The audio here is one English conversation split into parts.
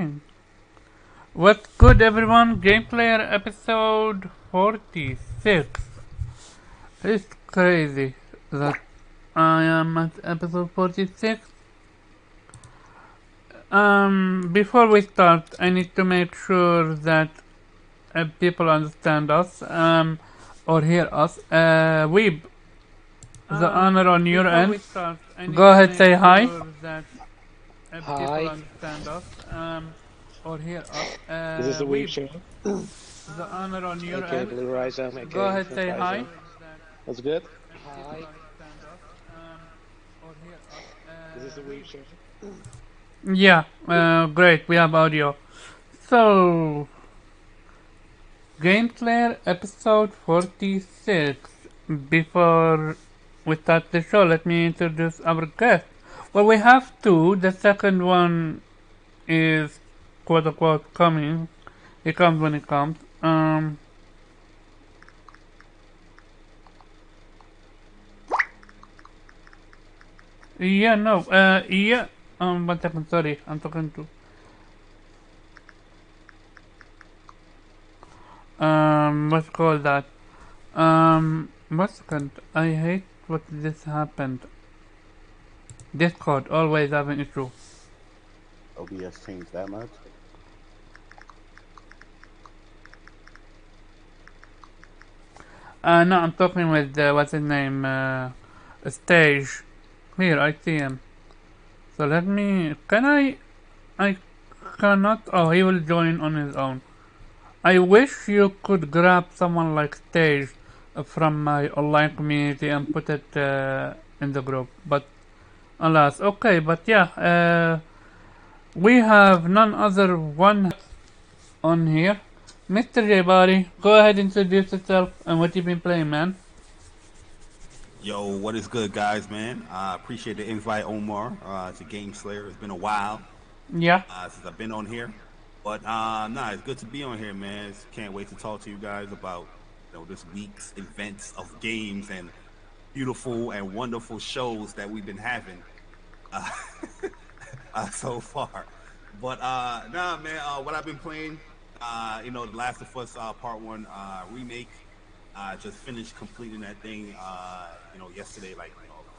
coming. What's good, everyone? Gameplayer episode 46. It's crazy that I am at episode 46. Before we start, I need to make sure that people understand us, or hear us. Weeb, the honor on your end. Go ahead, say hi. People Hi. understand us, or hear us. This is the Weave Weeb, Show. the honor on your Okay, end. Blue Rhizome, Go okay, ahead, say hi. Rhizome. That's good. Hi. This is the Weave Show. Yeah, great, we have audio. So, Gameplayer episode 46. Before we start the show, let me introduce our guest. Well, we have two. The second one is quote unquote coming. It comes when it comes. Yeah, no, yeah. One second, sorry, I'm talking to. What's called that? One second, I hate what this happened. Discord always having issue. OBS changed that much? No, I'm talking with, what's his name, Stage. Here, I see him. So let me, I cannot, oh, he will join on his own. I wish you could grab someone like Stage from my online community and put it in the group, but alas, okay, but yeah, we have none other one on here. Mr. J Body, go ahead and introduce yourself and what you've been playing, man. Yo, what is good, guys, man? I appreciate the invite, Omar. It's a Game Slayer. It's been a while Yeah. since I've been on here. But, nah, it's good to be on here, man. Can't wait to talk to you guys about, this week's events of games and beautiful and wonderful shows that we've been having so far. But, nah, man, what I've been playing, The Last of Us Part 1 remake. Just finished completing that thing, yesterday,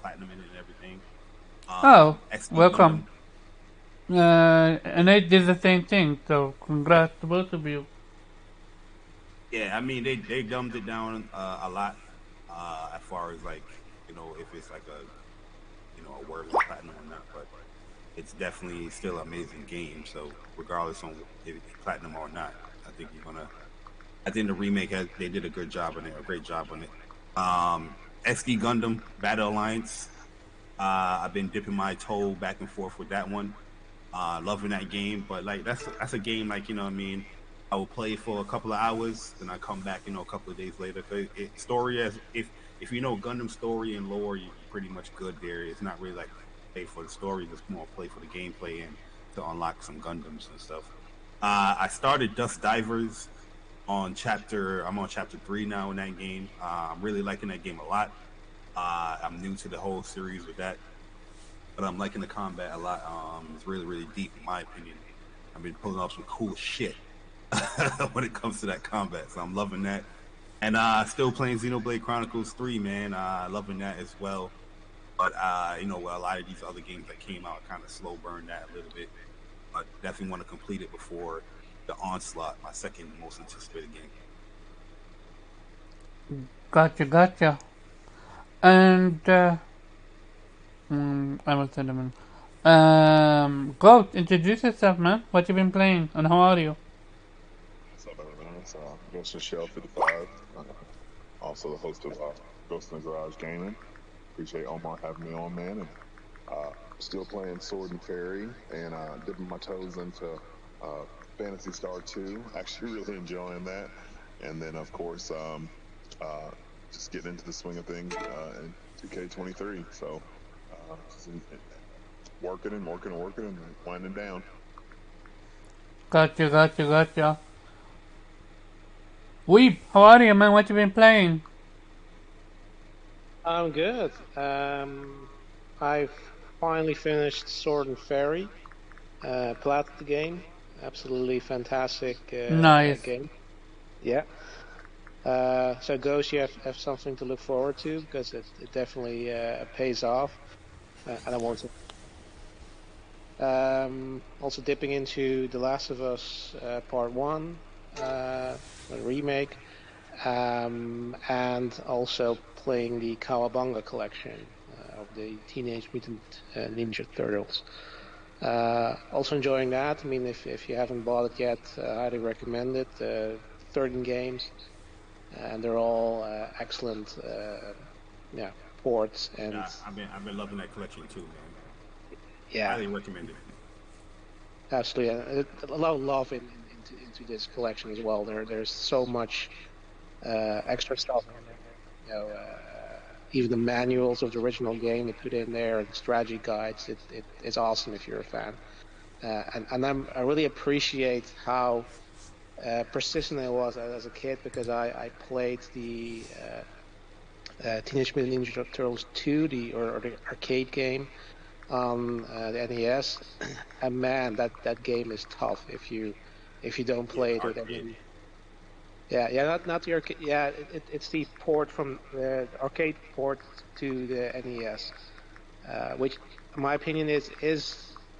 platinum in it and everything. Oh, XD welcome. Gundam. And I did the same thing, so congrats to both of you. Yeah, I mean, they dumbed it down a lot, as far as, if it's like a worthy platinum or not, but it's definitely still an amazing game, so regardless on if it's platinum or not, I think the remake they did a good job on it, a great job on it. XD Gundam Battle Alliance. I've been dipping my toe back and forth with that one. Loving that game, but that's a game I will play for a couple of hours, then I come back, a couple of days later. Story if you know Gundam story and lore, you're pretty much good there. It's not really like play for the story, just more play for the gameplay and to unlock some Gundams and stuff. I started Dust Divers. I'm on chapter 3 now in that game. I'm really liking that game a lot. I'm new to the whole series with that, but I'm liking the combat a lot. It's really, really deep in my opinion. I've been pulling off some cool shit when it comes to that combat, so I'm loving that. And still playing Xenoblade Chronicles 3, man. Loving that as well. But a lot of these other games that came out kind of slow burn that a little bit. But definitely want to complete it before the Onslaught, my second most anticipated game. Gotcha. And, I will send them in. Go, introduce yourself, man. What you been playing, and how are you? What's up, everyone? It's Ghost in the Shell 55. Also the host of Ghost in the Garage Gaming. Appreciate Omar having me on, man. And still playing Sword and Fairy and dipping my toes into Phantasy Star 2. Actually really enjoying that. And then, of course, just getting into the swing of things in 2K23. So just working and winding down. Gotcha. Weep, how are you, man? What you been playing? I'm good. I've finally finished Sword and Fairy, plat the game. Absolutely fantastic Nice. game. Yeah. So Ghost, you have something to look forward to because it definitely pays off. And I want to also dipping into The Last of Us Part 1, the remake, and also playing the Kawabanga collection of the Teenage Mutant Ninja Turtles. Also enjoying that. I mean, if you haven't bought it yet, I highly recommend it. 13 games, and they're all excellent, yeah, ports. And Yeah, I've been loving that collection too, man. yeah, Highly recommended. absolutely, a lot of love into this collection as well. There's so much extra stuff in there. Even the manuals of the original game they put in there, and the strategy guides. It's awesome if you're a fan. And I really appreciate how persistent I was as a kid because I played the Teenage Mutant Ninja Turtles 2, or the arcade game on the NES, and man, that game is tough if you don't Yeah, play the it with arcade. any. Yeah, not the arcade. Yeah, it's the port from the arcade port to the NES, which, in my opinion, is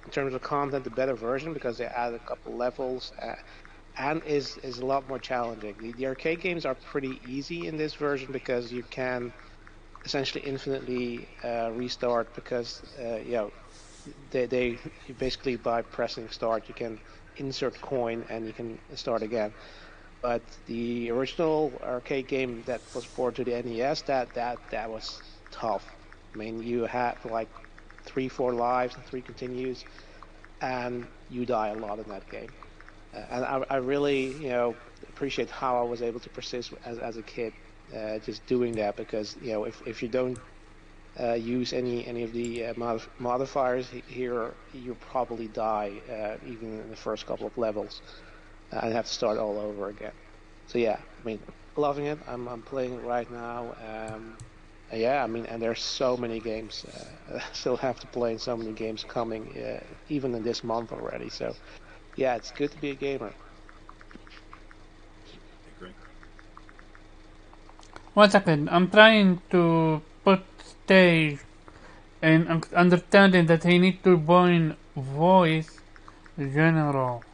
in terms of content the better version because they add a couple levels and is a lot more challenging. The arcade games are pretty easy in this version because you can essentially infinitely restart because they basically by pressing start you can insert coin and you can start again. But the original arcade game that was ported to the NES, that was tough. I mean, you had like 3, 4 lives and 3 continues, and you die a lot in that game. And I really, appreciate how I was able to persist as a kid, just doing that because if you don't use any of the modifiers here, you probably die even in the first couple of levels and have to start all over again. So yeah, I mean, loving it. I'm playing it right now. Yeah, I mean, and there's so many games. I still have to play, and so many games coming, even in this month already. So yeah, it's good to be a gamer. I agree. 1 second. I'm trying to put stage and understanding that he need to join voice general.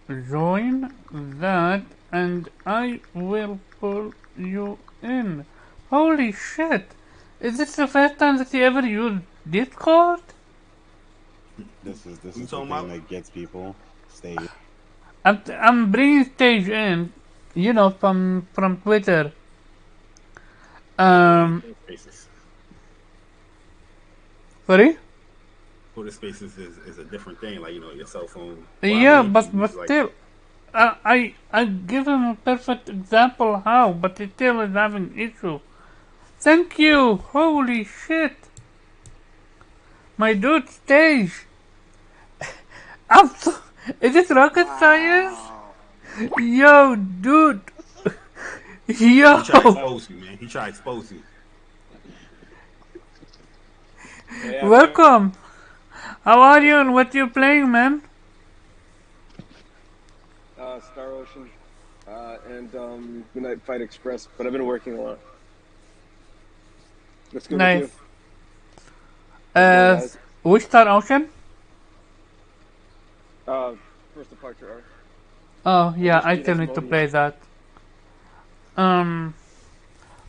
Join that and I will pull you in. Holy shit! Is this the first time that you ever used Discord? This You is the talking thing about? that gets people stayed. I'm bringing stage in, from Twitter. Yeah, we use Um, Twitter Spaces. Sorry? Twitter Spaces is a different thing. Like your cell phone. Well, I Yeah, mean, you but can use like still, I give him a perfect example how, but he still is having issue. Thank you. Holy shit, my dude, stage. I'm so, is it rocket science? Wow. Yo, dude. he try to Yo, expose you, man. He try to expose you. Yeah, I've been welcome. How are you What's and what you playing, man? Star Ocean and Midnight Fight Express, but I've been working a lot. What's good with you? Nice. How's it going, Uh, guys? which Star Ocean? Uh, First Departure arc. Oh I yeah, just I beat still need to Asmodeus. play that. Um,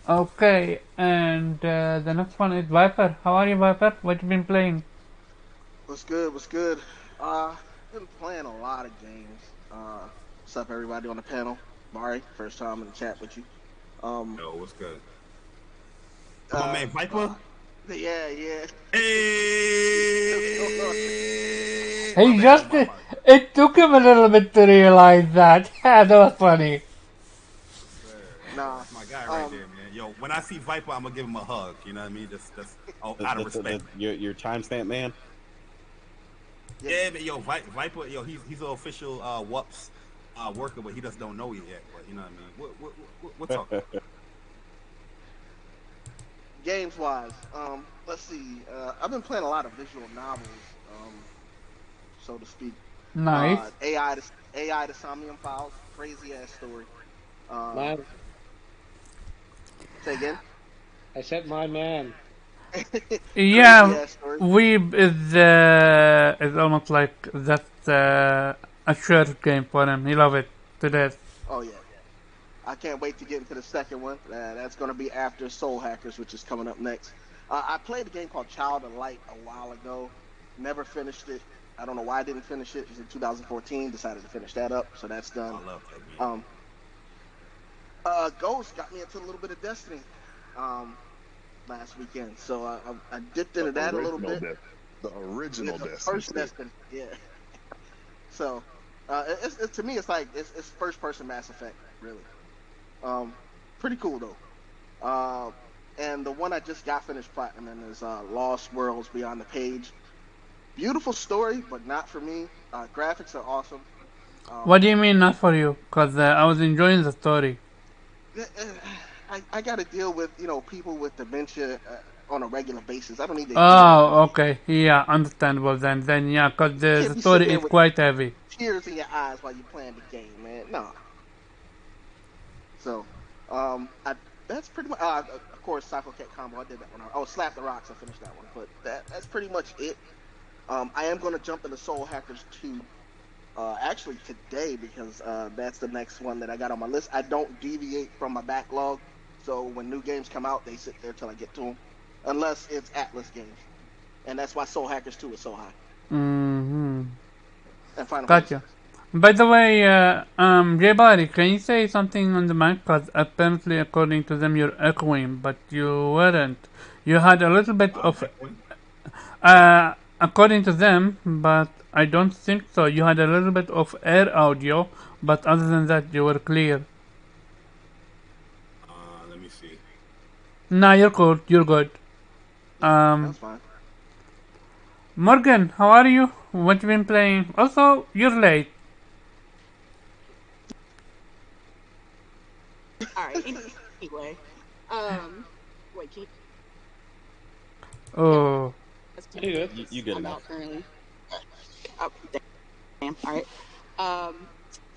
okay, and the next one is Viper. How are you, Viper? What you been playing? What's good? What's good? Been playing a lot of games. What's up, everybody on the panel? Mari, first time in the chat with you. Um, Yo, what's good? My uh, man uh Viper. yeah, yeah. What's going on? Hey, my He bad. just it took him a little bit to realize that. That was funny. Nah, That's my guy right um, there, man. Yo, when I see Viper, I'm gonna give him a hug. You know what I mean? That's out of That's respect. your timestamp man. yeah, Yeah, but yo, Viper, yo, he's an official WUPS worker, but he just don't know it yet. But you know what I mean? We'll talk about it. games wise, let's see. I've been playing a lot of visual novels, so to speak. Nice. AI to Somnium Files, crazy ass story. Uh, Man, Say again. I said my man. Crazy Yeah, ass story. Weeb is almost like that's a shared game for him. He love it to death. Oh yeah, I can't wait to get into the second one. That's going to be after Soul Hackers, which is coming up next. I played a game called Child of Light a while ago. Never finished it. I don't know why I didn't finish it. It was in 2014. Decided to finish that up, so that's I done. love that game. Um, Ghost got me into a little bit of Destiny last weekend, so I dipped The into that a little original bit. Destiny. The Yeah, original the Destiny first too. Destiny, yeah. So to me, it's like it's first person Mass Effect, really. Um, Pretty cool though. Uh, and the one I just got finished platinum is Lost Worlds Beyond the Page. Beautiful story, but not for me. Graphics are awesome. What Um, do you mean not for you? Cause I was enjoying the story. I got to deal with people with dementia on a regular basis. I don't need to hear all Oh, that. okay. Yeah, understandable then. Then yeah, cause You the can't be sitting story there is with quite heavy. tears in your eyes while you're playing the game, man. No. So, I that's pretty much. Of course, Cypher Cat Combo. I did that one. Oh, Slap the Rocks. I finished that one. But that's pretty much it. I am going to jump into Soul Hackers 2 actually today because that's the next one that I got on my list. I don't deviate from my backlog, so when new games come out, they sit there till I get to them, unless it's Atlas games, and that's why Soul Hackers 2 is so high, Mm-hmm. and Final Fantasy. Gotcha. By the way, J Body, can you say something on the mic? Cause apparently, according to them, you're echoing, but you weren't. You had a little bit I'm of, echoing. according to them, but I don't think so. You had a little bit of air audio, but other than that, you were clear. Let me see. Nah, you're good. You're good. Yeah, Um, that's fine. Morgan, how are you? What you been playing? Also, you're late. All right. Anyway, um, wait, can you hear me? Oh, That's Are you good? You because good I'm enough? out currently. Oh, damn. All right. Um,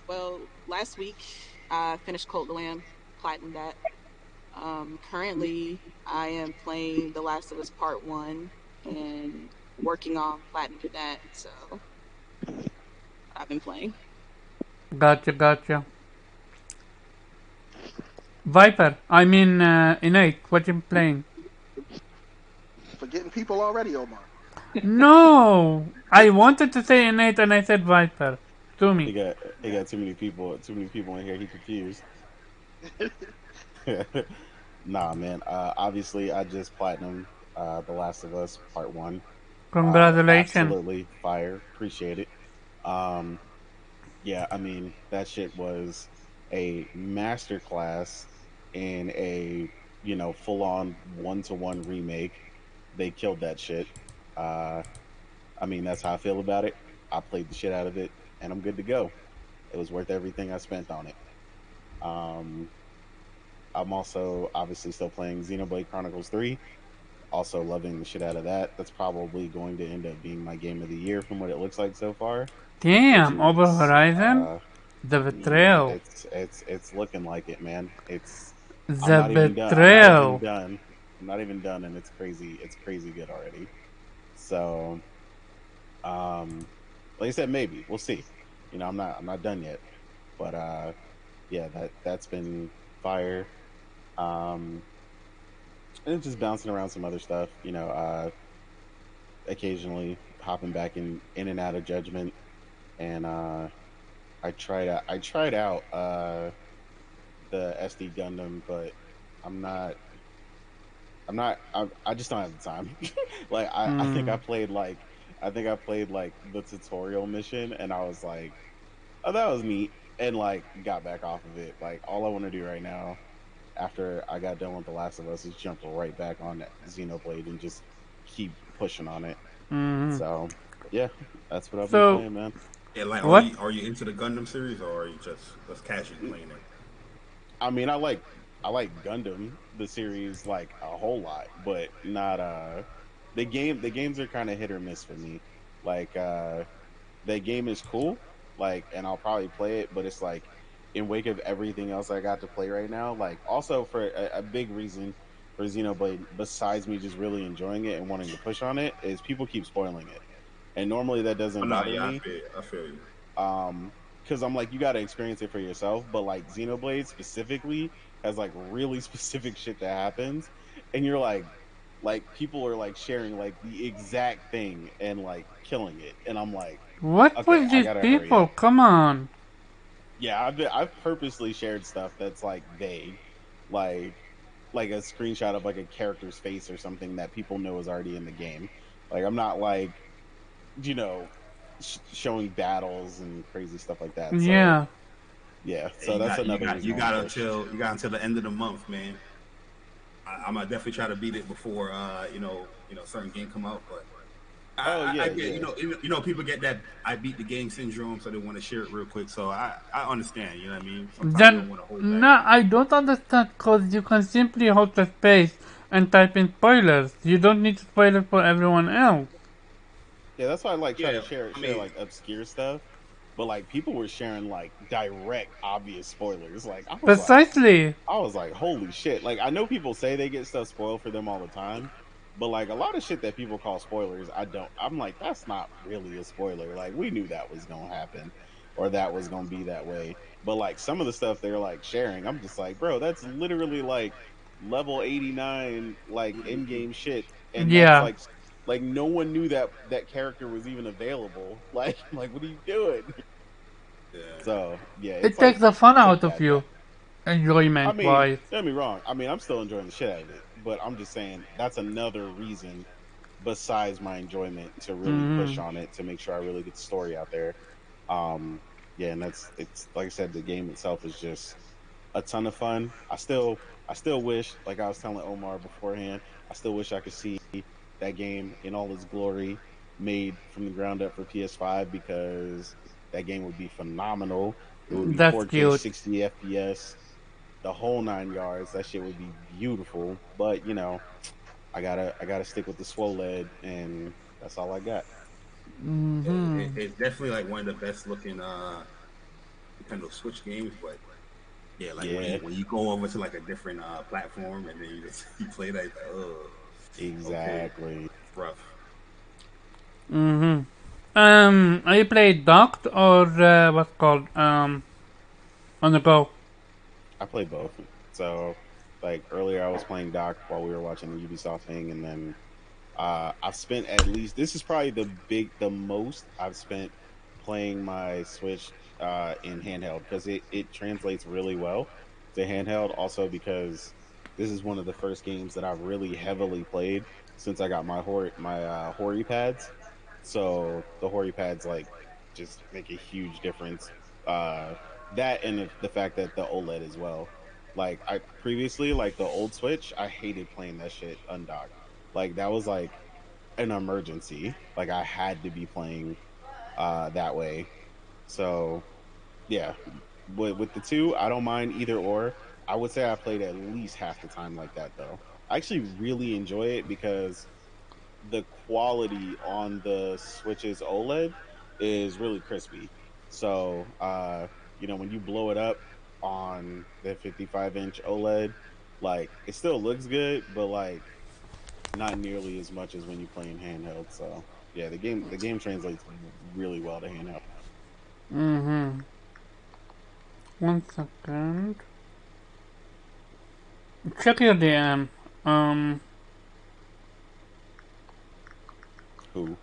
well, last week I finished Cold the Lamb, platinum that. Currently I am playing The Last of Us Part One and working on platinum that. So I've been playing. gotcha, gotcha. Viper, I mean Innate, what you playing? Forgetting people already, Omar. No, I wanted to say Innate and I said Viper. To me. He got too many people in here. He confused. Nah, man. Obviously, I just platinum The Last of Us Part One. Congratulations. Absolutely fire. Appreciate it. Um, yeah, I mean that shit was a masterclass in a full on 1-to-1 remake. They killed that shit. Uh, I mean that's how I feel about it. I played the shit out of it, and I'm good to go. It was worth everything I spent on it. Um, I'm also obviously still playing Xenoblade Chronicles 3. Also loving the shit out of that. That's probably going to end up being my game of the year from what it looks like so far, which Damn, over is Horizon? The betrayal. it's looking like it, man. It's I'm The not even done. I'm not even betrayal. done. I'm not even done, and it's crazy. It's crazy good already. So, like I said, maybe we'll see. I'm not done yet, but yeah, that's been fire. Um, and just bouncing around some other stuff. Occasionally hopping back in and out of Judgment, and I tried out the SD Gundam, but I'm not I just don't have the time. Like Hmm. I think I played like the tutorial mission, and I was like, oh, that was neat, and like got back off of it. Like all I want to do right now after I got done with The Last of Us is jump right back on that Xenoblade and just keep pushing on it. Hmm. So yeah, that's what I've been So, playing, man. Yeah, like what? are you into the Gundam series or are you just casually playing it? I mean, I like Gundam the series like a whole lot, but not the games are kind of hit or miss for me. Like the game is cool, like, and I'll probably play it, but it's like in wake of everything else I got to play right now, like also for a big reason for Xenoblade, besides me just really enjoying it and wanting to push on it, is people keep spoiling it. And normally that Oh doesn't no, bother yeah, me. I feel you. Because I'm like, you got to experience it for yourself. But like Xenoblade specifically has like really specific shit that happens, and you're like people are like sharing like the exact thing and like killing it, and I'm like, What okay, with I these gotta hurry people? up. Come on. Yeah, I've purposely shared stuff that's like vague, like like a screenshot of like a character's face or something that people know is already in the game. Like I'm not like you know showing battles and crazy stuff like that. So Yeah. yeah, Yeah, so that's another you reason I want got to push. until the end of the month, man. I'm gonna definitely try to beat it before certain game come out. But Oh I yeah, get yeah, people get that I beat the game syndrome, so they want to share it real quick. So I understand. You know what I mean? Sometimes you don't Then, want to hold back. no, I don't understand because you can simply hold the space and type in spoilers. You don't need spoilers for everyone else. yeah. That's why I like try Yeah, to share I share mean, like obscure stuff, but like people were sharing like direct, obvious spoilers. Like Precisely. I was like, holy shit! Like I know people say they get stuff spoiled for them all the time, but like a lot of shit that people call spoilers, I don't. I'm like, that's not really a spoiler. Like we knew that was gonna happen, or that was gonna be that way. But like some of the stuff they're like sharing, I'm just like, bro, that's literally like level 89 like in game shit, and that's Yeah. like no one knew that that character was even available. Like what are you doing? yeah, So yeah, It takes the fun it's like out of that. you, I enjoyment mean, wise. don't get me wrong. I mean, I'm still enjoying the shit out of it, but I'm just saying that's another reason besides my enjoyment to really push Mm-hmm. on it to make sure I really get the story out there. Um, yeah, and that's it's like I said, the game itself is just a ton of fun. I still wish, like I was telling Omar beforehand, I still wish I could see that game in all its glory made from the ground up for PS5 because that game would be phenomenal. It would be That's 4K, cute. 60 FPS, the whole 9 yards. That shit would be beautiful. But I gotta stick with the swoled, and that's all I got. Mm-hmm. it's definitely like one of the best looking Nintendo Switch games. But yeah, like Yeah, when you go over to like a different platform and then you just you play that, it's like, oh, okay, exactly. it's rough. Mm-hmm. Are you played docked or what's called on the go? I play both. So, like earlier, I was playing Doc while we were watching the Ubisoft thing, and then I've spent at least this is probably the most I've spent playing my Switch in handheld because it translates really well to handheld. Also because this is one of the first games that I've really heavily played since I got my Hori pads. So the Hori pads like just make a huge difference. That and the fact that the OLED as well. Like I previously like the old Switch, I hated playing that shit undocked. Like that was like an emergency. Like I had to be playing that way. So yeah, with the two, I don't mind either or. I would say I played at least half the time like that though. I actually really enjoy it because the quality on the Switch's OLED is really crispy. So when you blow it up on the 55-inch OLED, like it still looks good, but like not nearly as much as when you play in handheld. So yeah, the game translates really well to handheld. Mm-hmm. 1 second. Check your DM. Um, Who?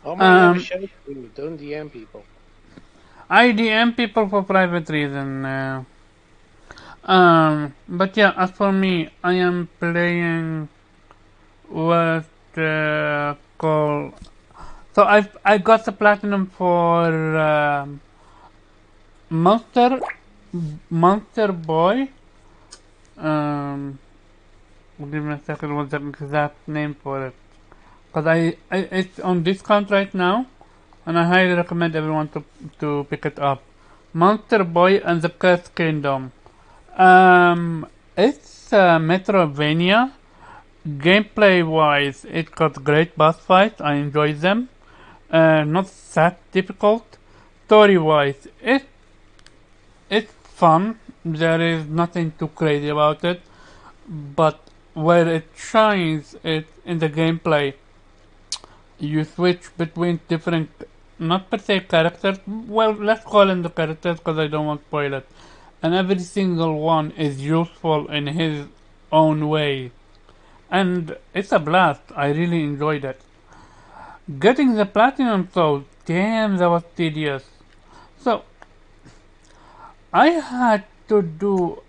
Omar, you have a um, show to do. Don't DM people. I DM people for private reason. But yeah, as for me, I am playing what called. So I got the platinum for Monster Monster Boy. Um, give me a second. What's the exact name for it? Cause I it's on discount right now, and I highly recommend everyone to pick it up. Monster Boy and the Cursed Kingdom. It's Metrovania. gameplay wise, it got great boss fights. I enjoyed them. Not that difficult. Story wise, it's fun. There is nothing too crazy about it. But where it shines, it in the gameplay. You switch between different, not per se characters. Well, let's call them the characters because I don't want to spoil it. And every single one is useful in his own way. And it's a blast. I really enjoyed it. Getting the platinum though, damn, that was tedious. So I had to do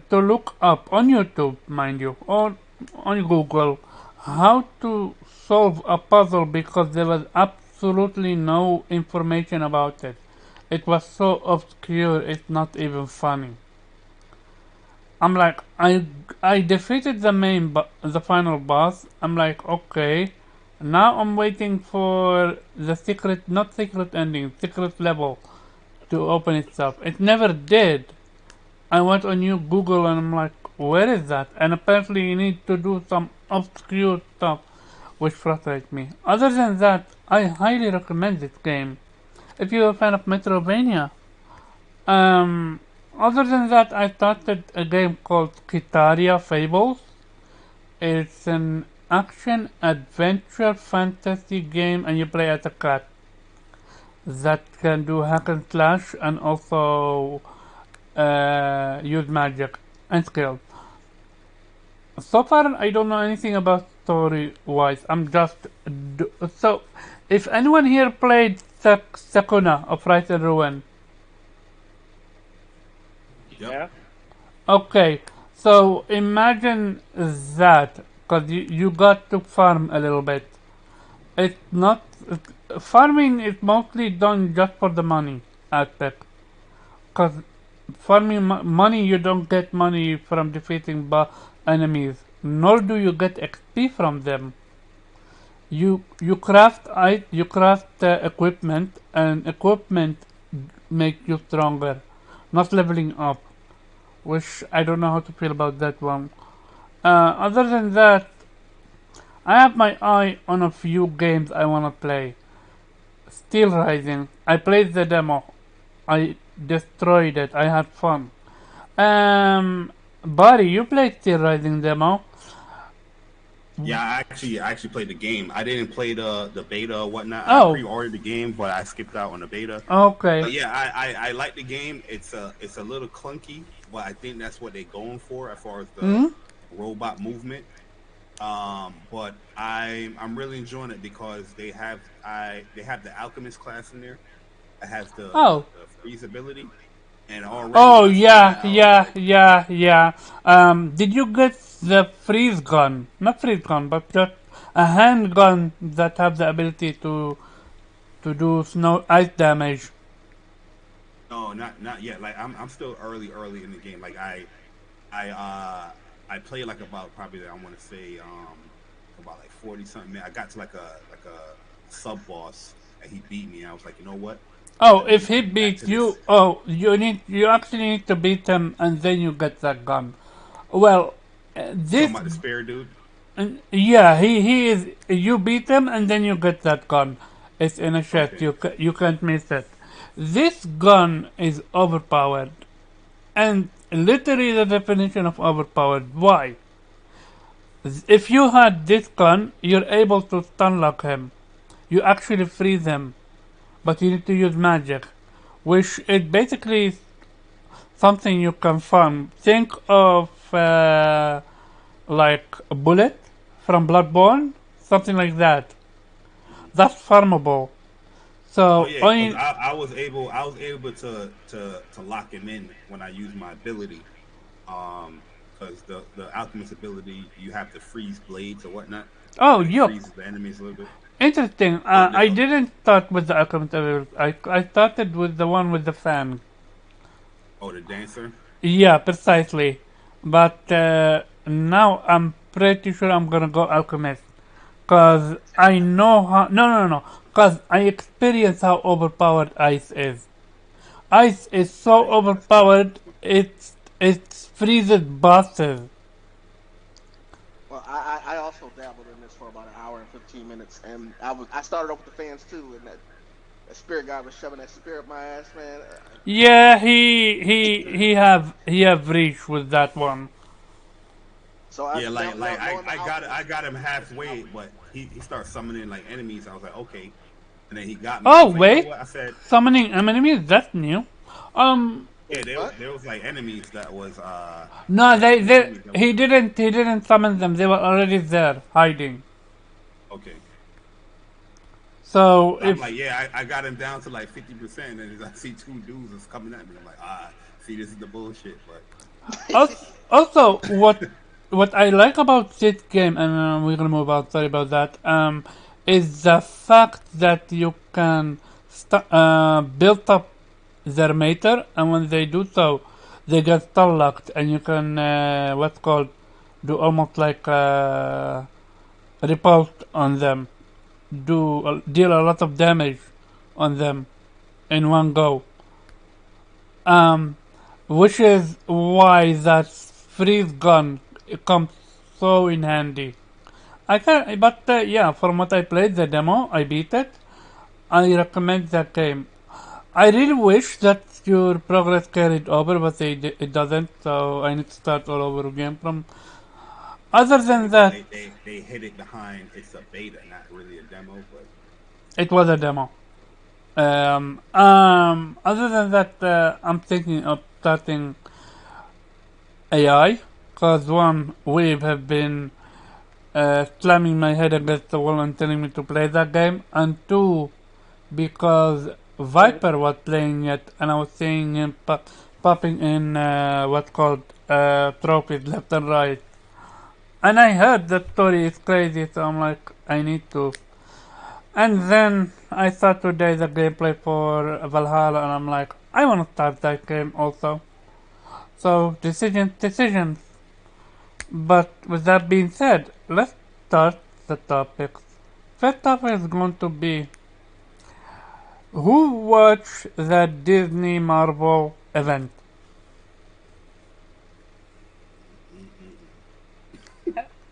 to look up on YouTube, mind you, or on Google, how to solve a puzzle because there was absolutely no information about it. It was so obscure, it's not even funny. I'm like, I defeated the final boss. I'm like, okay, now I'm waiting for the secret, not secret ending, secret level to open itself. It never did. I went on you Google and I'm like, where is that? And apparently you need to do some obscure stuff, which frustrates me. Other than that, I highly recommend this game. If you're a fan of Metrovania, um, other than that, I started a game called Kitaria Fables. It's an action adventure fantasy game, and you play as a cat that can do hack and slash and also use magic and skills. So far, I don't know anything about story wise. I'm just so. If anyone here played Sakuna of Rise and Ruin, Yep. Yeah. okay, so imagine that, because you got to farm a little bit. It's not. Farming is mostly done just for the money aspect. Because farming money, you don't get money from defeating enemies, nor do you get XP from them. You craft equipment, and equipment make you stronger, not leveling up. Which I don't know how to feel about that one. Other than that, I have my eye on a few games I wanna play. Steel Rising. I played the demo. I destroyed it. I had fun. Buddy, you played Steel Rising demo. Yeah, I actually played the game. I didn't play the beta or whatnot. I Oh, pre-ordered the game, but I skipped out on the beta. okay. But yeah, I like the game. It's a little clunky, but I think that's what they're going for as far as the Hmm? robot movement. But I'm really enjoying it because they have the alchemist class in there. It has Oh. the freeze ability, and already Oh, when I saw yeah, that, I was yeah, like, yeah, yeah. Did you get the freeze gun? Not freeze gun, but just a handgun that have the ability to do snow ice damage. no, not yet. Like I'm still early in the game. Like I played like about probably I want to say about like 40 something. Man, I got to like a sub boss and he beat me. I was like, you know what? Oh, Let if me he get back beats to this. you, oh, you actually need to beat him and then you get that gun. Well, You talking this, about the spare dude? yeah, he is. You beat him and then you get that gun. It's in a chest. Okay. You can't miss it. This gun is overpowered, and literally the definition of overpowered. Why? If you had this gun, you're able to stun lock him. You actually freeze him, but you need to use magic, which is basically something you can farm. Think of like a bullet from Bloodborne, something like that. That's farmable. Oh So yeah, because only I was able to lock him in when I used my ability. Because the alchemist ability, you have to freeze blades or whatnot, oh and it yup, freezes the enemies a little bit. interesting. But I no, didn't start with the alchemist ability. I started with the one with the fan. oh the dancer. Yeah, precisely. But now I'm pretty sure I'm gonna go alchemist. Cause I know how. No, no, no. Cause I experience how overpowered ice is. Ice is so That's true. overpowered. It freezes bosses. I also dabbled in this for about an hour and 15 minutes, and I started off with the fans too, and that spirit guy was shoving that spirit up my ass, man. Yeah, he have reached with that one. So I Yeah, like knowing the I outpost got him situation, I halfway, was but he starts summoning like enemies. I was like, okay, and then he got me. I Oh was like, you know wait, what? I said, summoning enemies, that's new. Um, yeah, wait what? there was like enemies that was no, like two they enemies that was he didn't summon them. They were already there hiding. okay. So So I'm if like, yeah, I got him down to like 50%, and I see two dudes that's coming at me. I'm like, see, this is the bullshit. But also what I like about this game, and we're gonna move on. Sorry about that. Is the fact that you can build up their meter, and when they do so, they get stun locked, and you can what's called do almost like repulse on them, deal a lot of damage on them in one go. Um, which is why that freeze gun comes so in handy. I can, but yeah, from what I played the demo, I beat it. I recommend that game. I really wish that your progress carried over, but it doesn't. So I need to start all over again from. Other than well, that, they hid it behind it's a beta, not really a demo. But it was a demo. Other than that, I'm thinking of starting AI, cause one, we have been slamming my head against the wall and telling me to play that game, and two, because Viper was playing it, and I was seeing him popping in what's called trophies left and right. And I heard that story is crazy, so I'm like, I need to. And then I saw today the gameplay for Valhalla, and I'm like, I want to start that game also. So decisions. But with that being said, let's start the topics. First topic is going to be who watched the Disney Marvel event?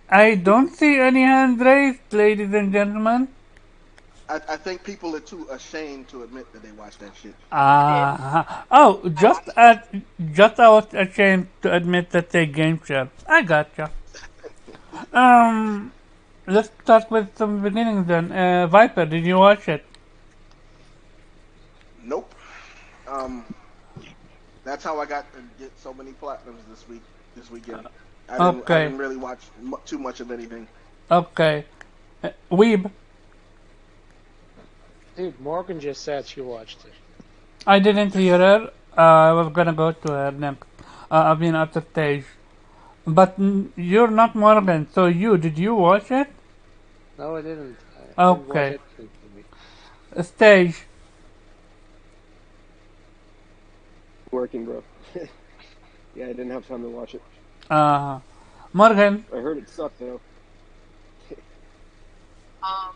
I don't see any hand raised, ladies and gentlemen. I think people are too ashamed to admit that they watch that shit. I did. Oh, I watched it. just I was ashamed to admit that they game share. I gotcha. Um, let's start with some beginning then. Viper, did you watch it? Nope. Um, that's how I got to get so many platinums this weekend. I Okay, didn't really watch too much of anything. okay. Weeb, Dude, Morgan just said she watched it. I didn't hear her. I was gonna go to her next. I mean, after stage. But you're not Morgan, so did you watch it? No, I didn't. I didn't watch Okay. anything for me. Stage. Working, bro. Yeah, I didn't have time to watch it. Uh, Morgan. I heard it sucked though. Um,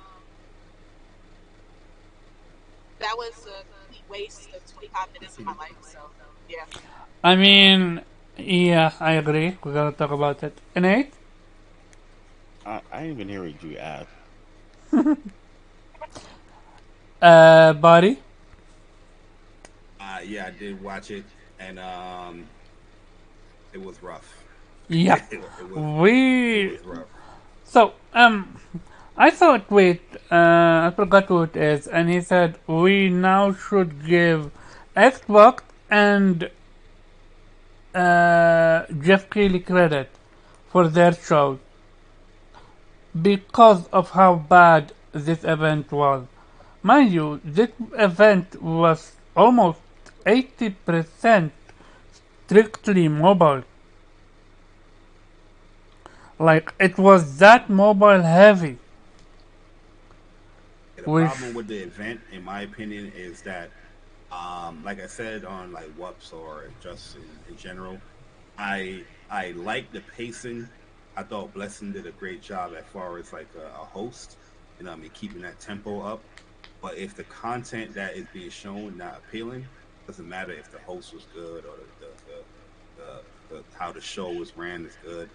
that was a complete waste of 25 minutes of my life. So yeah. I mean, yeah, I agree. We're gonna talk about it. Nate? I didn't even hear what you asked. Body? yeah, I did watch it, and it was rough. Yeah. It We. was rough. So, I saw a tweet, I forgot who it is, and he said, we now should give Xbox and Jeff Keighley credit for their shows because of how bad this event was. Mind you, this event was almost 80% strictly mobile. Like, it was that mobile heavy. The Which, problem with the event, in my opinion, is that, like I said on like WUPS or just in general, I like the pacing. I thought Blessing did a great job as far as like a host, I mean, keeping that tempo up. But if the content that is being shown not appealing, doesn't matter if the host was good or the how the show was ran is good.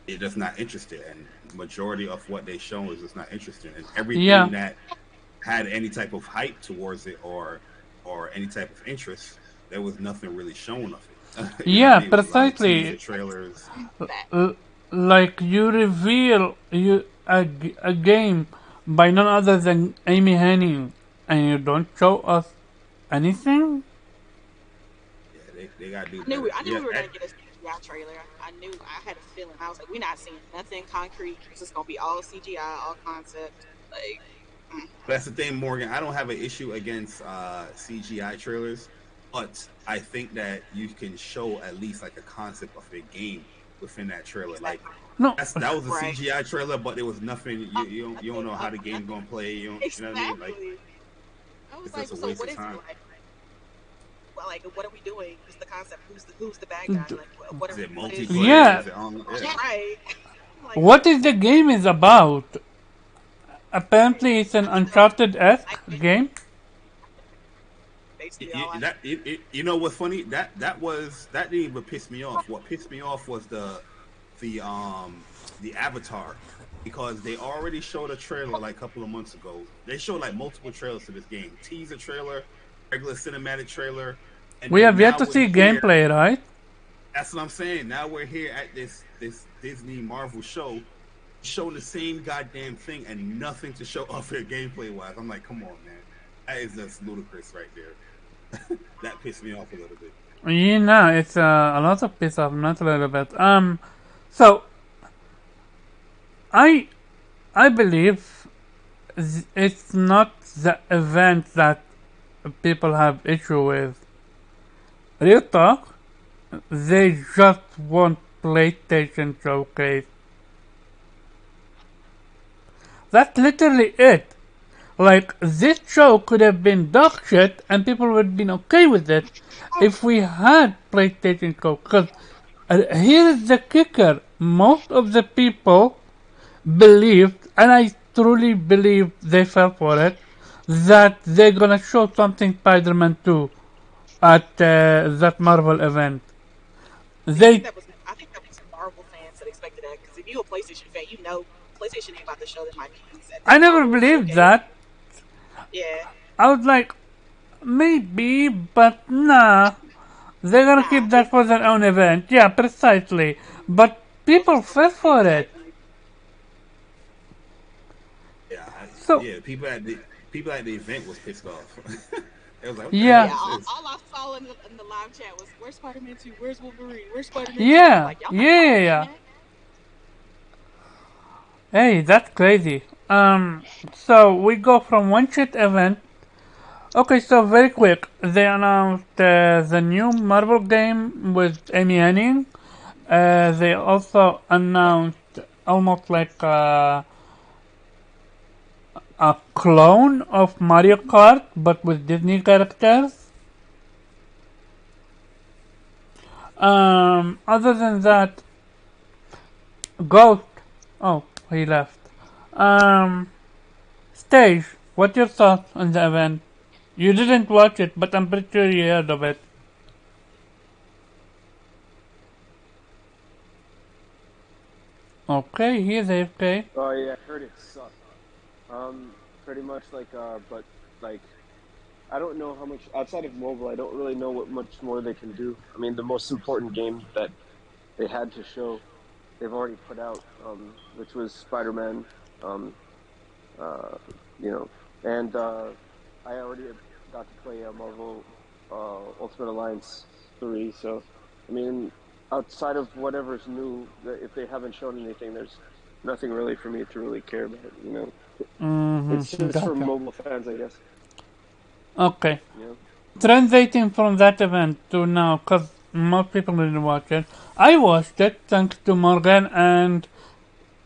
they're just not interested, and majority of what they show is just not interesting, and everything Yeah, that had any type of hype towards it or any type of interest, there was nothing really shown of it. You know what I yeah, mean? It was a lot of teaser precisely. trailers. L- like you reveal a game by none other than Amy Henning, and you don't show us anything. Yeah, they gotta do I knew better. I knew Yeah, we were gonna get a CGI trailer. I knew I had a feeling. I was like, we're not seeing nothing concrete. It's just gonna be all CGI, all concept. Like, mm. that's the thing, Morgan. I don't have an issue against CGI trailers, but I think that you can show at least like a concept of a game within that trailer. Like Exactly. No, that was a Right. CGI trailer, but there was nothing. You don't Nothing. know how the game Nothing. gonna play. You know what I mean? Like Exactly. I was it's like, just a so waste what of is it time. like? Well, like, what are we doing? What's the concept? Who's the bad guy? d- Like, Is it what is? multiplayer? yeah. Is it on? Yeah. Right. I'm like, What is the game is about? right. Apparently, it's an I need to know. Uncharted-esque Like, game. basically all I. You know what's funny? That didn't even piss me off. What pissed me off was the the avatar, because they already showed a trailer like a couple of months ago. They showed like multiple trailers to this game, teaser trailer, regular cinematic trailer, and We then have yet now to we're see here. gameplay, right? That's what I'm saying. Now we're here at this Disney Marvel show, showing the same goddamn thing and nothing to show off it gameplay wise. I'm like, come on, man, that is just ludicrous right there. That pissed me off a little bit. You know, it's a lot of piss off, not a little bit. So I I believe it's not the event that people have issue with. Real talk, they just want PlayStation Showcase. That's literally it. Like, this show could have been dog shit and people would have been okay with it if we had PlayStation Show. Because here's the kicker: most of the people believed, and I truly believe they fell for it, that they're gonna show something Spider-Man 2 at that Marvel event. See, They, I think that was Marvel fans that expected that because if you're a PlayStation fan, you know PlayStation ain't about to show them IPs at I this never Marvel believed showcase. that. Yeah, I was like, maybe, but nah. They're gonna nah, keep that for their own event. Yeah, precisely. But people fell for it. exactly. Yeah, So, yeah. People at the event was pissed off. It was like, what the hell yeah, Yeah, is this? all I saw in the live chat was where's Spider-Man 2? Where's Wolverine? Where's Spider-Man 2? I'm yeah, like, y'all not yeah, playing yeah. that? Hey, that's crazy. So we go from one shit event. Okay, so very quick, they announced the new Marvel game with Amy Henning. They also announced almost like a clone of Mario Kart, but with Disney characters. Other than that, Ghost. Oh, he left. Um, Stage. What's your thoughts on the event? You didn't watch it, but I'm pretty sure you heard of it. Okay, he's AFK. Oh yeah, I heard it sucked. Pretty much but like I don't know how much outside of mobile. I don't really know what much more they can do. I mean, the most important game that they had to show, they've already put out, which was Spider-Man. Um, uh, you know, and I already got to play Marvel Ultimate Alliance 3. So, I mean, outside of whatever's new, if they haven't shown anything, there's nothing really for me to really care about. You know, it's Mm-hmm. just for Gotcha. mobile fans, I guess. Okay. You know. Translating from that event to now, because most people didn't watch it. I watched it thanks to Morgan, and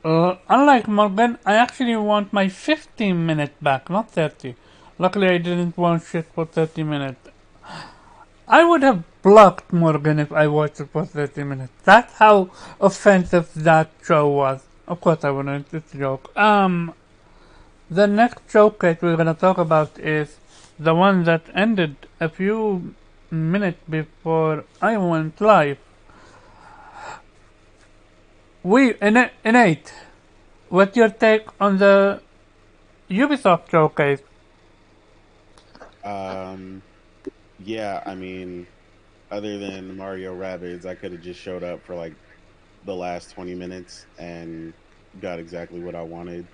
unlike Morgan, I actually want my 15-minute back, not 30. Luckily, I didn't watch it for 30 minutes. I would have blocked Morgan if I watched it for 30 minutes. That's how offensive that show was. Of course I wouldn't, it's a joke. The next showcase we're gonna talk about is the one that ended a few minutes before I went live. Innate, what's your take on the Ubisoft showcase? Yeah, I mean, other than Mario Rabbids, I could have just showed up for like the last 20 minutes and got exactly what I wanted.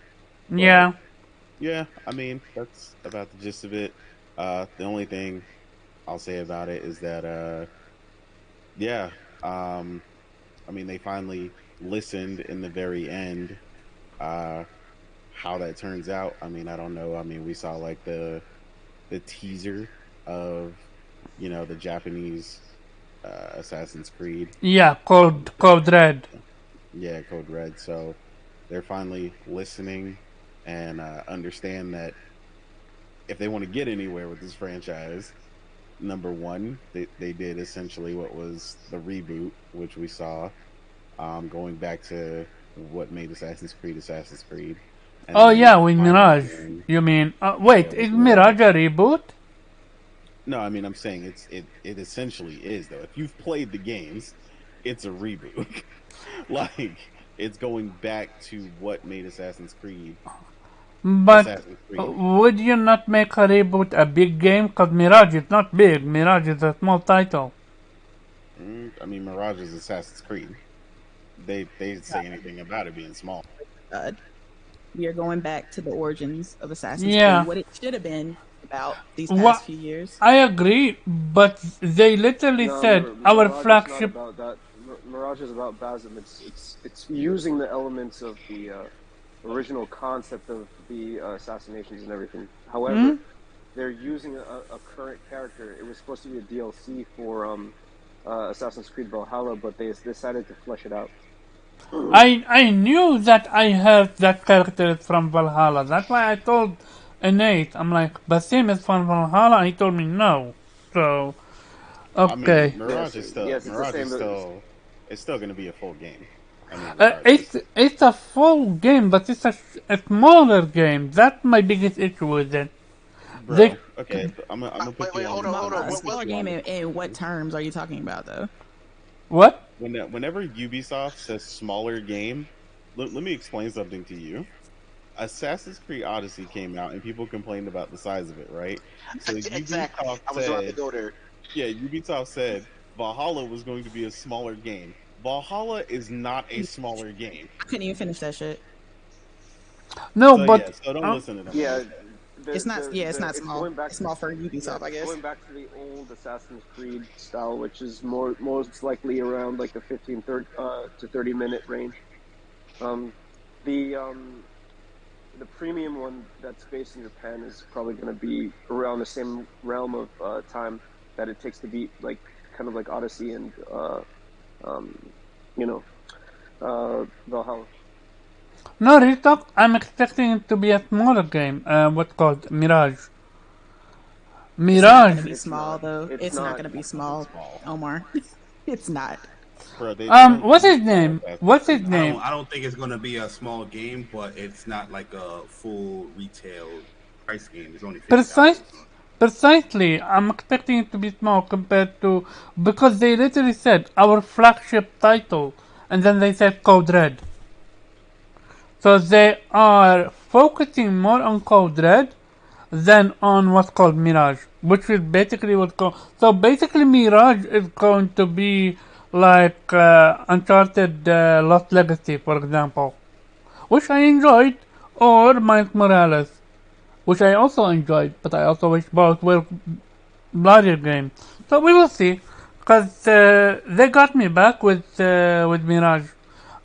But Yeah. yeah, I mean, that's about the gist of it. The only thing I'll say about it is that, yeah, um, I mean, they finally listened in the very end. Uh, how that turns out, I mean, I don't know. I mean, we saw like the teaser of the Japanese Assassin's Creed. Yeah, Code Red. Yeah, Code Red. So they're finally listening and understand that if they want to get anywhere with this franchise, number one, they did essentially what was the reboot, which we saw, going back to what made Assassin's Creed, and Oh then yeah, with finally Mirage. doing, You mean? yeah, Wait, with is Mirage. Mirage a reboot? No, I mean I'm saying it essentially is though. If you've played the games, it's a reboot. Like it's going back to what made But Assassin's Creed. would you not make a reboot a big game? Cause Mirage is not big. Mirage is a small title. I mean Mirage is Assassin's Creed. They say anything about it being small. God. We are going back to the origins of Assassin's Creed, Yeah. what it should have been about these past What? few years. I agree, but they literally No, said our Mirage is not flagship. about that. Mirage is about Basm. It's using the elements of the original concept of the assassinations and everything. However, they're using a current character. It was supposed to be a DLC for Assassin's Creed Valhalla, but they decided to flesh it out. I knew that I heard that character from Valhalla. That's why I told Nate. I'm like, Basim is from Valhalla. And he told me no. So I mean okay. Yes, it's the same. It's still going to be a full game. I mean It's regardless. a full game, but it's a smaller game. That's my biggest issue with it. They Bro, okay, I'm gonna put Wait, you hold on. on, I'm hold gonna on. A What, put smaller you on game the in what terms are you talking about, though? what? whenever Ubisoft says smaller game, let me explain something to you. Assassin's Creed Odyssey came out and people complained about the size of it, right? So exactly. Ubisoft I was about to said, go there. yeah, Ubisoft said Valhalla was going to be a smaller game. Valhalla is not a smaller game. I couldn't even finish that shit. No, So yeah, but so don't listen to them on Yeah, this one. It's not. Yeah, it's not it's small. going back. It's small for Yeah, Ubisoft, I it's guess. going back to the old Assassin's Creed style, which is most likely around like the 15 to 30 minute range. The premium one that's based in Japan is probably going to be around the same realm of time that it takes to beat, like kind of like Odyssey and you know Valhalla. no, real talk. I'm expecting it to be a smaller game. What's called Mirage. It's not going to Mirage. be It's small, not. though. It's It's not not. going to be It's not small, small. Omar. It's not. Bro, they don't What's do his small name? Assassin's What's his Creed. name? I don't think it's gonna be a small game, but it's not like a full retail price game. It's only $50. Precise, precisely. I'm expecting it to be small compared to because they literally said our flagship title, and then they said Code Red. So they are focusing more on Code Red than on what's called Mirage, which is basically what's called. So basically, Mirage is going to be like Uncharted Lost Legacy, for example, which I enjoyed, or Miles Morales, which I also enjoyed, but I also wish both were larger games. So we will see, because they got me back with Mirage.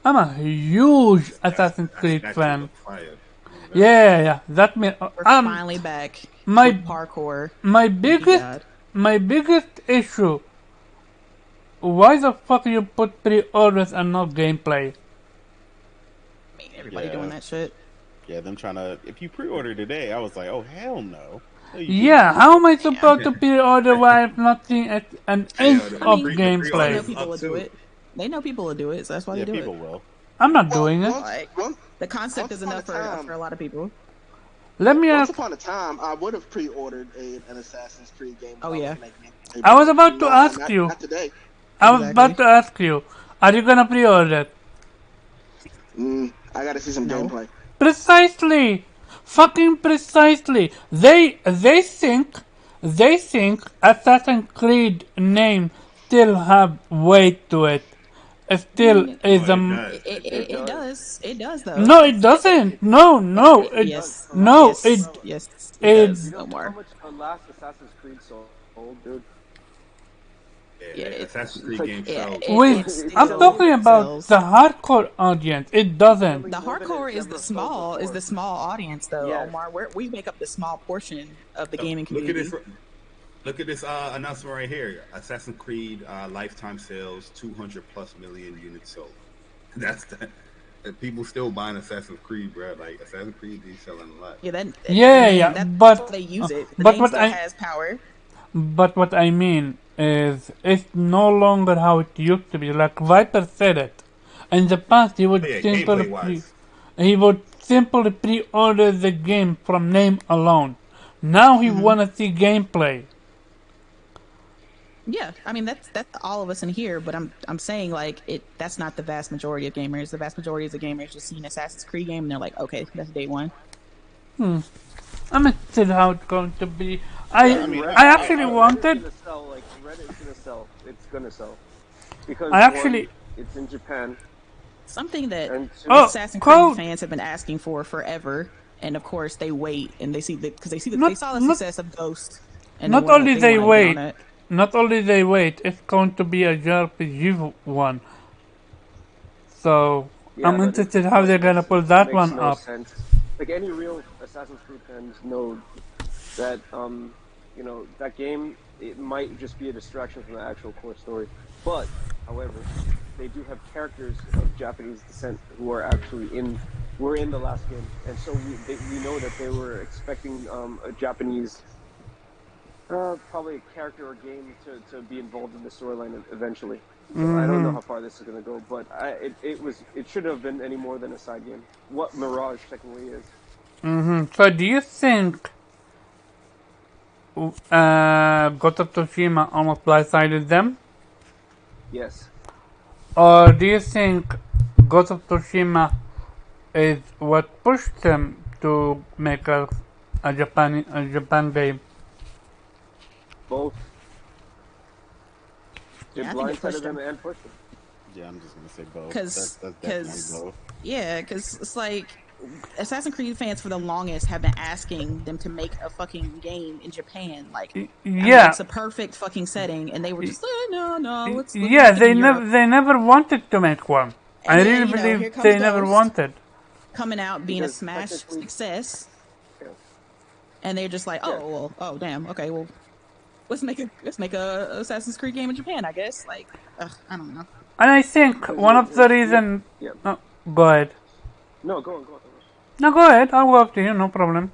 I'm a huge Assassin's That Creed statue fan. look fire. Oh, God. Yeah, that me. We're finally back my with parkour. my Thank you, biggest God. my biggest issue. Why the fuck you put pre-orders and not gameplay? I mean, everybody doing Yeah, that shit. yeah, them trying to. If you pre-order today, I was like, oh hell no. No, you couldn't Yeah, do how that. am I Yeah. supposed to pre-order while I'm not seeing an Hey, inch the, I the, of mean, pre, the they pre-order know gameplay? is people up will do too. it. They know people will do it, so that's why Yeah, they do it. people will. I'm not Well, doing it. Like once the concept is upon a enough time, for a lot of people. Let me once ask. upon a time, I would have pre-ordered an Assassin's Creed game Oh without yeah, looking at gameplay, I was but about to nah, ask not you. not today. I was about exactly. to ask you. Are you gonna pre-order? I gotta see some No. gameplay. Precisely, fucking precisely. They think Assassin's Creed name still have weight to it. It I still mean, is Oh, it a. does. It it does. does. It does though. No, it doesn't. No, no, It it does. Yes. no, it Yes. Yes. It it. does, You know how Omar. much the last Assassin's Creed sold, dude? Yeah. Yeah, Assassin's It's Creed like games Yeah. sell Wait, It it's I'm still selling. talking about sells. the hardcore audience. It It's doesn't. The selling more than hardcore it's ever sold is before. the small audience though, Yes. Omar. We make up the small portion of the gaming Look at community. this. Look at this announcement right here. Assassin's Creed lifetime sales 200 plus million units sold. That's the. And people still buying Assassin's Creed, bro. Like Assassin's Creed, is selling a lot. Yeah, the Yeah, name yeah, that's why they use uh, it. The but name what still I has power. but what I mean is it's no longer how it used to be. Like Viper said it. In the past, Oh yeah, gameplay wise. he would simply pre-order the game from name alone. Now he Hmm. wanna see gameplay. Yeah, I mean that's all of us in here, but I'm saying like it. That's not the vast majority of gamers. The vast majority of the gamers just see an Assassin's Creed game and they're like, okay, that's day one. I'm interested how it's going to be. Yeah, I And mean, Reddit, I actually Reddit's wanted. gonna sell. Like Reddit's gonna sell. It's gonna sell I because one, actually. it's in Japan, Something that and two, Oh, Assassin's Creed code. fans have been asking for forever, and of course they wait and they see because they Not saw the not success of Ghost, and not only they they want to get on wait. it. Not only they wait. It's going to be a JRPG one. So yeah, I'm but interested how but they're gonna pull it that makes one no up. sense. Like any real Assassin's Creed fans know that that game, it might just be a distraction from the actual core story. But however, they do have characters of Japanese descent who are actually were in the last game, and so we know that they were expecting a Japanese probably a character or game to be involved in the storyline eventually. So I don't know how far this is going to go, but it shouldn't have been any more than a side game. What Mirage technically is. So do you think Ghost of Tsushima almost blindsided them? Yes. Or do you think Ghost of Tsushima is what pushed them to make a Japan game? Both. It Yeah, I think it blindsided pushed them them and pushed them. Yeah, I'm just gonna say both. because That's definitely both. yeah, because it's like Assassin's Creed fans for the longest have been asking them to make a fucking game in Japan. Like, I mean, Yeah, it's a perfect fucking setting, and they were just no, let's yeah. stick in Europe. They never wanted to make one. And I then really believe here comes they never Ghost wanted. coming out being a Because smash technically, success, yeah, and they're just like, yeah. oh damn, okay, well, let's make a Assassin's Creed game in Japan, I guess. Like, I don't know. And I think 'Cause one of the reason. yeah. Oh, go ahead. No, go on, go on. No, go ahead. I'll go after you. No problem.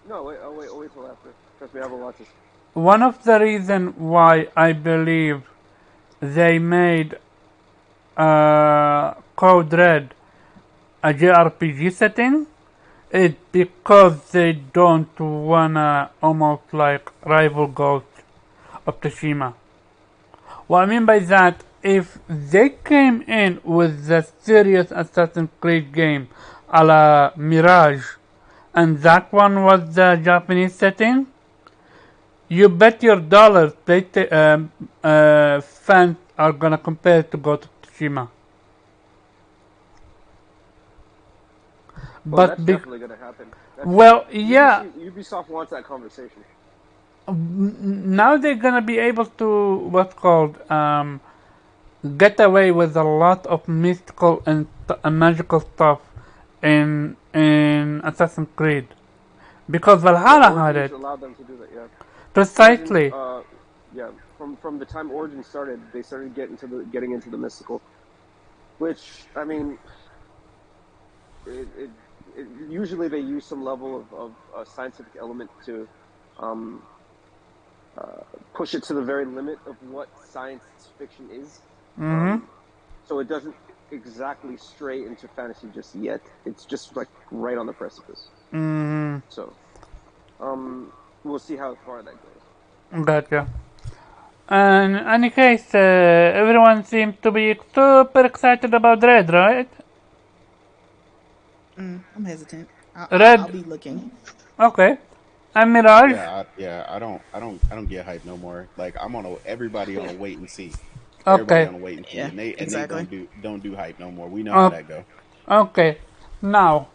No, wait, I'll wait till after. Because we have a lot to. One of the reason why I believe they made Code Red a JRPG setting is because they don't wanna almost like rival Ghost of Tsushima. What I mean by that, if they came in with the serious Assassin's Creed game a la Mirage, and that one was the Japanese setting, you bet your dollars fans are gonna compare it to Ghost of Tsushima. Well, But that's definitely going to happen. well, yeah. Ubisoft wants that conversation. Now they're gonna be able to what's called get away with a lot of mystical and magical stuff in Assassin's Creed because Valhalla had Origins it allowed them to do that, yeah. precisely. Origins, yeah, from the time Origins started, they started getting into the mystical, which I mean, it usually they use some level of a scientific element to push it to the very limit of what science fiction is. So it doesn't exactly stray into fantasy just yet. It's just like right on the precipice. So, we'll see how far that goes. Gotcha. In any case, everyone seems to be super excited about Red, right? I'm hesitant. I'll Red. be looking. Okay. And Mirage. I don't get hype no more. Like everybody on a wait and see. Everybody Okay. on a wait and see, Yeah, and they exactly. don't do hype no more. We know how Uh, that go. okay. Now,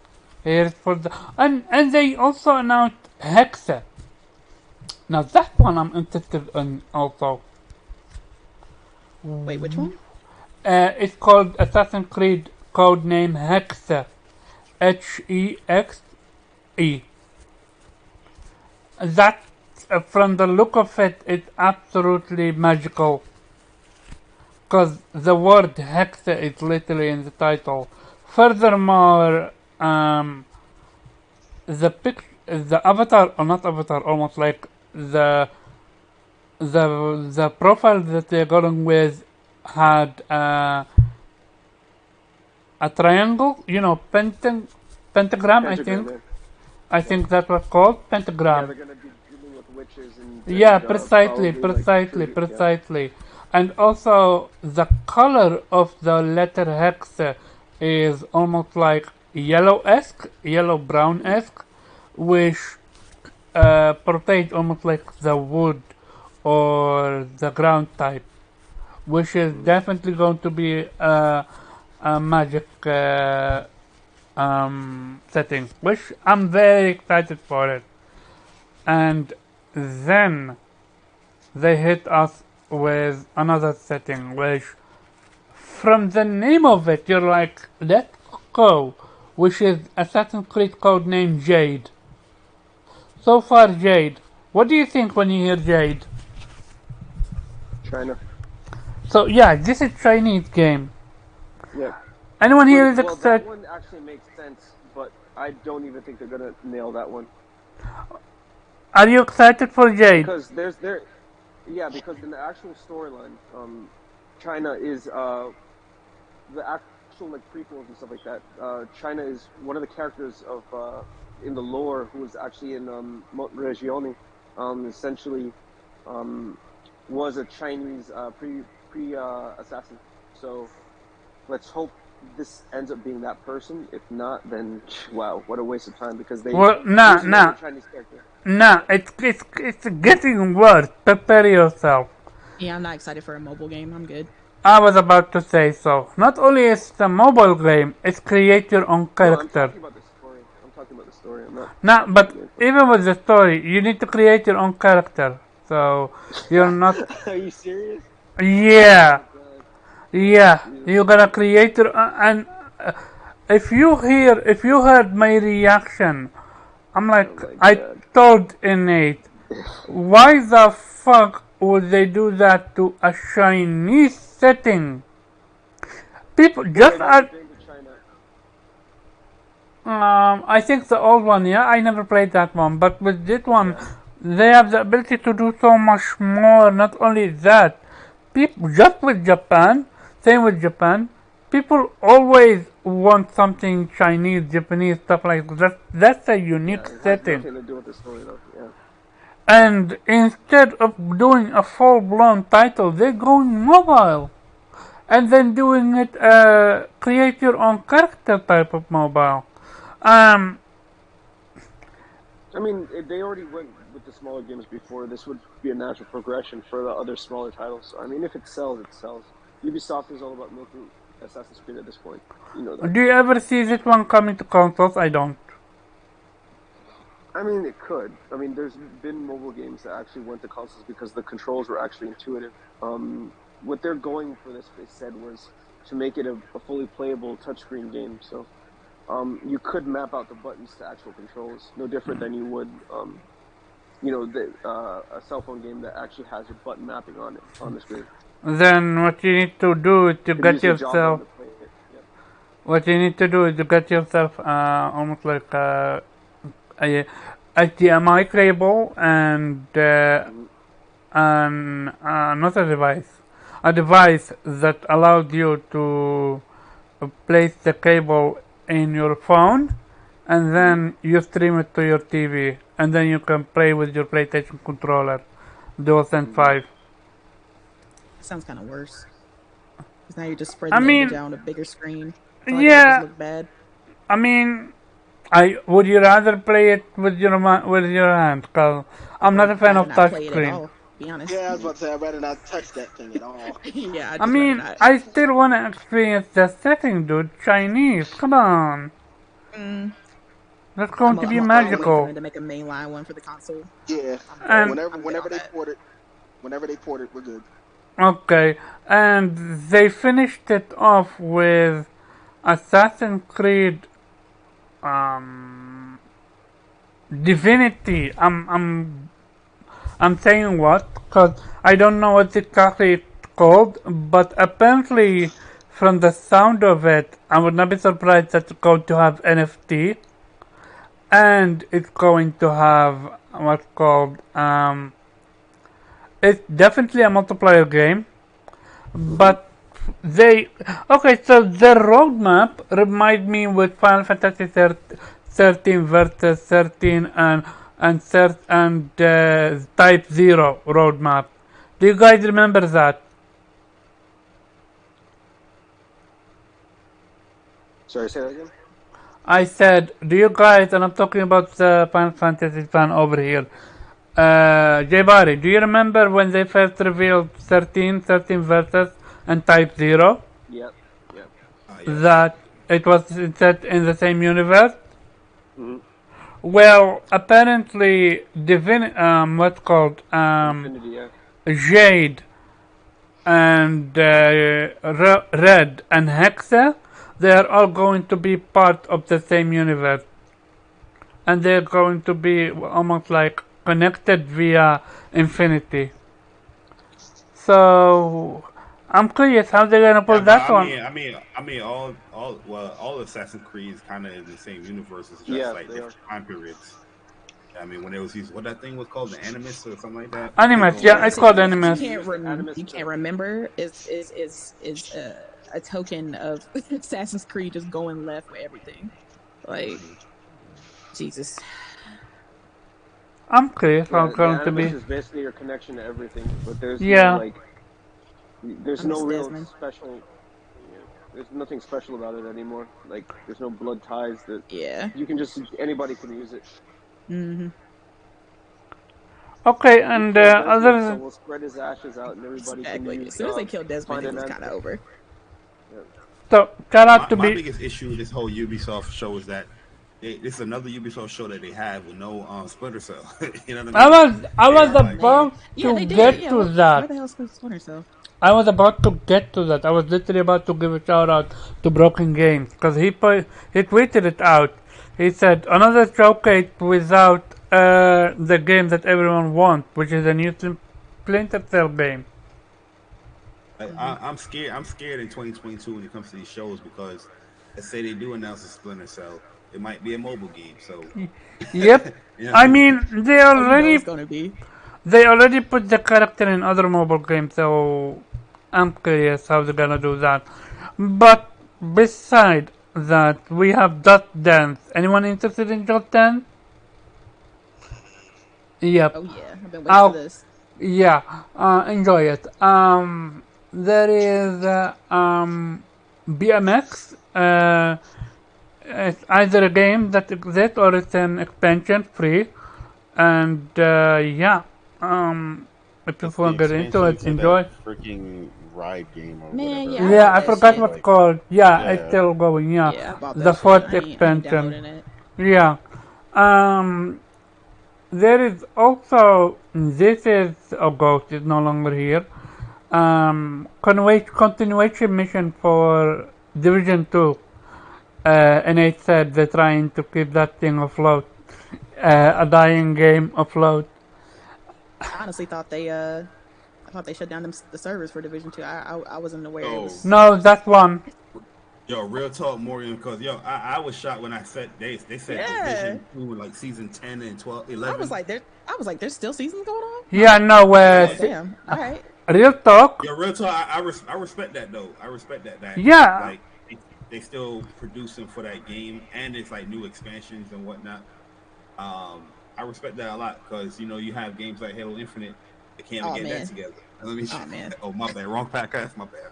here's for the and they also announced Hexa. Now that one I'm interested in also. Wait, which one? It's called Assassin's Creed Codename Hexa. Hexe. That, from the look of it, it's absolutely magical. Because the word Hexa is literally in the title. Furthermore, the avatar, or not avatar, almost like the profile that they're going with had a triangle, pentagram. I Pentagram, think man. I think that was called Yeah, pentagram. they're gonna be dealing with witches Yeah, and precisely, probably like precisely, tribute. Yeah. precisely. And also, the color of the letter hex is almost like yellow-esque, yellow-brown-esque, which portrays almost like the wood or the ground type, which is definitely going to be a magic setting, which I'm very excited for it. And then they hit us with another setting, which from the name of it, you're like, let's go, which is Assassin's Creed Codename Jade. So far, Jade. What do you think when you hear Jade? China. So yeah, this is Chinese game. Yeah. Anyone here is Well, that excited? one actually makes sense, but I don't even think they're gonna nail that one Are you excited for Jade? because yeah, because in the actual storyline, China is the actual like prequels and stuff like that. China is one of the characters of in the lore who was actually in Regione, essentially was a Chinese pre assassin. So let's hope this ends up being that person. If not, then wow, what a waste of time because they Well, nah, use another nah, Chinese character. nah. It's getting worse. Prepare yourself. Yeah, I'm not excited for a mobile game. I'm good. I was about to say so. Not only is it a mobile game, it's create your own No, I'm character. talking about the story. I'm talking about the story. I'm not Nah, talking about but the gameplay. even with the story, you need to create your own character. So you're not. Are you serious? Yeah, Oh god. Oh yeah. Jesus. You're gonna create your and if you heard my reaction, I'm Oh like, my I god. told Innate, why the fuck would they do that to a Chinese setting? People Well, just they've already been to China. I think the old one, yeah, I never played that one, but with this one, Yeah. they have the ability to do so much more. Not only that, people just with Japan, same with Japan, people always want something Chinese, Japanese stuff like that. That's a unique Yeah, it has setting. nothing to do with the story though. Yeah. And instead of doing a full-blown title, they're going mobile. And then doing it, create your own character type of mobile. Um, I mean, they already went with the smaller games before. This would be a natural progression for the other smaller titles. So, I mean, if it sells, it sells. Ubisoft is all about milking Assassin's Creed at this point. You know that. do you ever see this one coming to consoles? I don't. I mean, it could. I mean, there's been mobile games that actually went to consoles because the controls were actually intuitive. What they're going for this, they said, was to make it a fully playable touchscreen game. So you could map out the buttons to actual controls, no different than you would, a cell phone game that actually has your button mapping on it on the screen. Then what you need to do is to You could get use your jawbone yourself. to play it. Yep. What you need to do is to get yourself almost like a HDMI cable and Mhm. not a device that allows you to place the cable in your phone, and then you stream it to your TV, and then you can play with your PlayStation controller, DualSense Mhm. 5. Sounds kind of worse. Because now you're just I spreading the image mean, out on a bigger screen. I feel like it would just yeah, look bad. I mean, would you rather play it with with your hand? Cause I'm not a I'd fan rather of not play it at touchscreen. all. Be honest. Yeah, I was about to say I'd rather not touch that thing at all. Yeah, I'd I just rather mean, not. I still want to experience the setting, dude. Chinese, come on. Mm, That's going to be I'm waiting for magical. them to make a mainline one for the console. Yeah, I'm good. And whenever I'm good whenever on they that. port it, we're good. okay, and they finished it off with Assassin's Creed um, Divinity. I'm saying what? Because I don't know what exactly it's called, but apparently, from the sound of it, I would not be surprised that it's going to have NFT, and it's going to have what's called it's definitely a multiplayer game, but they okay. So the roadmap remind me with Final Fantasy 13 versus 13 and Type Zero roadmap. Do you guys remember that? Sorry, say that again. I said, do you guys, and I'm talking about the Final Fantasy fan over here. J Barry, do you remember when they first revealed 13 versus and Type Zero? Yep. Yep. Yes. That it was set in the same universe? hmm Well, apparently, what's called Infinity. Yeah. Jade and Red and Hexa, they are all going to be part of the same universe, and they're going to be almost like connected via infinity. So I'm curious how they're gonna pull Yeah, but that one. all Assassin's Creed is kind of in the same universe. It's just Yeah, like they are. different time periods. I mean, when they was using what that thing was called, the Animus or something like that. Animus, Going yeah, back it's See, called the Yeah, fact they you Animus. can't used the Animus you to. can't remember is a token of Assassin's Creed just going left with everything. Like Jesus. I'm curious how Yeah, it's the going to Animus be. is basically your connection to everything, but there's no Yeah, like, there's I no miss real Desmond. special. Yeah, there's nothing special about it anymore. Like, there's no blood ties that Yeah. you can just anybody can use it. Mm-hmm. okay, We and killed Desmond, so other we'll spread his ashes out, and everybody can Exactly. As use soon as they killed Desmond, find it an was kind of answer. over. Yeah. so shout out my, to my be. biggest issue with this whole Ubisoft show is that this is another Ubisoft show that they have with no Splinter Cell. You know what I I mean? was I They was are Oh like, man. about Yeah, to they did. get Yeah. to Where that. the hell's Splinter Cell? I was about to get to that. I was literally about to give a shout out to Broken Games because he tweeted it out. He said another showcase without the game that everyone wants, which is a new Splinter Cell game. Mm-hmm. I'm scared. I'm scared in 2022 when it comes to these shows because let's say they do announce a Splinter Cell, it might be a mobile game. So, Yep. you know what I I mean? mean, Oh, you know it's gonna be. they already put the character in other mobile games, so I'm curious how they're gonna do that. But beside that, we have Just Dance. Anyone interested in Just Dance? Yep. Oh yeah. I've been waiting for I'll, this. yeah. Enjoy it. There is BMX. It's either a game that exists or it's an expansion free. And yeah, if you It's the want to get into expansion it, to that enjoy. freaking ride game or Man, whatever yeah, I it Yeah, bought I that was. forgot shit. what's Like, called. Yeah, it's yeah, still going. Yeah, Yeah, I bought the that shit. fourth I ain't expansion. downloading it. Yeah. Um, there is also this is Ghost is no longer here. Continuation mission for Division 2. And it said they're trying to keep that thing afloat. A dying game afloat. I honestly thought I thought they shut down the servers for Division Two. I wasn't aware it Oh, was. No, that's one. yo, real talk, Morgan, because yo, I was shocked when I said they said Yeah, Division 2 like season 10 and 12, I was 11. like, there's still seasons going on. Yeah, no, Oh Yeah, damn! All right. real talk. yo, real talk. I respect that though. I respect that Yeah, like they still producing for that game and it's like new expansions and whatnot. I respect that a lot because you know you have games like Halo Infinite, they can't even Oh get that man. together. Let me. Oh man. Oh my bad, wrong podcast. My bad.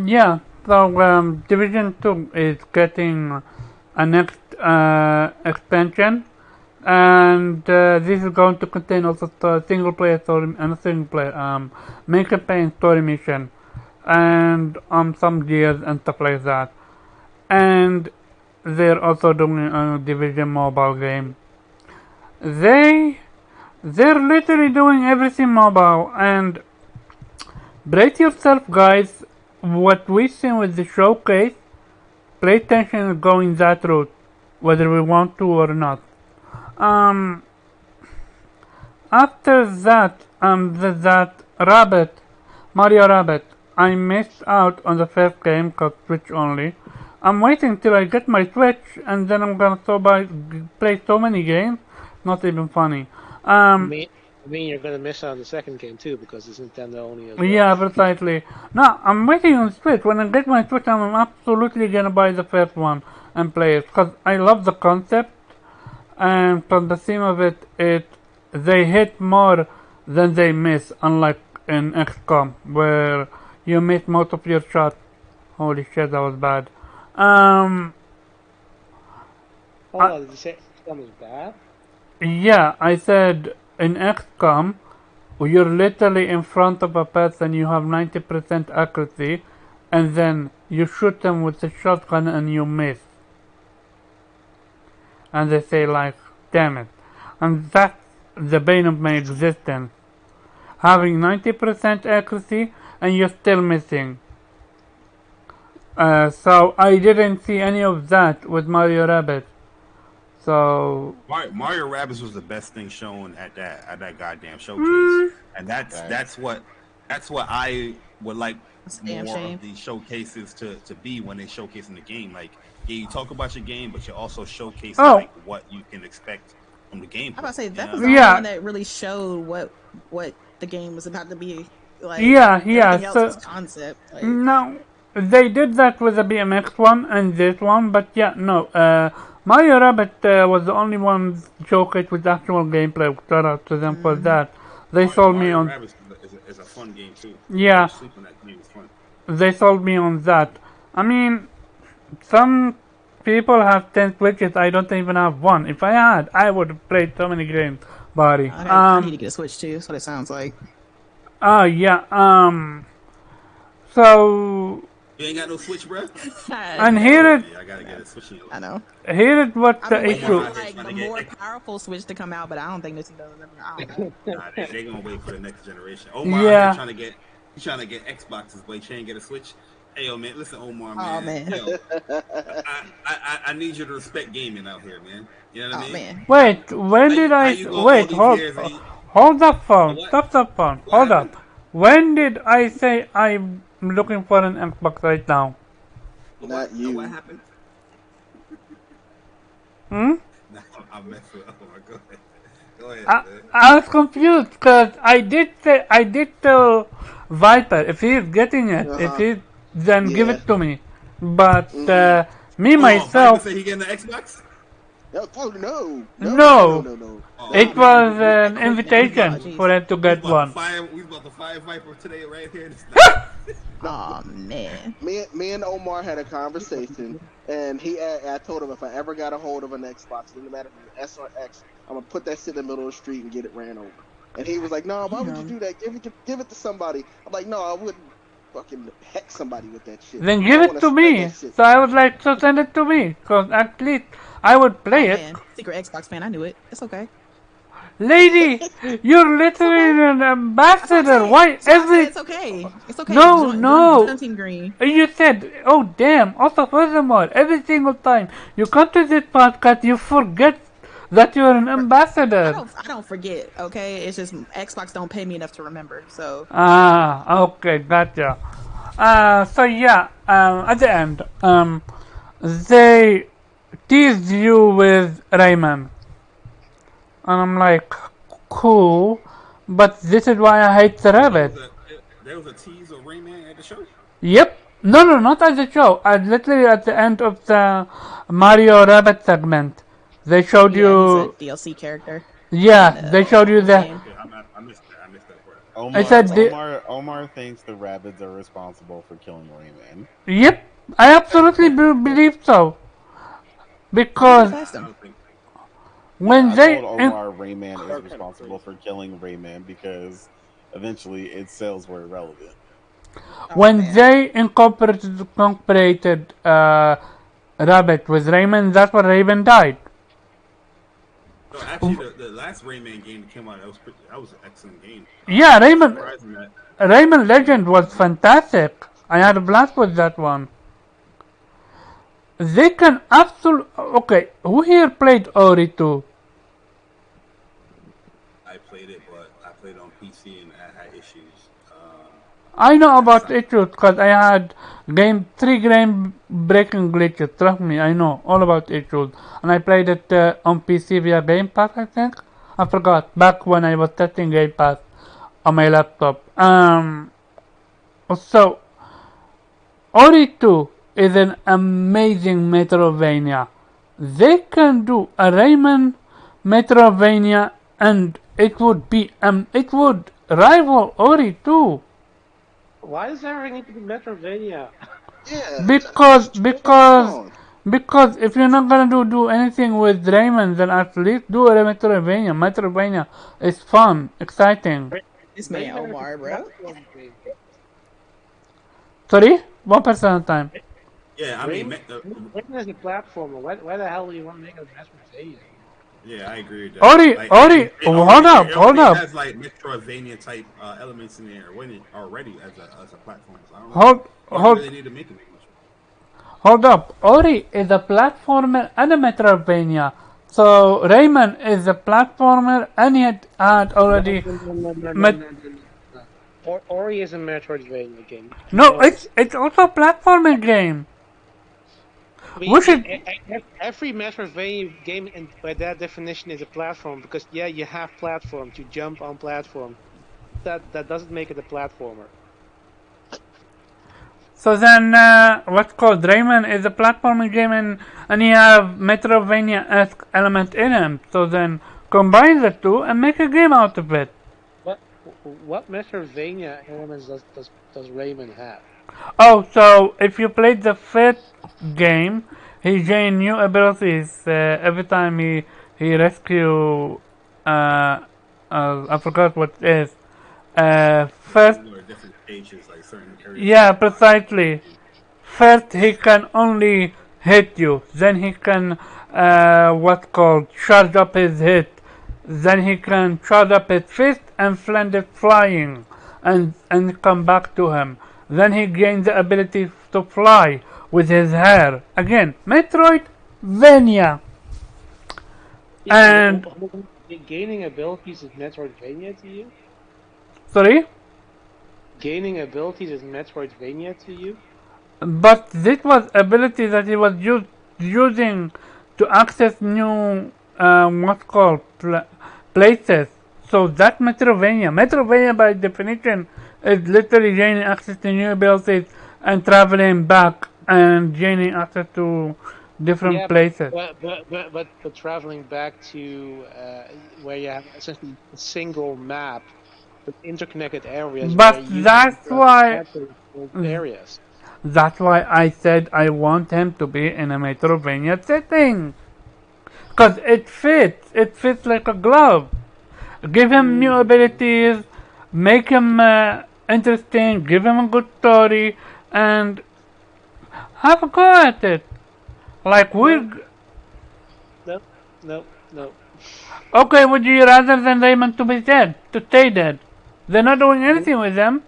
yeah. So Division 2 is getting a next expansion, and this is going to contain also single player story and a single player main campaign story mission, and some gears and stuff like that. And they're also doing a Division mobile game. They're literally doing everything mobile, and brace yourself, guys. What we've seen with the showcase, PlayStation is going that route, whether we want to or not. After that, that Mario Rabbit, I missed out on the first game called Switch only. I'm waiting till I get my Switch, and then I'm gonna play so many games, not even funny. I mean, you're gonna miss out on the second game too because it's Nintendo only as well. Yeah, precisely. No, I'm waiting on Switch. When I get my Switch, I'm absolutely gonna buy the first one and play it, because I love the concept, and from the theme of it, they hit more than they miss, unlike in XCOM, where you miss most of your shots. Holy shit, that was bad. Did you say XCOM is bad? Yeah, I said in XCOM, you're literally in front of a person, you have 90% accuracy, and then you shoot them with the shotgun and you miss. And they say like, damn it. And that's the bane of my existence. Having 90% accuracy and you're still missing. So I didn't see any of that with Mario Rabbit. So Mario Rabbids was the best thing shown at that goddamn showcase, and that's what I would like more of these showcases to be when they showcasing the game. Like, yeah, you talk about your game, but you also showcase like what you can expect from the game. I was about to say that was the only one that really showed what the game was about to be. Like, everything else was concept. Like, no, they did that with the BMX one and this one, but yeah, no. Mario Rabbit was the only one showcased with actual gameplay. Shout out to them for that. They sold me on. Mario Rabbit is a fun game too. Yeah, that game is fun. They sold me on that. I mean, some people have 10 Switches. I don't even have one. If I had, I would have played so many games, buddy. I need to get a Switch too. That's what it sounds like. Yeah. So. You ain't got no Switch, bro? And here it. I gotta get a Switch. I know. Here is what the issue. Like the more powerful Switch to come out, but I don't think this does. I don't know. Nah, they gonna wait for the next generation. Omar trying to get Xboxes, but he can't get a Switch. Hey, yo, man, listen, Omar, man. Oh, man. Yo, I need you to respect gaming out here, man. You know what I mean? Man. Wait, when did hold up, phone. Stop the phone. Hold up. When did I say I'm looking for an Xbox right now? Not you. What happened? I'm messing with Omar. Go ahead. I was confused because I did tell Viper if he's getting it, then give it to me. But myself. Viper said he getting the Xbox? No. It was an invitation for him to get one. We about to fire Viper today right here. Oh man. Me and Omar had a conversation, and I told him if I ever got a hold of an Xbox, no matter if it's S or X, I'm gonna put that shit in the middle of the street and get it ran over. And he was like, "No, why would you do that? Give it to somebody." I'm like, "No, I wouldn't fucking heck somebody with that shit." Then give it to me. So I was like, "So send it to me, cause at least I would play it." Man. Secret Xbox fan, I knew it. It's okay. Lady, you're literally an ambassador. Why every? It's okay. It's okay. No. Team Green. You said, "Oh damn!" Also, furthermore, every single time you come to this podcast, you forget that you're an ambassador. I don't forget. Okay, it's just Xbox don't pay me enough to remember. So. Okay, gotcha. So yeah. At the end, they teased you with Rayman. And I'm like, cool, but this is why I hate the rabbit. There was a tease of Rayman at the show? Yep. No, not at the show. Literally at the end of the Mario Rabbit segment. They showed you... He's a DLC character. Yeah, they showed you the... Okay, I missed that part. Omar thinks the rabbits are responsible for killing Rayman. Yep, I absolutely believe so. because Past I him. don't think. when I they told Omar Rayman is responsible for killing Rayman because eventually its sales were irrelevant. Oh when man. they incorporated Rabbit with Rayman, that's what Rayman died. No, actually, the last Rayman game that came out, that was an excellent game. Yeah, It's surprising that Rayman Legend was fantastic. I had a blast with that one. They can absolutely. Okay, who here played Ori 2? I played it, but I played on PC and I had issues. I know I about stopped. issues because I had three game breaking glitches. Trust me, I know all about issues. And I played it on PC via Game Pass, I think. I forgot. Back when I was testing Game Pass on my laptop. So, Ori 2 is an amazing Metroidvania. They can do a Rayman Metroidvania and it would rival Ori 2. Why does everything need to be Metrovania? Yeah, Because just focus on. because if you're not gonna do anything with Raymond, then at least do a Metroidvania. Metroidvania is fun, exciting. This man Rayman is a Omar, bro. platform game. Sorry, 1% of the time. Yeah, I mean, Rayman, Rayman is a platformer. Why the hell do you want to make it a Metrovania? yeah, I agree with that. Ori, Like, Ori, hold up, it hold already up, has like Metroidvania type elements in there already as a platform. So I don't know. hold, You don't hold, really need to make it much. hold up. Ori is a platformer and a Metroidvania. So Rayman is a platformer and it had already met. Ori is a Metroidvania game. No, Ori. it's also a platforming game. I We mean, should. every Metroidvania game, and by that definition, is a platform because yeah, you have platforms, you jump on platform. That doesn't make it a platformer. So then, what's called Rayman is a platforming game, and you have Metroidvania-esque element in him. So then, combine the two and make a game out of it. What Metroidvania elements does Rayman have? Oh, so if you played the fifth game, he gained new abilities every time he rescue. I forgot what it is. First, You go to different stages, like certain areas of yeah, the map. precisely. First, he can only hit you. Then he can, what called, charge up his hit. Then he can charge up his fist and send it flying, and come back to him. Then he gains the ability to fly with his hair. Again, Metroidvania. Yeah, And gaining abilities is Metroidvania to you? sorry, Gaining abilities is Metroidvania to you? but this was ability that he was using to access new what's called places. So that Metrovania by definition is literally gaining access to new abilities and traveling back and gaining access to different Yeah, places. but traveling back to where you have essentially a single map with interconnected areas where But you can that's travel why back to those areas. I said I want him to be in a Metrovania setting. Cause it fits like a glove. Give him new abilities, make him interesting, give him a good story, and have a go at it. Like No, we're no, no, no. okay. Would you rather than Raymond to be dead, to stay dead? They're not doing anything with them.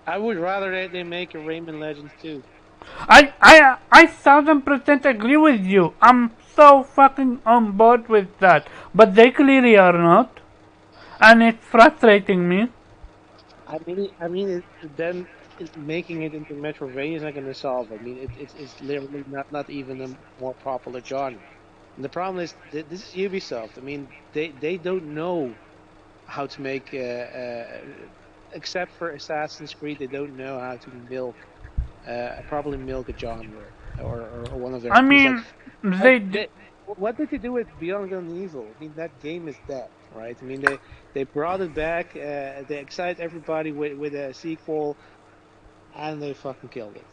I would rather they make a Rayman Legends too. I 1000% agree with you. I'm so fucking on board with that, but they clearly are not, and it's frustrating me. Then making it into Metroidvania is not going to solve it. I mean, it's literally not even a more popular genre. And the problem is this is Ubisoft. I mean, they don't know how to make, except for Assassin's Creed, they don't know how to properly milk a genre or one of their I IPs. mean, Like they what did they do with Beyond Good and Evil? I mean, that game is dead, right? I mean, they brought it back. They excited everybody with a sequel, and they fucking killed it.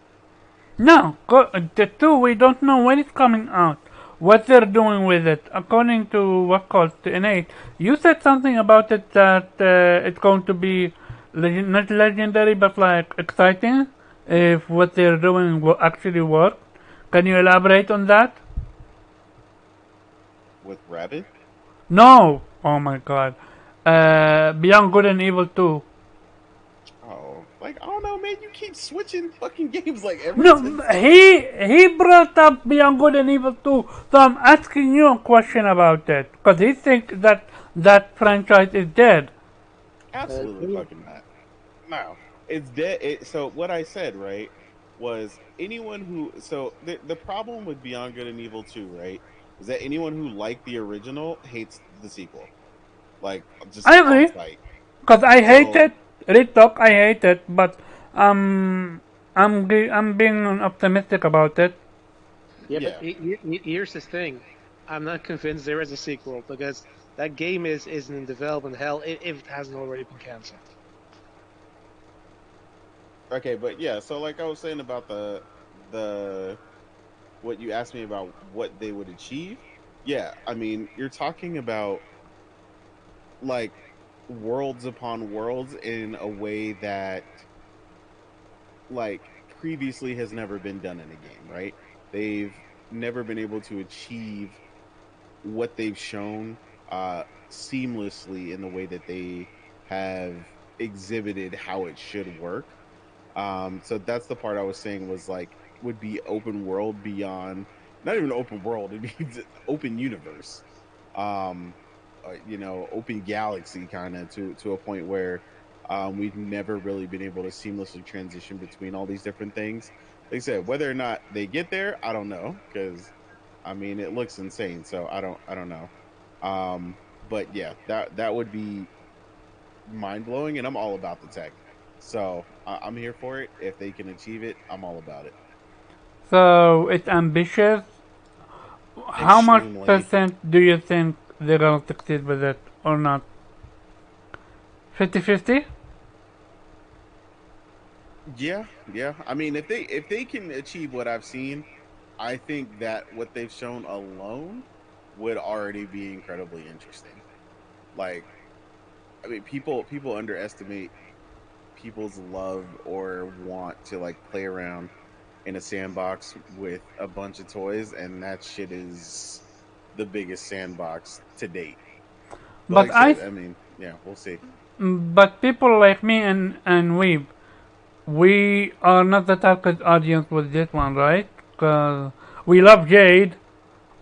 no, the two we don't know when it's coming out. what they're doing with it. According to what called to Innate, you said something about it that it's going to be not legendary, but like exciting if what they're doing will actually work. Can you elaborate on that? With Rabbit. No. Oh my God. Beyond Good and Evil 2. Oh, like I don't know, man. You keep switching fucking games like every No, 10 seconds. he brought up Beyond Good and Evil 2, so I'm asking you a question about it because he thinks that that franchise is dead. Absolutely fucking not. No, it's dead. So what I said, right, was anyone who. So the problem with Beyond Good and Evil 2, right, is that anyone who liked the original hates the sequel, like just I on agree site. because I hate So it. Real talk, I hate it, but I'm being optimistic about it. Yeah, but yeah, here's the thing. I'm not convinced there is a sequel because that game is in development hell if it hasn't already been canceled. okay, but yeah. So like I was saying about the what you asked me about what they would achieve. Yeah, I mean you're talking about like worlds upon worlds in a way that like previously has never been done in a game, right? They've never been able to achieve what they've shown seamlessly in the way that they have exhibited how it should work. So that's the part I was saying was like would be open world beyond not even open world, it'd be open universe. Um, open galaxy kind of to a point where we've never really been able to seamlessly transition between all these different things. Like I said, whether or not they get there, I don't know because I mean it looks insane, so I don't know. But yeah, that would be mind blowing, and I'm all about the tech. So I'm here for it. If they can achieve it, I'm all about it. So it's ambitious. How much Extremely. percent do you think they're gonna succeed with it or not? 50-50? Yeah, yeah. I mean, if they can achieve what I've seen, I think that what they've shown alone would already be incredibly interesting. Like, I mean, people underestimate people's love or want to like play around in a sandbox with a bunch of toys, and that shit is the biggest sandbox to date. But like But I I, said, I mean, yeah, we'll see. but people like me and we are not the target audience with this one, right? Because we love Jade,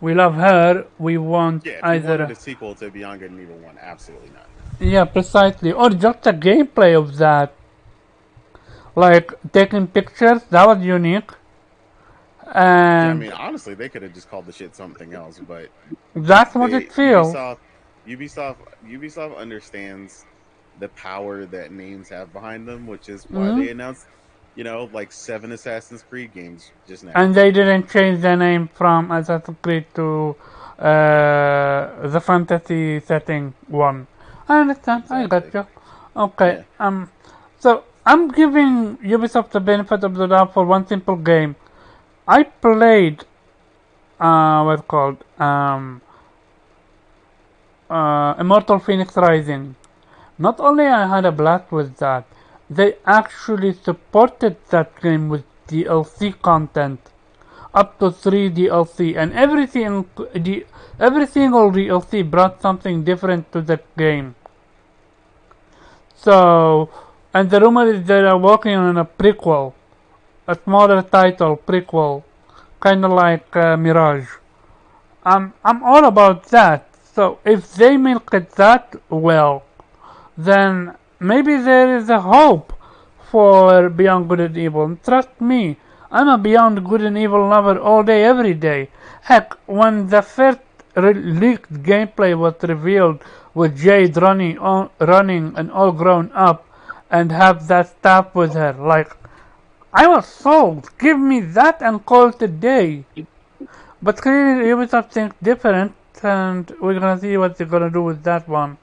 we love her, we want Yeah, if you wanted either a sequel to Beyond Good and Evil 1, absolutely not. yeah, precisely, or just the gameplay of that, like taking pictures. That was unique, Yeah, I mean, and honestly, they could have just called the shit something else, but that's what they it feels. Ubisoft understands the power that names have behind them, which is why Hmm. they announced, like 7 Assassin's Creed games just now. And they didn't change the name from Assassin's Creed to the fantasy setting one. I understand. I got Exactly. you. Okay. Yeah. So I'm giving Ubisoft the benefit of the doubt for one simple game. I played what's it called Immortal Phoenix Rising. Not only I had a blast with that, they actually supported that game with DLC content, up to 3 DLC, and every single DLC brought something different to the game. So, and the rumor is they are working on a prequel, a smaller title prequel, kind of like Mirage. I'm all about that. So if they milk it that well, then maybe there is a hope for Beyond Good and Evil. And trust me, I'm a Beyond Good and Evil lover all day, every day. Heck, when the first leaked gameplay was revealed with Jade running and all grown up and have that staff with her, like, I was sold. Give me that and call it a day. But clearly Ubisoft thinks different, and we're gonna see what they're gonna do with that one.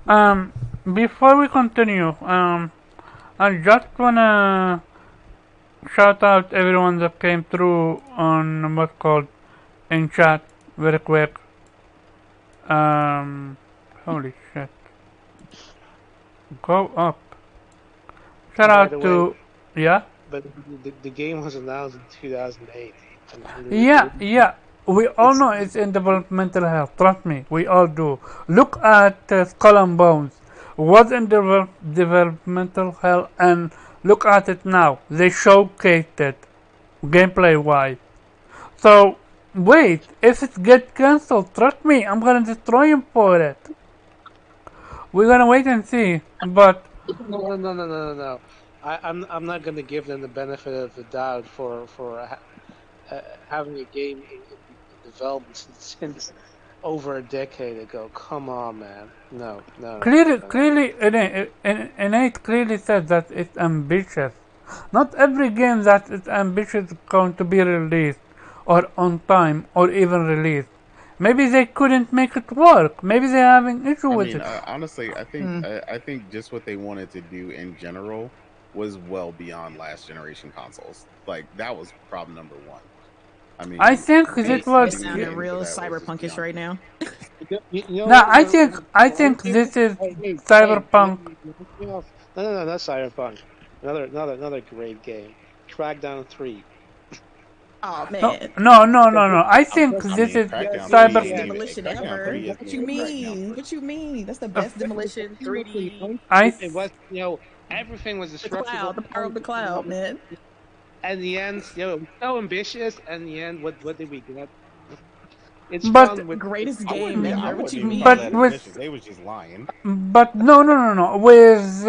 Um, Before we continue, I just wanna shout out everyone that came through on what's called in chat very quick. Holy shit. Go up. Shout By out the way, to, yeah? but the game was announced in 2008, and Yeah. We all it's know it's in developmental hell. Trust me, we all do. Look at Skull and Bones. Was in developmental hell, and look at it now. They showcased it, gameplay wise. So, wait, if it gets cancelled, trust me, I'm gonna destroy him for it. We're gonna wait and see. But no. I'm not going to give them the benefit of the doubt for having a game in development since over a decade ago. Come on, man. No. clearly, Innate clearly said that it's ambitious. Not every game that is ambitious is going to be released, or on time, or even released. Maybe they couldn't make it work. Maybe they're having issue I with mean, it. honestly, I think just what they wanted to do in general was well beyond last generation consoles. Like that was problem number one. I I mean, think being it You're was. being sounding waiting for real that was just cyberpunkish beyond right now. You know No, what? I think Hey, this is hey, cyberpunk. no, not Cyberpunk. Another great game. Crackdown 3. Oh No, man, no. I think I this mean, is Crackdown that's the Three cyber. best ain't even demolition Crackdown ever. Three isn't What you even Crackdown mean? 3. What you mean? That's the Uh, best demolition 3D. I It was, everything was The destructible. cloud, the power of the cloud, man. And the end, it was so ambitious. And the end, what did we get? It's but fun with. Greatest I game wouldn't. I ever. What wouldn't you even call but that mean? with ambitious. They was just lying. but no with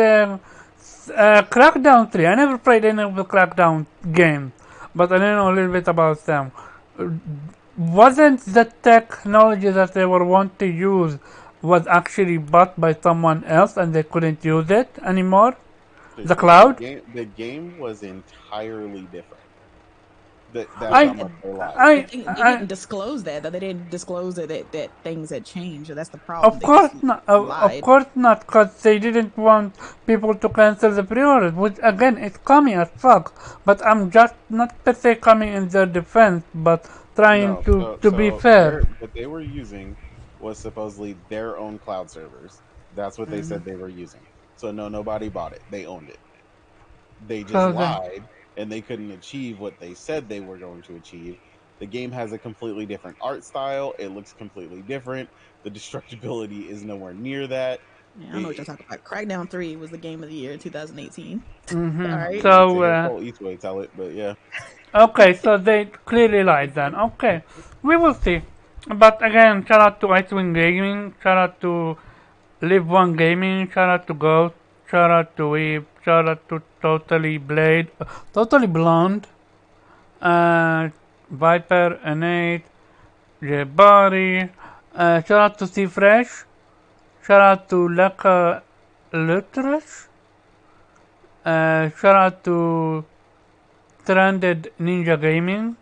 Crackdown 3. I never played any of the Crackdown games, but I know a little bit about them. Uh, Wasn't the technology that they were want to use was actually bought by someone else and they couldn't use it anymore? The cloud? The game was entirely different. That's how I much they lied. The I thing they I didn't disclose that though. They didn't disclose that things had changed. So that's the problem. Of They just course not. Of lied. course not, because they didn't want people to cancel the pre-orders, which again is coming as fuck. But I'm just not per se coming in their defense, but trying No, to be fair. what they were using was supposedly their own cloud servers. That's what they Mm. said they were using. So no, nobody bought it. They owned it. They just So the lied, and they couldn't achieve what they said they were going to achieve. The game has a completely different art style. It looks completely different. The destructibility is nowhere near that. Yeah, I don't know what you're It, talking about. Crackdown 3 was the game of the year in 2018. All I right. mean, to so hear Cole Eastway tell it, but yeah. okay, so they clearly lied then. Okay, we will see. But again, shout out to Icewind Gaming, shout out to Live One Gaming, shout out to Ghost, shout out to Weeb, shout out to Totally Blade, Totally Blonde, Viper, Innate, J-Body, shout out to C Fresh, shout out to Leka Lutrish, shout out to Stranded Ninja Gaming,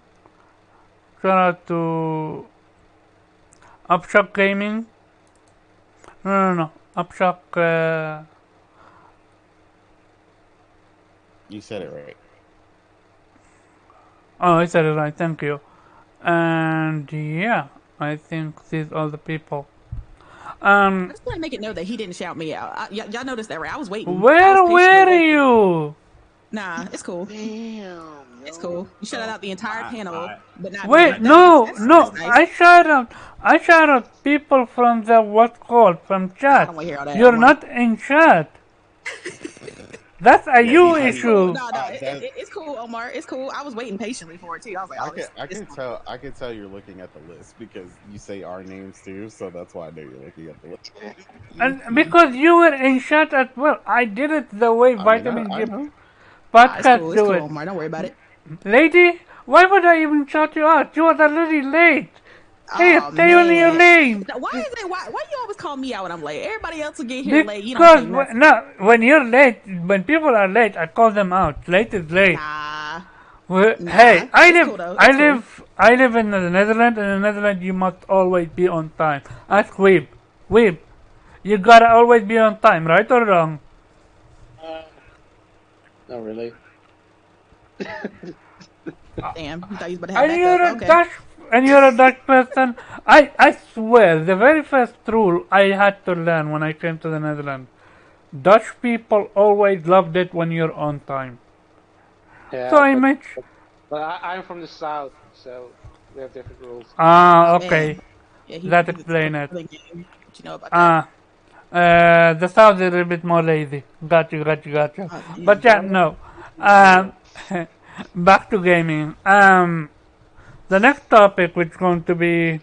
shout out to Upshock Gaming, no, Upshock, You said it right. oh, I said it right, thank you. And yeah, I think these are the people. I just want to make it know that he didn't shout me out. Y'all noticed that, right? I was waiting. I was Where patiently were waiting. you? Nah, it's cool. Damn, It's yo. cool. You shouted out the entire panel, but not me. Wait, That's no, nice. I shout out people from the what's called from I chat. don't want to hear all that. You're Omar. not in chat. That's a Yeah, you he- It's cool. issue. No, that- it's cool, Omar. It's cool. I was waiting patiently for it too. I was like, oh, I can tell. I can tell you're looking at the list because you say our names too, so that's why I know you're looking at the list. And because you were in chat as well. I did it the way I mean, Vitamin I G know. podcast It's do cool, it. Omar. Don't worry about it. Lady, why would I even shout you out? You are already late. Hey, Oh stay on your man. lane. Now, why you always call me out when I'm late? Everybody else will get here late. You don't say Because nothing. no, when you're late, when people are late, I call them out. Late is late. Nah. Hey, it's cool, though. It's I live in the Netherlands. In the Netherlands, you must always be on time. Ask Weeb. Weeb, you gotta always be on time, right or wrong? Not really. Damn, you thought you was about to Are have you backup. a Okay. Dutch? and you're a Dutch person. I swear, the very first rule I had to learn when I came to the Netherlands, Dutch people always loved it when you're on time. So Yeah, I made. but I'm from the south, so we have different rules. Ah, Oh man. okay. Yeah, That he's a explains it. Southern game. What you know about that? Ah, the South is a little bit more lazy. Gotcha. Oh But damn. yeah, Yeah, no. yeah. Um, back to gaming. The next topic, which is going to be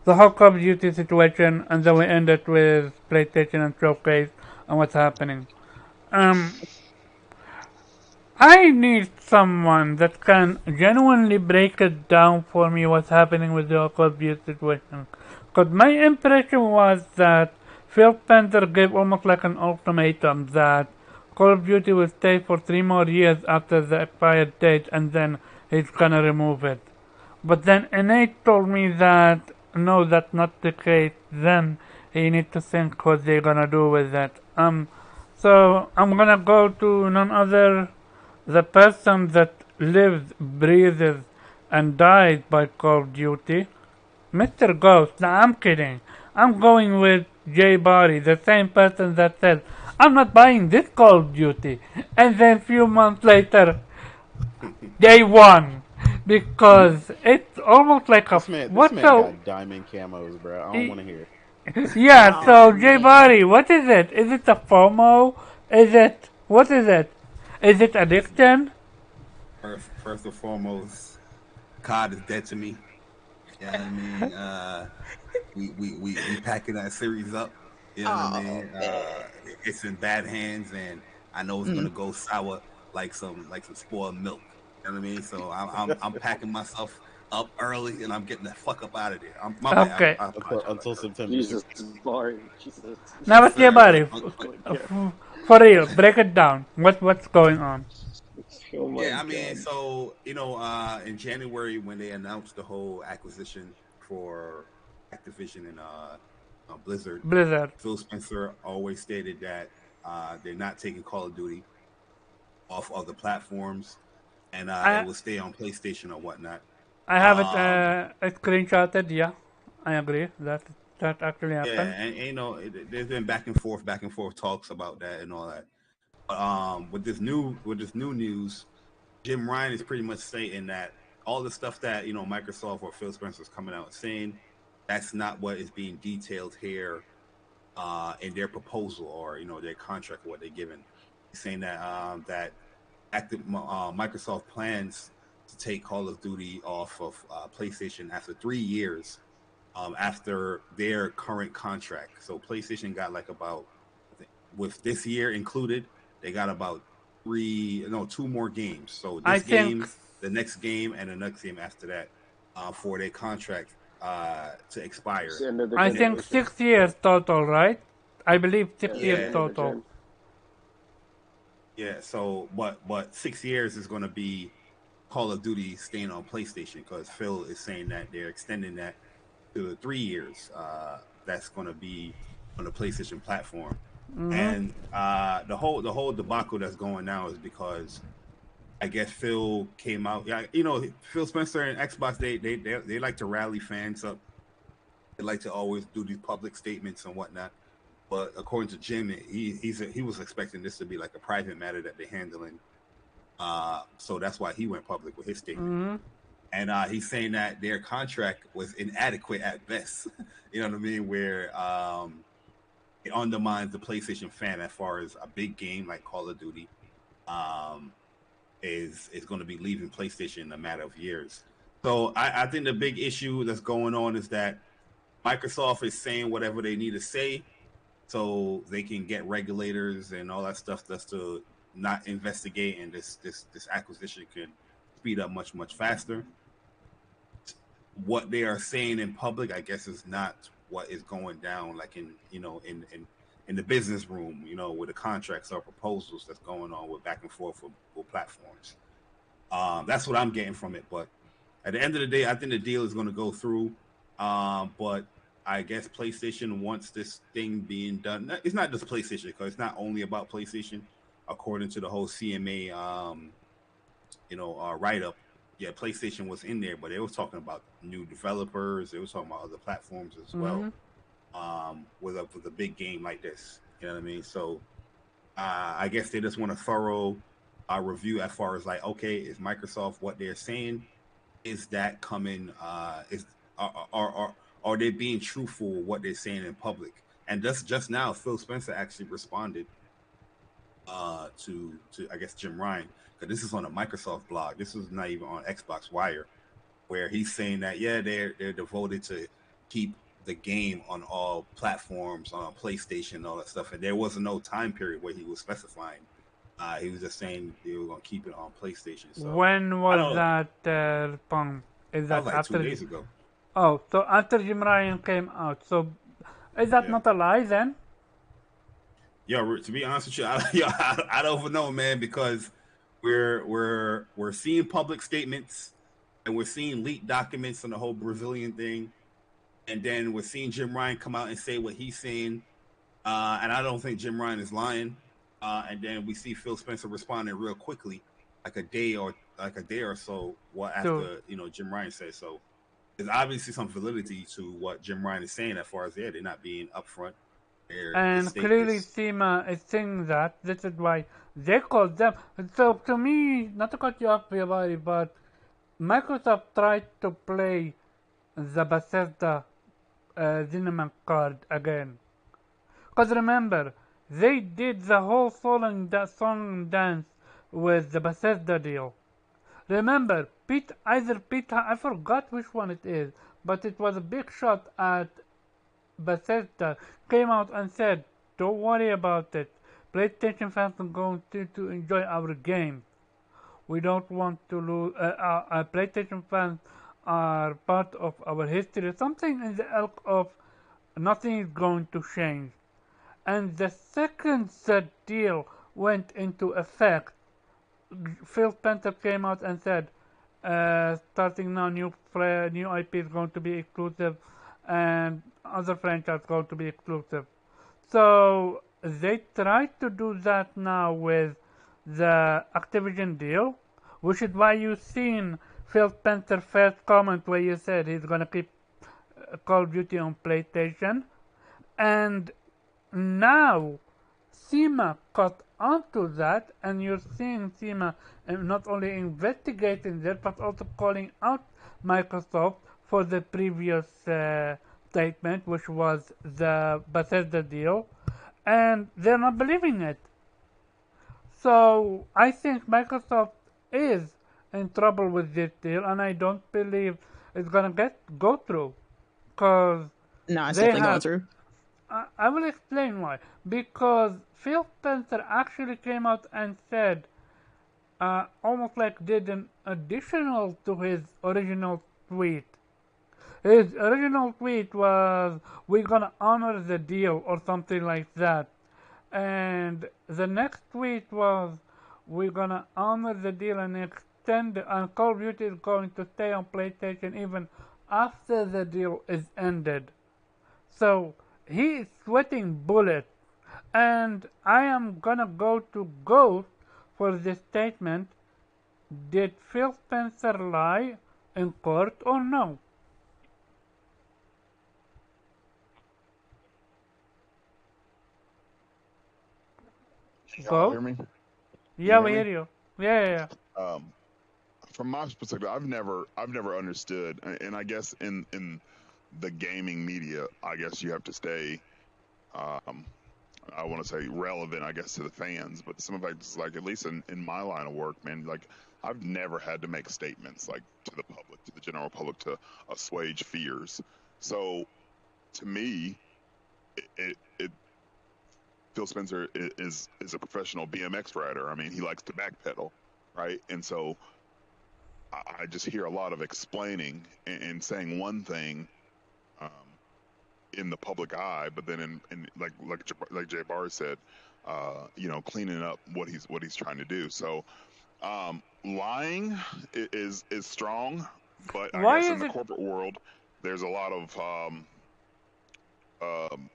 the whole Call of Duty situation, and then we end it with PlayStation and Showcase and what's happening. Um, I need someone that can genuinely break it down for me what's happening with the Call of Duty situation. Because my impression was that Phil Spencer gave almost like an ultimatum that Call of Duty will stay for 3 more years after the expired date and then he's gonna remove it. But then Innate told me that no, that's not the case. Then you need to think what they're gonna do with that. So I'm gonna go to none other the person that lives, breathes, and dies by Call of Duty, Mr. Ghost. Nah, I'm kidding. I'm going with Jay Barry, the same person that said, I'm not buying this Call of Duty. And then few months later, day one. Because it's almost like a, This what's man a, got diamond camos, bro. I don't want to hear. yeah, Oh so Jay man. Barry, what is it? Is it a FOMO? Is it, what is it? Is it addiction? First and foremost, COD is dead to me. You know what I mean? We packing that series up. You know what I Oh mean? man. It's in bad hands, and I know it's Mm. gonna go sour like some spoiled milk. You know what I mean? So I'm packing myself up early, and I'm getting the fuck up out of there. My bad. Okay. I apologize. Until September. Jesus, Barry. Jesus. Now, Yes, what's your sir. body? Oh my god. For real, break it down. What's going on? Oh my Yeah, I mean, god. so in January when they announced the whole acquisition for Activision and Blizzard, Blizzard. Phil Spencer always stated that they're not taking Call of Duty off other platforms, and it I will stay on PlayStation or whatnot. I have it Um, screenshotted. Yeah, I agree that actually yeah, happened. and there's been back and forth talks about that and all that. But with this new news, Jim Ryan is pretty much stating that all the stuff that Microsoft or Phil Spencer is coming out and saying, that's not what is being detailed here in their proposal or their contract or what they're given. He's saying that Microsoft plans to take Call of Duty off of PlayStation after 3 years after their current contract. So PlayStation got like about, I think, with this year included, they got about two more games. So I this think game, the next game, and the next game after that for their contract to It's expire. the end of the I And then, think generation. 6 years total, right? I believe six Yeah, it's years the yeah, end of the total. gen. yeah. So, but 6 years is going to be Call of Duty staying on PlayStation because Phil is saying that they're extending that to the 3 years. That's going to be on the PlayStation platform, and the whole debacle that's going now is because I guess Phil came out. Yeah, Phil Spencer and Xbox. They like to rally fans up. They like to always do these public statements and whatnot. But according to Jim, he was expecting this to be like a private matter that they're handling. So that's why he went public with his statement. And he's saying that their contract was inadequate at best. You know what I mean? Where it undermines the PlayStation fan as far as a big game like Call of Duty um, is going to be leaving PlayStation in a matter of years. So I think the big issue that's going on is that Microsoft is saying whatever they need to say so they can get regulators and all that stuff just to not investigate, and this acquisition can speed up much faster. What they are saying in public, I guess, is not what is going down, like in the business room, with the contracts or proposals that's going on with back and forth with platforms. That's what I'm getting from it. But at the end of the day, I think the deal is going to go through. But I guess PlayStation wants this thing being done. It's not just PlayStation because it's not only about PlayStation, according to the whole CMA, write up. yeah, PlayStation was in there, but they was talking about new developers. They was talking about other platforms as well. Mm-hmm. With a big game like this, you know what I mean? So I guess they just want a thorough review as far as like, okay, is Microsoft what they're saying? Is that coming? Is are they being truthful with what they're saying in public? And just now, Phil Spencer actually responded to I guess Jim Ryan, because this is on a Microsoft blog. This is not even on Xbox Wire, where he's saying that yeah, they're devoted to keep the game on all platforms, on PlayStation, all that stuff. And there wasn't no time period where he was specifying. He was just saying they were gonna keep it on PlayStation. So When I was don't. that response? Is That was that like two after? days ago. Oh, so after Jim Ryan came out. So is that Yeah. not a lie then? Yo, to be honest with you, I don't even know, man, because we're seeing public statements and we're seeing leaked documents on the whole Brazilian thing, and then we're seeing Jim Ryan come out and say what he's saying, and I don't think Jim Ryan is lying. And then we see Phil Spencer responding real quickly, like a day or so, what So after Jim Ryan says so. There's obviously some validity to what Jim Ryan is saying as far as they're not being upfront. They and state clearly this. SEMA is saying that. This is why they called them. So to me, not to cut you off, everybody, but Microsoft tried to play the Bethesda Cinnamon card again. Because remember, they did the whole song dance with the Bethesda deal. Remember, either Pete, I forgot which one it is, but it was a big shot at Bethesda, came out and said, don't worry about it. PlayStation fans are going to enjoy our game. We don't want to lose. PlayStation fans are part of our history. Something in the ilk of nothing is going to change. And the second that deal went into effect, Phil Spencer came out and said, starting now, new IP is going to be exclusive, and other franchises going to be exclusive. So they tried to do that now with the Activision deal, which is why you've seen Phil Spencer's first comment where you said he's gonna keep Call of Duty on PlayStation, and now SEMA caught onto that, and you're seeing SEMA not only investigating that, but also calling out Microsoft for the previous statement, which was the Bethesda deal, and they're not believing it. So I think Microsoft is in trouble with this deal, and I don't believe it's gonna go through, because No, it's they definitely going have. through. I will explain why. Because Phil Spencer actually came out and said, almost like did an additional to his original tweet. His original tweet was, "We're gonna honor the deal" or something like that. And the next tweet was, "We're gonna honor the deal and extend, and Call of Duty is going to stay on PlayStation even after the deal is ended." So he is sweating bullets, and I am gonna go to Ghost for this statement. Did Phil Spencer lie in court or no? Can y'all Ghost? hear me? Can you Yeah, hear we hear me? you. Yeah. Um, from my perspective, I've never understood, and I guess in the gaming media, I guess you have to stay, um, I want to say relevant, I guess, to the fans. But some of it's like, at least in my line of work, man, like I've never had to make statements like to the public, to the general public, to assuage fears. So to me, it Phil Spencer is a professional BMX rider. I mean, he likes to backpedal, right? And so I just hear a lot of explaining and saying one thing um, in the public eye, but then in like Jay Barr said, cleaning up what he's trying to do. So lying is strong, but I Why guess in is the it? corporate world, there's a lot of um,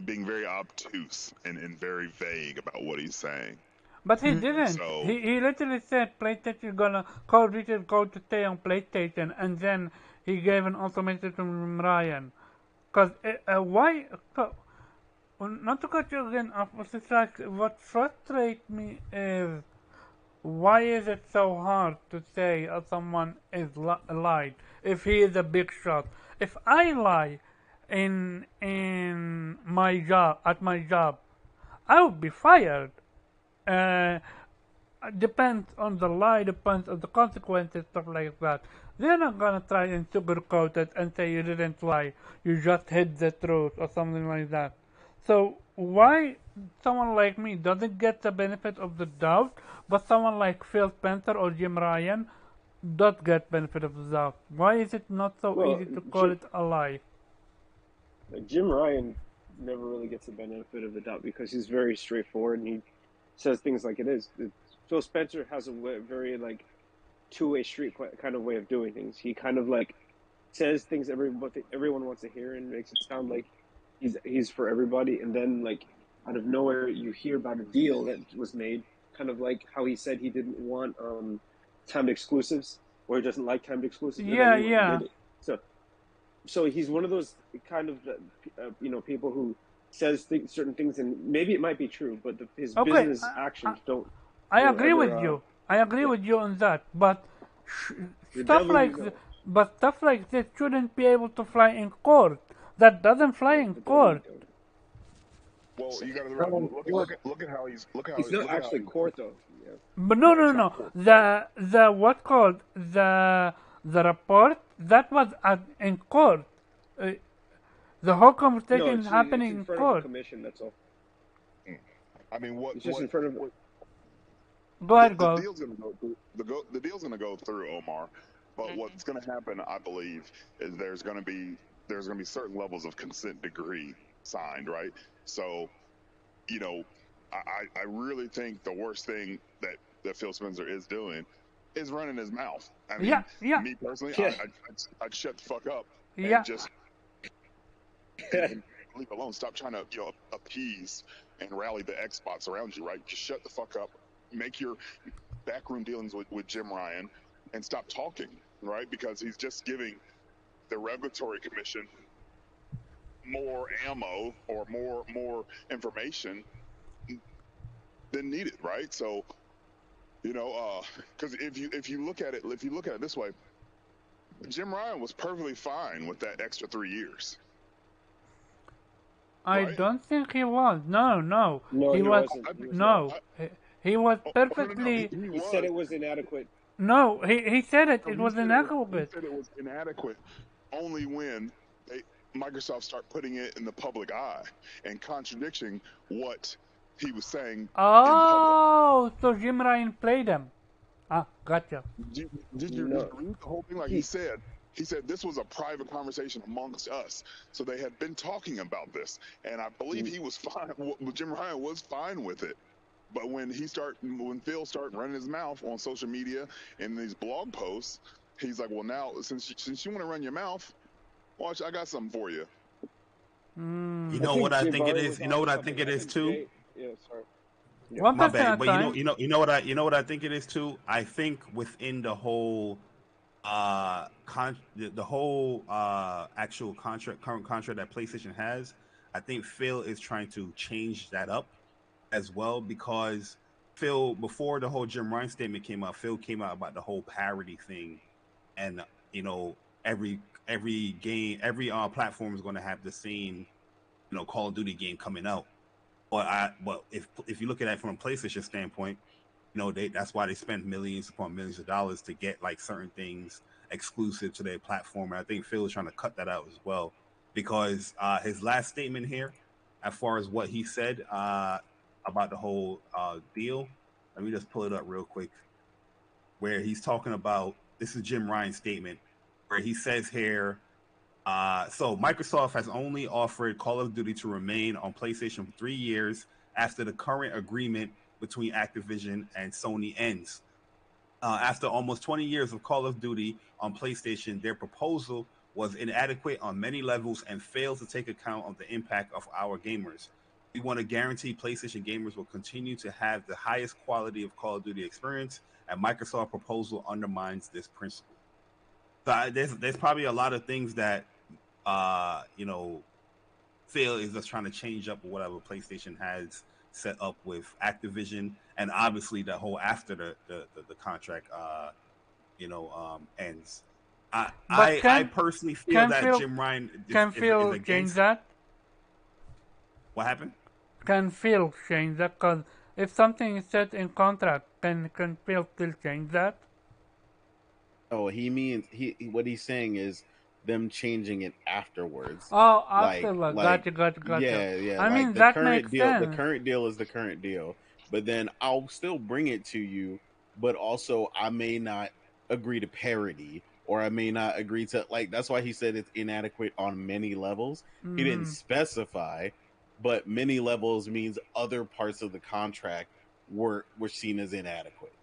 being very obtuse and very vague about what he's saying. But he didn't. So He literally said PlayStation gonna Call of Duty is going to stay on PlayStation, and then he gave an ultimatum to Ryan. Cause why? Not to cut you again off, but it's like what frustrates me is why is it so hard to say someone is lied if he is a big shot? If I lie in my job at my job, I would be fired. Uh, depends on the lie, depends on the consequences, stuff like that. They're not gonna try and sugarcoat it and say you didn't lie, you just hid the truth or something like that. So why someone like me doesn't get the benefit of the doubt, but someone like Phil Spencer or Jim Ryan does get benefit of the doubt? Why is it not so Well, easy to call it a lie? Jim Ryan never really gets the benefit of the doubt because he's very straightforward and he says things like it is. Phil Spencer has a very like two-way street kind of way of doing things. He kind of like says things everyone wants to hear and makes it sound like he's for everybody, and then like out of nowhere you hear about a deal that was made, kind of like how he said he didn't want timed exclusives, or he doesn't like timed exclusives, and Yeah, then he went and yeah. did it. So he's one of those kind of people who says certain things, and maybe it might be true, but his Okay, business actions I don't agree with ever. you. I agree Yeah, with you on that. But sh- the stuff devil like but stuff like this shouldn't be able to fly in court. That doesn't fly in the devil court. you know. well, you got to look at how he's It's not actually court though. Yeah. But no, no, no, it's not no. court. The what called the report that was in court. Uh, the whole No, conversation it's happening in in front of a court. commission. That's all. I mean, It's just in front of. Go ahead, the go. deal's going to go through the deal's going to go through, Omar. But what's going to happen, I believe, is there's going to be certain levels of consent decree signed, right? So, you know, I really think the worst thing that Phil Spencer is doing is running his mouth. I mean, Yeah, yeah, me personally, Yeah. I'd shut the fuck up yeah. and just and leave it alone. Stop trying to appease and rally the Xbox around you, right? Just shut the fuck up. Make your backroom dealings with Jim Ryan and stop talking, right? Because he's just giving the regulatory commission more ammo or more information than needed, right? So, because if you look at it this way, Jim Ryan was perfectly fine with that extra 3 years. I Right? don't think he was. No, no. No, he wasn't. He was No. He was No, perfectly. He said it was inadequate. No, he said it. It He was said inadequate. He said it was inadequate only when Microsoft start putting it in the public eye and contradicting what he was saying in public. Oh, so Jim Ryan played him. Ah, gotcha. Did you No. read the whole thing? Like he said this was a private conversation amongst us. So they had been talking about this, and I believe he was fine. Jim Ryan was fine with it. But when Phil started running his mouth on social media and these blog posts, he's like, "Well, now since you want to run your mouth, watch, I got something for you." Mm. You know what I think it Jabari is. was You know what I onto think something. it is too. Yeah, sorry. Yeah. One My person at bad, a but time. you know what I think it is too. I think within the whole the whole actual current contract that PlayStation has, I think Phil is trying to change that up as well, because Phil, before the whole Jim Ryan statement came out, Phil came out about the whole parity thing, and every game, every platform is going to have the same Call of Duty game coming out. But if you look at it from a PlayStation standpoint, that's why they spend millions upon millions of dollars to get like certain things exclusive to their platform. And I think Phil is trying to cut that out as well, because his last statement here, as far as what he said about the whole deal, let me just pull it up real quick, where he's talking about, this is Jim Ryan's statement, where he says here, so Microsoft has only offered Call of Duty to remain on PlayStation for 3 years after the current agreement between Activision and Sony ends. After almost 20 years of Call of Duty on PlayStation, their proposal was inadequate on many levels and failed to take account of the impact of our gamers. We want to guarantee PlayStation gamers will continue to have the highest quality of Call of Duty experience, and Microsoft proposal undermines this principle. So there's probably a lot of things that you know Phil is just trying to change up whatever PlayStation has set up with Activision, and obviously the whole after the contract ends. But I personally feel can that Phil Jim Ryan is can Phil change against that? what happened. Can Phil change that? Because if something is set in contract, can Phil still change that? Oh, he means what he's saying is them changing it afterwards. Oh, Like afterward. like Gotcha. yeah, I like mean, that makes the sense. current deal is the current deal, but then I'll still bring it to you, but also I may not agree to parity, or I may not agree to, like, that's why he said it's inadequate on many levels. He didn't Mm-hmm. specify, but many levels means other parts of the contract were seen as inadequate.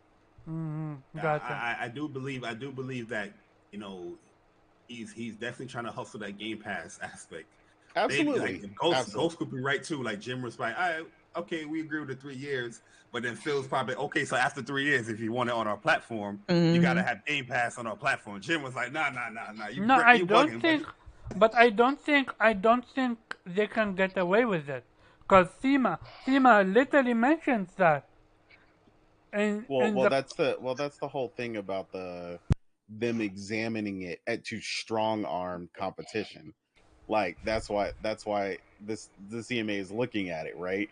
Mm-hmm. Yeah, Gotcha. I do believe that you know he's definitely trying to hustle that Game Pass aspect. Maybe like Absolutely. Ghost Absolutely. could be right too. Like Jim was like, all right, okay, we agree with the 3 years, but then Phil's probably okay. So after 3 years, if you want it on our platform, you got to Mm-hmm. have Game Pass on our platform. Jim was like, nah, No, I you don't bugging, think, buddy. but I don't think they can get away with it, because Thema literally mentions that in the. That's the whole thing about them examining it at to strong arm competition. Like that's why this the CMA is looking at it, right?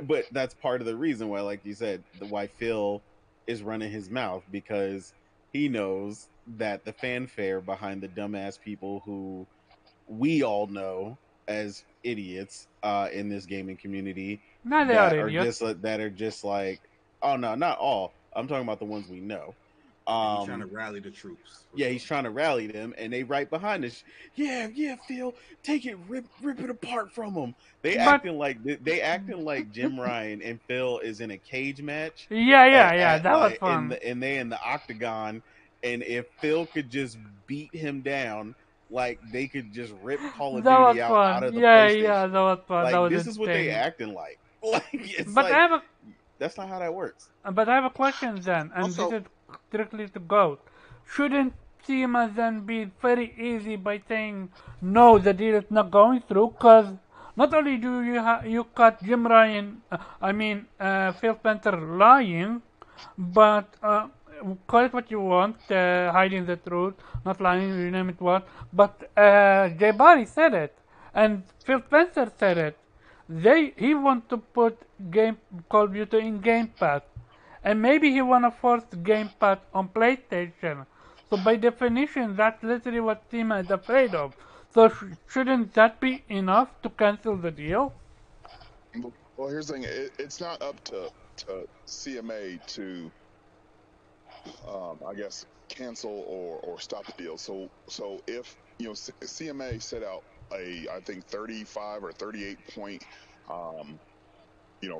But that's part of the reason why, like you said, why Phil is running his mouth, because he knows that the fanfare behind the dumbass people who we all know as idiots in this gaming community No, they are that are idiots. just like, oh no, not all. I'm talking about the ones we know. Yeah, he's trying to Um, rally the troops for yeah, sure. he's trying to rally them, and they right behind us. Yeah, Phil, take it, rip it apart from them. But They acting like Jim Ryan and Phil is in a cage match yeah, at that was like fun. they in the octagon, and if Phil could just beat him down, like they could just rip Call of That was Duty out fun. of the Yeah, PlayStation. that was fun. That Like was this is what they entertaining. acting like. Like it's But I like have a that's not how that works. question then, and this Also, is strictly to Goat. Shouldn't Thema then be very easy by saying no, the deal is not going through? Because not only do you cut Jim Ryan, Phil Spencer lying, but call it what you want, hiding the truth, not lying, you name it what. But Jay Barry said it, and Phil Spencer said it. He want to put game Call of Duty in Game Pass, and maybe he wanna force Game Pass on PlayStation. So by definition, that's literally what Tima is afraid of. So shouldn't that be enough to cancel the deal? Well, here's the thing: it's not up to CMA to, I guess, cancel or stop the deal. So if CMA set out I think 35 or 38 point um,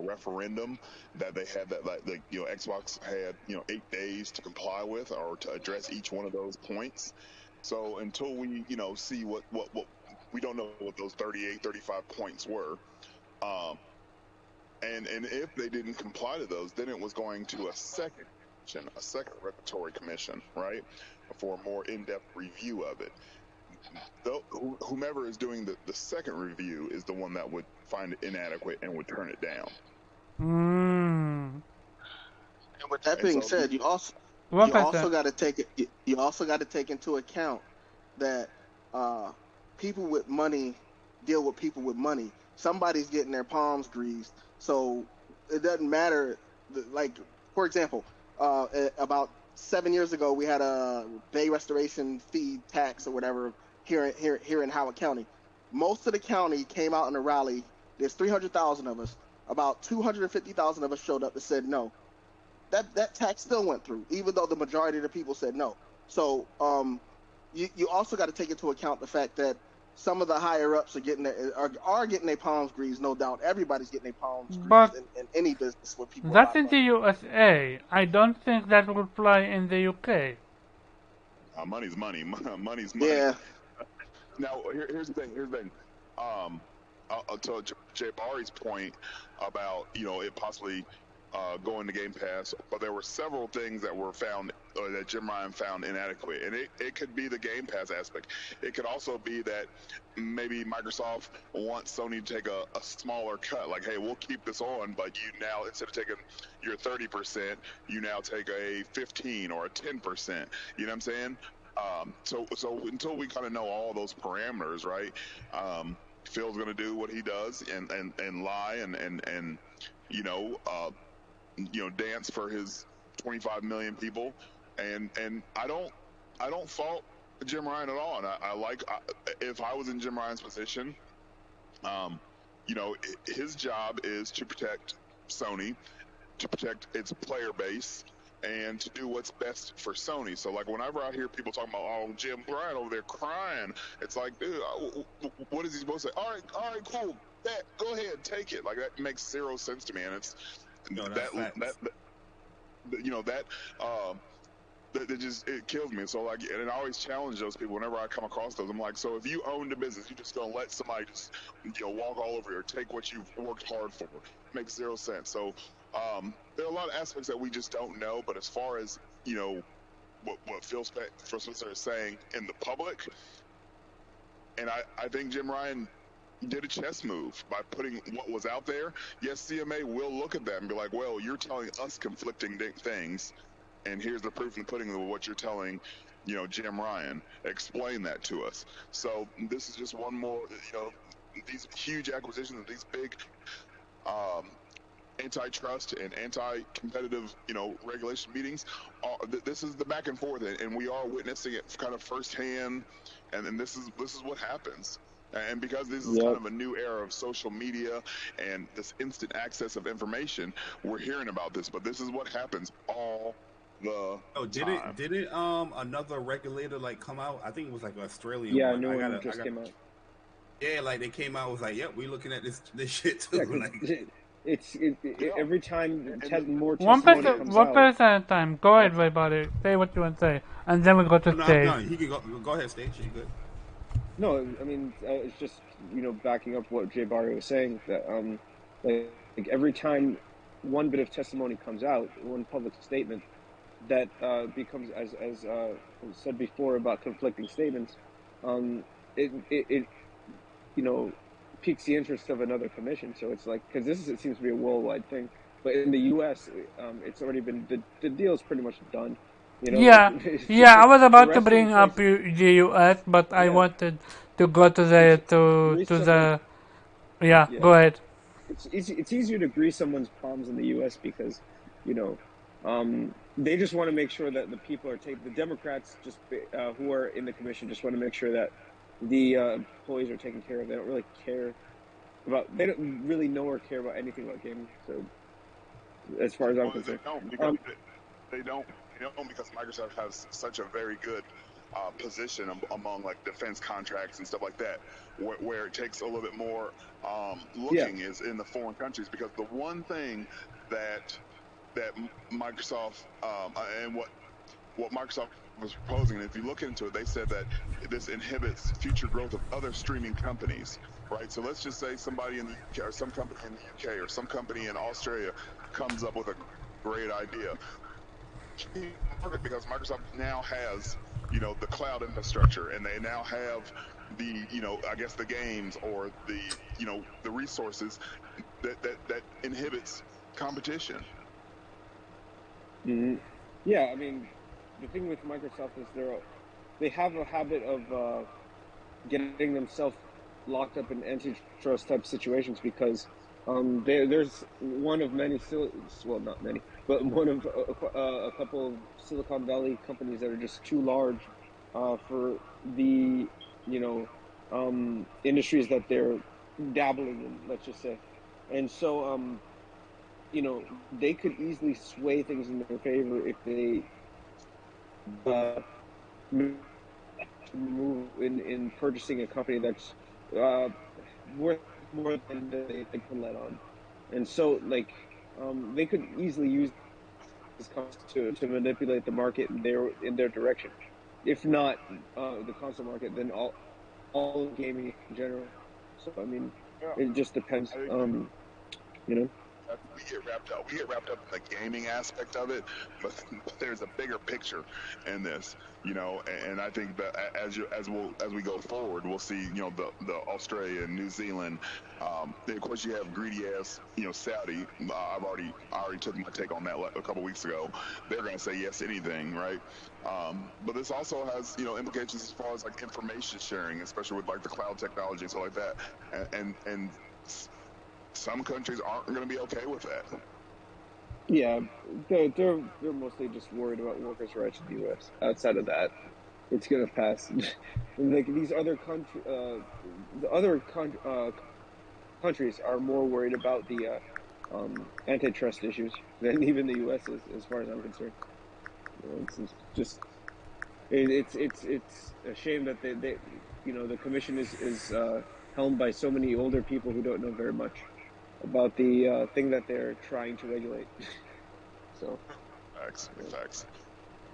referendum that they had, that like Xbox had 8 days to comply with or to address each one of those points. So until we see what we don't know what those 38, 35 points were. um and if they didn't comply to those, then it was going to a second regulatory commission, right, for a more in-depth review of it. Though whomever is doing the second review is the one that would find it inadequate and would turn it down. Hmm. and with that And being so said, One you also percent. got to take it. You also got to take into account that uh, people with money deal with people with money. Somebody's getting their palms greased, so it doesn't matter. Like, for example, about 7 years ago, we had a bay restoration fee tax or whatever here in Howard County. Most of the county came out in a rally. There's 300,000 of us. About 250,000 of us showed up and said no. That tax still went through, even though the majority of the people said no. So you also got to take into account the fact that some of the higher ups are getting their palms greased. No doubt, everybody's getting their palms greased But in any business with people with a that's lot of in the money. USA. I don't think that will fly in the UK. money's money. Money's money. Yeah, Now here's the thing. Um, to Jay Barry's point about it possibly going to Game Pass, but there were several things that were found that Jim Ryan found inadequate, and it could be the Game Pass aspect. It could also be that maybe Microsoft wants Sony to take a smaller cut. Like, hey, we'll keep this on, but you now, instead of taking your 30%, you now take a 15 or a 10%. You know what I'm saying? So until we kind of know all those parameters, right? Phil's going to do what he does and lie and you know uh, dance for his 25 million people, and I don't fault Jim Ryan at all, and if I was in Jim Ryan's position, um, his job is to protect Sony, to protect its player base, and to do what's best for Sony. So, like, whenever I hear people talking about, oh, Jim Ryan over there crying, it's like, dude, what is he supposed to say? All right, cool, bet, go ahead, take it. Like, that makes zero sense to me, and it's No, that's that facts. that that just, it kills me. So, like, and I always challenge those people whenever I come across those. I'm like, so if you owned a business, you just gonna let somebody just walk all over you or take what you've worked hard for? Makes zero sense. So there are a lot of aspects that we just don't know. But as far as what Phil Spencer is saying in the public, and I think Jim Ryan did a chess move by putting what was out there. Yes, CMA will look at that and be like, well, you're telling us conflicting things, and here's the proof in the pudding of what you're telling, Jim Ryan. Explain that to us. So this is just one more, these huge acquisitions, these big um, antitrust and anti-competitive, regulation meetings. This is the back and forth, and we are witnessing it kind of firsthand. And this is what happens. And because this is kind of a new era of social media and this instant access of information, we're hearing about this. But this is what happens all the Oh, time. did it another regulator like come out? I think it was like an Australian Yeah, one. new one just came out. Yeah, like they came out was like, yep, we looking at this shit too. Yeah, because every time more One testimony person, comes one out. person at a time. Go ahead, everybody. Say what you want to say, and then we go to No, I'm stage. done. He can go ahead, stage. You good? No, I mean it's just backing up what Jay Barry was saying, that like every time one bit of testimony comes out, one public statement that becomes, as said before about conflicting statements, it piques the interest of another commission. So it's like, because it seems to be a worldwide thing, but in the U.S. It's already been, the deal's pretty much done. Yeah, It's yeah. just I like was the about to rest of the bring up places. the U.S., but I Yeah, wanted to go to the grease to someone. the. Yeah, Yeah, go ahead. it's easy. It's easier to grease someone's palms in the U.S. because they just want to make sure that the people are taken. The Democrats who are in the commission just want to make sure that the employees are taken care of. They don't really care about. They don't really know or care about anything about gaming. So, as far as I'm Well, they concerned, don't because they don't because Microsoft has such a very good position among like defense contracts and stuff like that, where it takes a little bit more yeah, looking is in the foreign countries, because the one thing that Microsoft and what Microsoft was proposing, and if you look into it, they said that this inhibits future growth of other streaming companies, right? So let's just say somebody in the UK or some company in the UK or some company in Australia comes up with a great idea, because Microsoft now has the cloud infrastructure, and they now have the I guess the games or the the resources that inhibits competition. yeah. I mean, the thing with Microsoft is they have a habit of getting themselves locked up in antitrust type situations because there's one of many, well, not many, but one of a couple of Silicon Valley companies that are just too large for the industries that they're dabbling in, let's just say. And so they could easily sway things in their favor if they uh, move in purchasing a company that's worth more than they can let on. And so, like, they could easily use this to manipulate the market in their direction. If not the console market, then all gaming in general. So, I mean, It just depends. I think You know. we get wrapped up in the gaming aspect of it, but there's a bigger picture in this, and I think that as we go forward, we'll see, the Australia and New Zealand, of course you have greedy ass, Saudi. I already took my take on that a couple weeks ago. They're going to say yes to anything, right? But this also has, implications as far as like information sharing, especially with like the cloud technology and stuff like that, and some countries aren't going to be okay with that. Yeah, they're mostly just worried about workers' rights in the U.S. Outside of that, it's gonna pass. Like these other countries are more worried about the antitrust issues than even the U.S. is, as far as I'm concerned. It's just it's a shame that they the commission is helmed by so many older people who don't know very much about the thing that they're trying to regulate. So. Facts.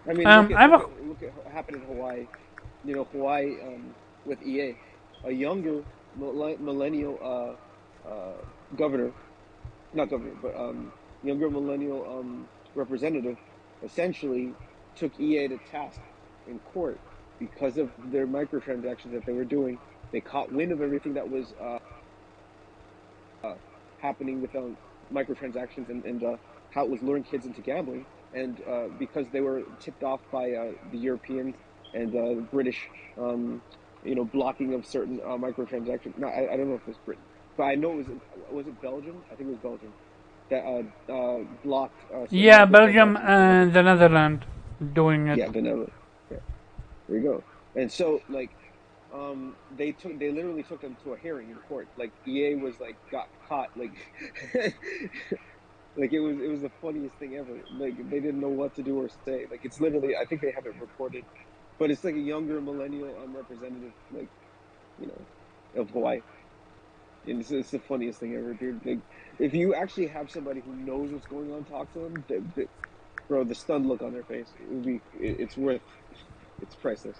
I mean, I have a look at what happened in Hawaii. Hawaii with EA, a younger millennial governor, not governor, but younger millennial representative, essentially took EA to task in court because of their microtransactions that they were doing. They caught wind of everything that was happening with microtransactions and how it was luring kids into gambling. And because they were tipped off by the Europeans and British, blocking of certain microtransactions. No, I don't know if it was Britain, but I know it was it Belgium? I think it was Belgium that blocked certain yeah, Belgium microtransactions. and the Netherlands doing it. Yeah, the Netherlands. Yeah, there you go. And so like they literally took them to a hearing in court. Like EA was like got caught like like it was the funniest thing ever. Like they didn't know what to do or say. Like it's literally, I think they have it recorded, but it's like a younger millennial representative, like of Hawaii. And it's the funniest thing ever, dude. Like if you actually have somebody who knows what's going on, talk to them, bro, the stunned look on their face, it's priceless.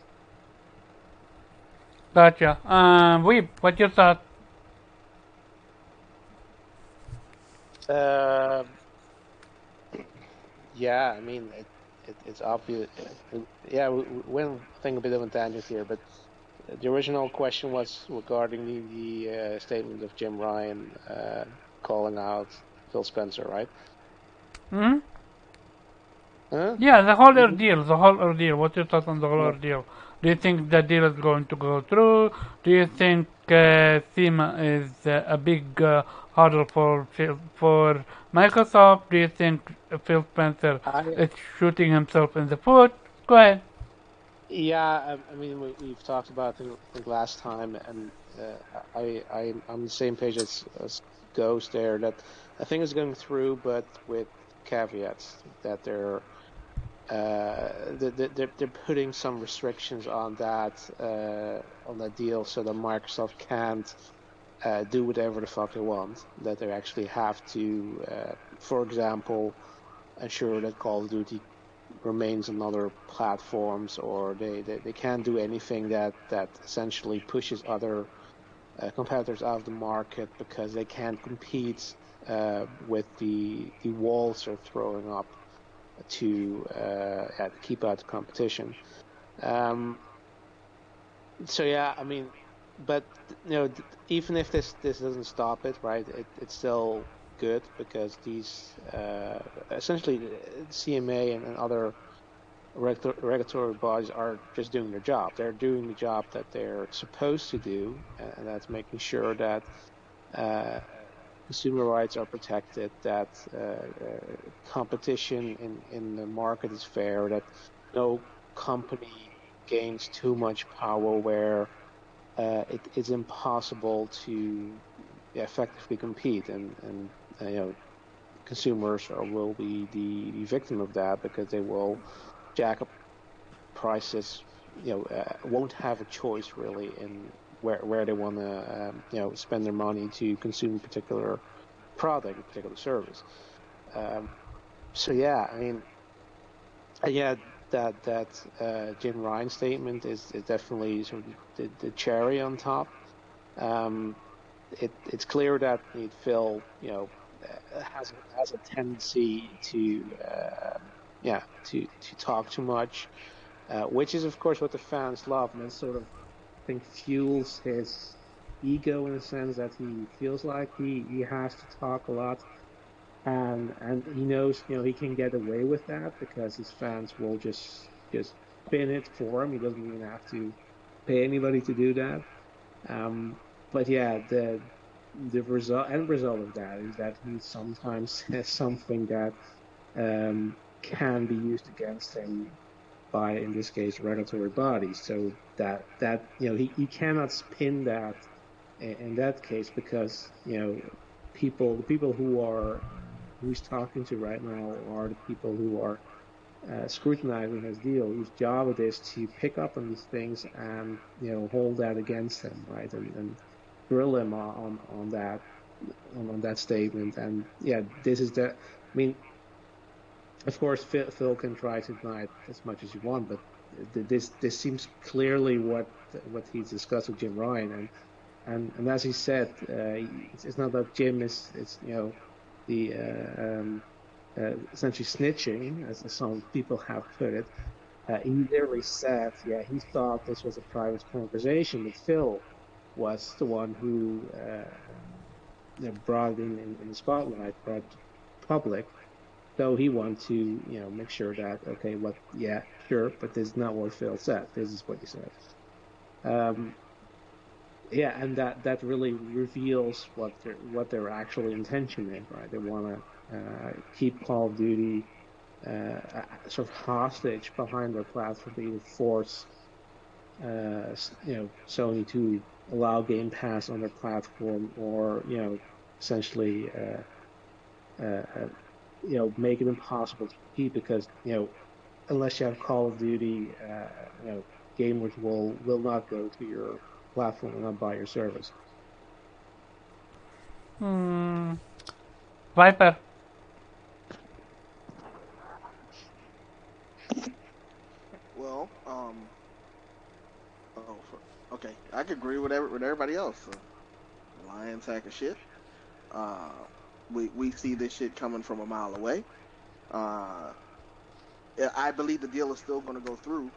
Gotcha. Weeb, what you thought? Yeah, I mean, it's obvious. Yeah, we went, I think, a bit of a tangent here, but the original question was regarding the statement of Jim Ryan calling out Phil Spencer, right? Hmm? Huh? Yeah, the whole Mm-hmm. ordeal, the whole ordeal. What your thoughts on the whole Yeah. ordeal? Do you think the deal is going to go through? Do you think SEMA is a big hurdle for Microsoft? Do you think Phil Spencer I is shooting himself in the foot? Go ahead. Yeah, I mean, we've talked about it, I think last time, and I'm on the same page as Ghost there, that I think it's going through, but with caveats that they're putting some restrictions on that deal, so that Microsoft can't do whatever the fuck they want. That they actually have to, for example, ensure that Call of Duty remains on other platforms, or they can't do anything that essentially pushes other competitors out of the market because they can't compete with the walls they're throwing up to keep out the competition. So yeah, I mean, but even if this doesn't stop it, right? It's still good because these essentially the CMA and other regulatory bodies are just doing their job. They're doing the job that they're supposed to do, and that's making sure that consumer rights are protected, that competition in the market is fair, that no company gains too much power where it is impossible to effectively compete, and consumers will be the victim of that because they will jack up prices, won't have a choice really in where they want to spend their money to consume a particular product, a particular service. So yeah, I mean, yeah, that Jim Ryan statement is definitely sort of the cherry on top. it's clear that Phil, has a tendency to talk too much, which is of course what the fans love, and that sort of, I think, fuels his ego in a sense that he feels like he has to talk a lot, and he knows he can get away with that because his fans will just spin it for him. He doesn't even have to pay anybody to do that. But yeah, the end result of that is that he sometimes says something that can be used against him by, in this case, regulatory bodies. So that he cannot spin that in that case because the people who he's talking to right now are the people who are scrutinizing his deal, whose job it is to pick up on these things and hold that against him, right, and grill him on that statement. And yeah, this is the. I mean, of course, Phil can try to deny it as much as you want, but this seems clearly what he's discussed with Jim Ryan, and as he said, it's not that Jim is the essentially snitching, as some people have put it. He literally said, yeah, he thought this was a private conversation, but Phil was the one who brought it in the spotlight, brought it to public. So he wanted to, make sure that, okay, yeah, sure, but this is not what Phil said. This is what he said. Yeah, and that really reveals what their actual intention is, right? They want to keep Call of Duty sort of hostage behind their platform, to either force Sony to allow Game Pass on their platform, or essentially make it impossible to compete, because unless you have Call of Duty, gamers will not go to your platform, will not buy your service. Viper. Well, okay, I could agree with everybody else. Lions hack of shit. We see this shit coming from a mile away. I believe the deal is still going to go through.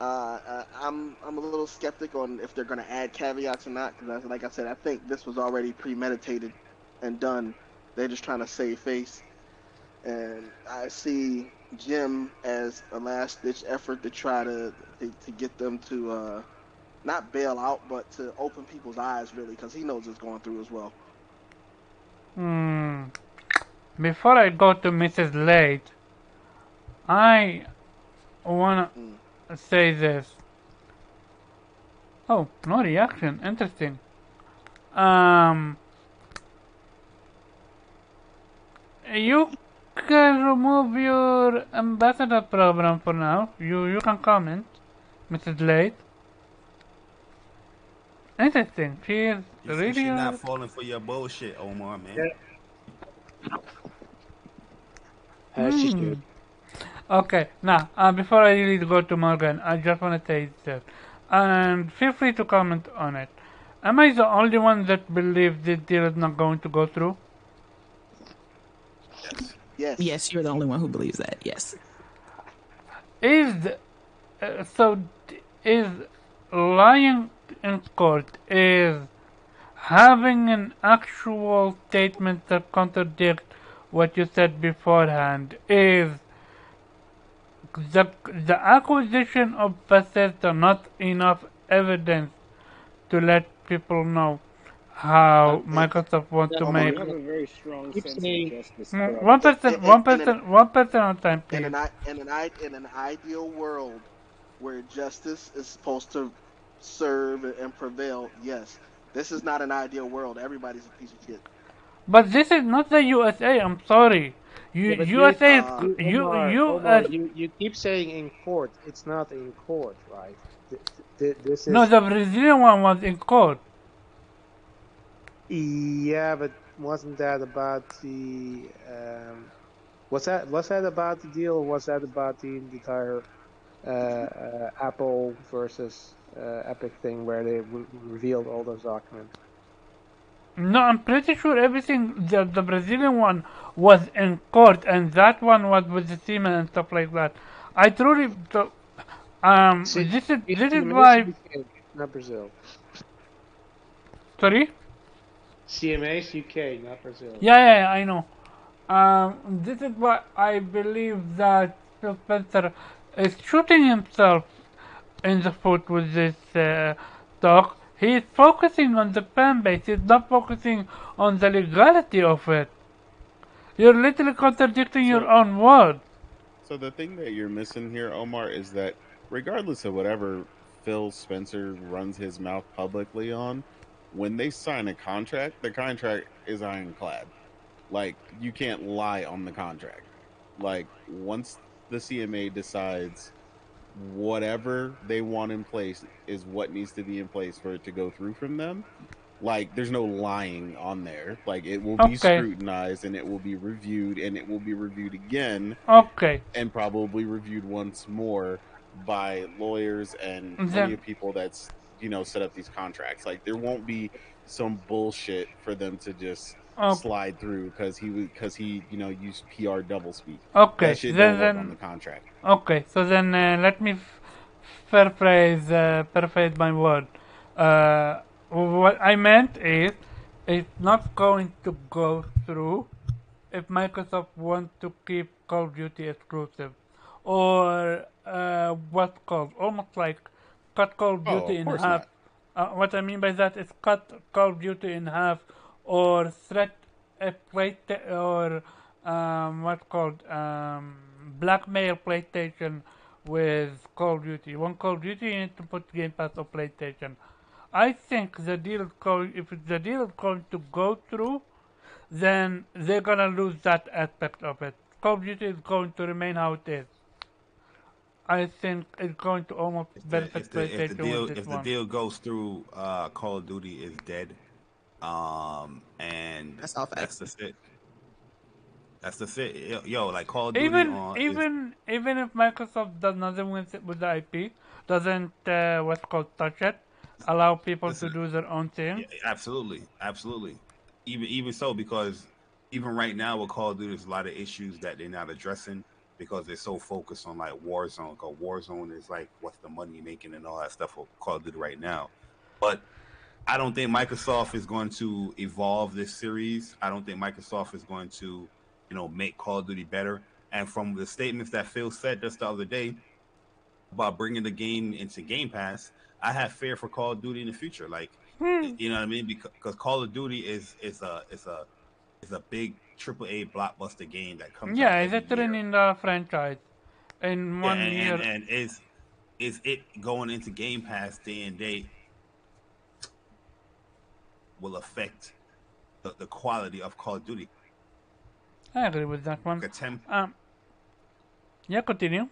I'm a little skeptic on if they're going to add caveats or not, because like I said, I think this was already premeditated and done. They're just trying to save face, and I see Jim as a last-ditch effort to try to get them to not bail out, but to open people's eyes, really, because he knows it's going through as well. Before I go to Mrs. Late, I wanna say this. Oh, no reaction. Interesting. You can remove your ambassador program for now. You can comment, Mrs. Late. Interesting. She is You see, really. she not falling for your bullshit, Omar, man. She should. Okay, now, before I really go to Morgan, I just want to say this. And feel free to comment on it. Am I the only one that believes this deal is not going to go through? Yes. Yes. Yes, you're the only one who believes that. Yes. Is is lying in court, is having an actual statement that contradicts what you said beforehand, is the acquisition of Bethesda not enough evidence to let people know how Microsoft wants to You make have a very strong Keep sense of saying justice, bro. 1%, 1%, 1% on time, In please. an ideal world where justice is supposed to serve and prevail, yes. This is not an ideal world. Everybody's a piece of shit. But this is not the USA. I'm sorry. Yeah, but USA is Omar, you keep saying in court. It's not in court, right? This no, is. the Brazilian one was in court. Yeah, but wasn't that about the was that about the deal, or was that about the entire Apple versus Epic thing where they revealed all those documents. No, I'm pretty sure everything the Brazilian one was in court, and that one was with the seamen and stuff like that. I truly, this is CMA is why. UK, not Brazil. Sorry. CMA is UK, not Brazil. Yeah, I know. This is why I believe that Phil Spencer is shooting himself in the foot with this talk. He is focusing on the fan base. He's not focusing on the legality of it. You're literally contradicting your So, own word. so the thing that you're missing here, Omar, is that regardless of whatever Phil Spencer runs his mouth publicly on, when they sign a contract, the contract is ironclad. Like you can't lie on the contract. Like once the CMA decides whatever they want in place is what needs to be in place for it to go through from them, like there's no lying on there. Like it will be Okay, scrutinized and it will be reviewed and it will be reviewed again okay. and probably reviewed once more by lawyers and plenty Then, of people that's set up these contracts. Like there won't be some bullshit for them to just oh, slide through because he used PR doublespeak. That okay. shit don't Then, work on then, the contract. okay. So then, let me paraphrase my word. What I meant is, it's not going to go through if Microsoft wants to keep Call of Duty exclusive, or what's called almost like cut Call of Oh, Duty of in course half. not. What I mean by that is cut Call of Duty in half, or threat a or what's called blackmail PlayStation with Call of Duty. One Call of Duty, you need to put Game Pass on PlayStation. I think the deal is going. If the deal is going to go through, then they're gonna lose that aspect of it. Call of Duty is going to remain how it is. I think it's going to almost benefit PlayStation with this If the one. deal goes through, Call of Duty is dead. And That's all that's facts. the it. That's the it. Yo, like Call of Duty Even on is even even if Microsoft does nothing with the IP, doesn't what's called touch it, allow people to listen. do their own Yeah, thing. absolutely. Even so, because even right now with Call of Duty, there's a lot of issues that they're not addressing because they're so focused on like Warzone. Because Warzone is like what's the money making and all that stuff for Call of Duty right now. But I don't think Microsoft is going to evolve this series. I don't think Microsoft is going to, make Call of Duty better. And from the statements that Phil said just the other day about bringing the game into Game Pass, I have fear for Call of Duty in the future. Like, Hmm. you know what I mean? Because Call of Duty is a big AAA blockbuster game that comes out Yeah, it's a every year. $1 trillion franchise in Yeah, one year. and is it going into Game Pass day and date will affect the quality of Call of Duty. I agree with that one. Like a 10 Um, yeah, continue.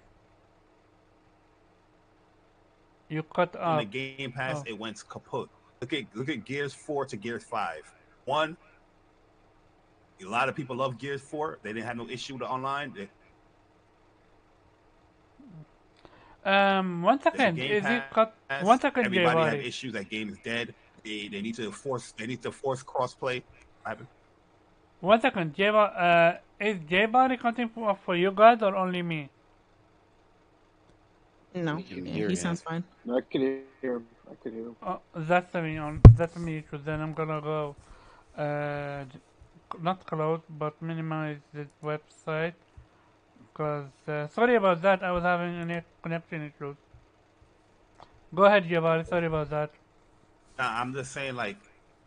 You cut on the off. Game Pass, Oh. it went kaput. Look at Gears 4 to Gears 5. One, a lot of people love Gears 4. They didn't have no issue with the online. One There's a second. Game Is it Pass. cut? One Everybody second, have Jay issues. Bari. That game is dead. They need to force crossplay. What happened? One second, is Jay Bari cutting for you guys or only me? No, We can yeah, hear he him. sounds fine. I could hear him. I could hear him. Oh, that's me. So then I'm gonna go, uh, not close, but minimize this website. Cause sorry about that. I was having a connection issues. Go ahead, Jabari. Sorry about that. Now, I'm just saying, like,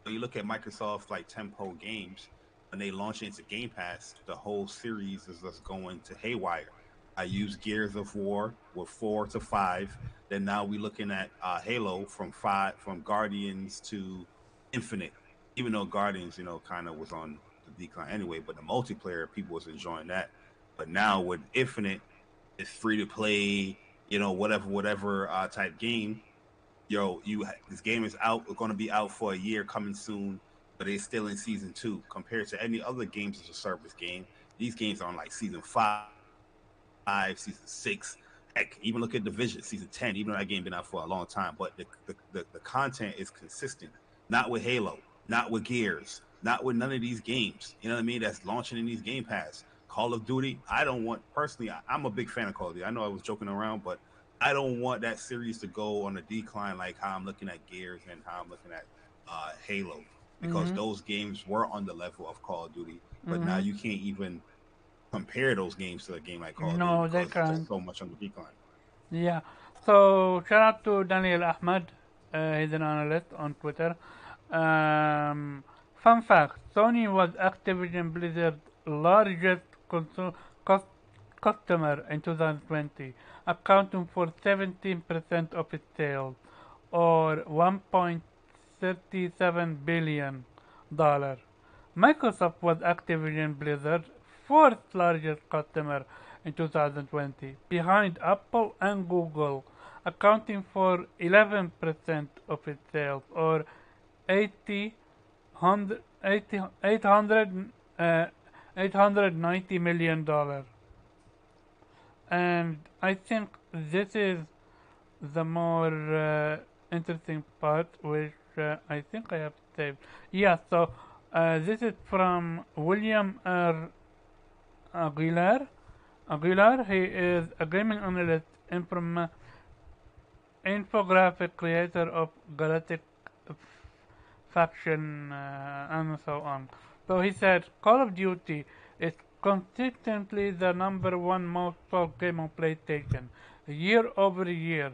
when you look at Microsoft, like, Tempo games, when they launch it into Game Pass, the whole series is just going to haywire. I use Gears of War with 4 to 5. Then now we're looking at Halo from Guardians to Infinite. Even though Guardians, kind of was on the decline anyway, but the multiplayer people was enjoying that. But now with Infinite, it's free to play, whatever type game. This game is out, going to be out for a year, coming soon, but it's still in season 2 compared to any other games as a service game. These games are on like season 5, season 6, Heck, even look at Division Season 10, even though that game been out for a long time, but the content is consistent. Not with Halo, not with Gears, not with none of these games. You know what I mean? That's launching in these Game Pass. Call of Duty, I don't want, personally, I'm a big fan of Call of Duty. I know I was joking around, but I don't want that series to go on a decline like how I'm looking at Gears and how I'm looking at Halo, because those games were on the level of Call of Duty, but now you can't even compare those games to a game like Call of Duty No, they because it's can't. so much on the decline. Yeah. So shout out to Daniel Ahmed. He's an analyst on Twitter. Fun fact: Sony was Activision Blizzard's largest cus- customer in 2020, accounting for 17% of its sales, or $1.37 billion. Microsoft was Activision Blizzard's fourth largest customer in 2020, behind Apple and Google, accounting for 11% of its sales, or 80, 890 million dollars. And I think this is the more interesting part, which I think I have saved. Yeah, so this is from William R. Aguilar. He is a gaming analyst, infographic creator of Galactic Faction, and so on. So he said, Call of Duty is consistently the number one most sold game on PlayStation, year over year.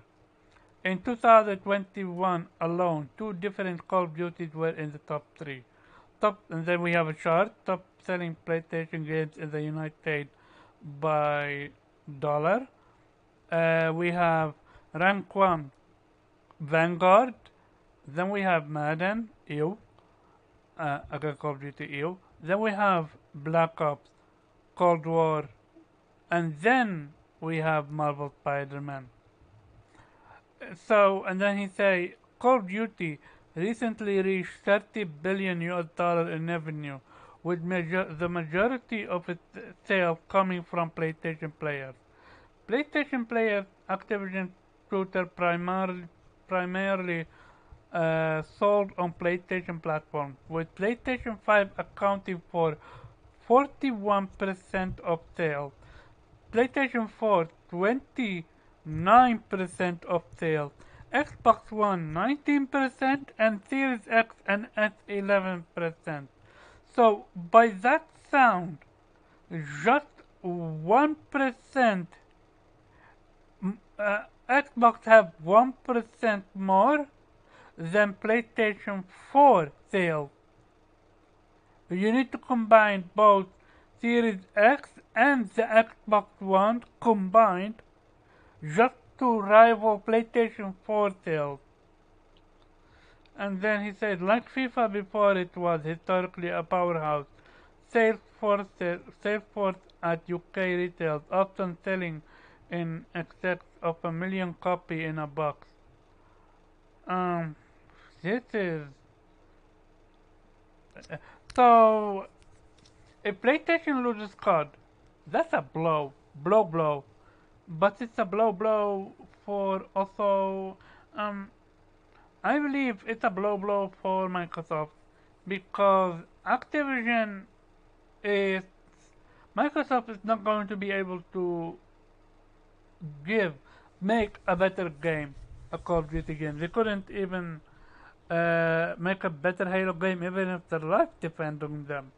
In 2021 alone, two different Call of Duties were in the top three. And then we have a chart, top selling PlayStation games in the United States by dollar. We have rank 1 Vanguard, then we have Madden, ew, again Call of Duty, ew. Then we have Black Ops, Cold War, and then we have Marvel Spider-Man. So, and then he say, Call of Duty recently reached 30 billion US dollar in revenue, with the majority of its sales coming from PlayStation players. PlayStation players, Activision shooter primarily sold on PlayStation platform, with PlayStation 5 accounting for 41% of sales, PlayStation 4 29% of sales, Xbox One 19%, and Series X and S 11%. So by that sound, just 1%, Xbox have 1% more than PlayStation 4 sales. You need to combine both Series X and the Xbox One combined just to rival PlayStation 4 sales. And then he said, like FIFA before it was historically a powerhouse, Salesforce at UK retail, often selling in excess of 1 million copies in a box. This is... So, if PlayStation loses COD, that's a blow. Blow. But it's a blow for also... I believe it's a blow for Microsoft, because Microsoft is not going to be able to make a better game, a Call of Duty game. They couldn't even make a better Halo game, even if their life depends on them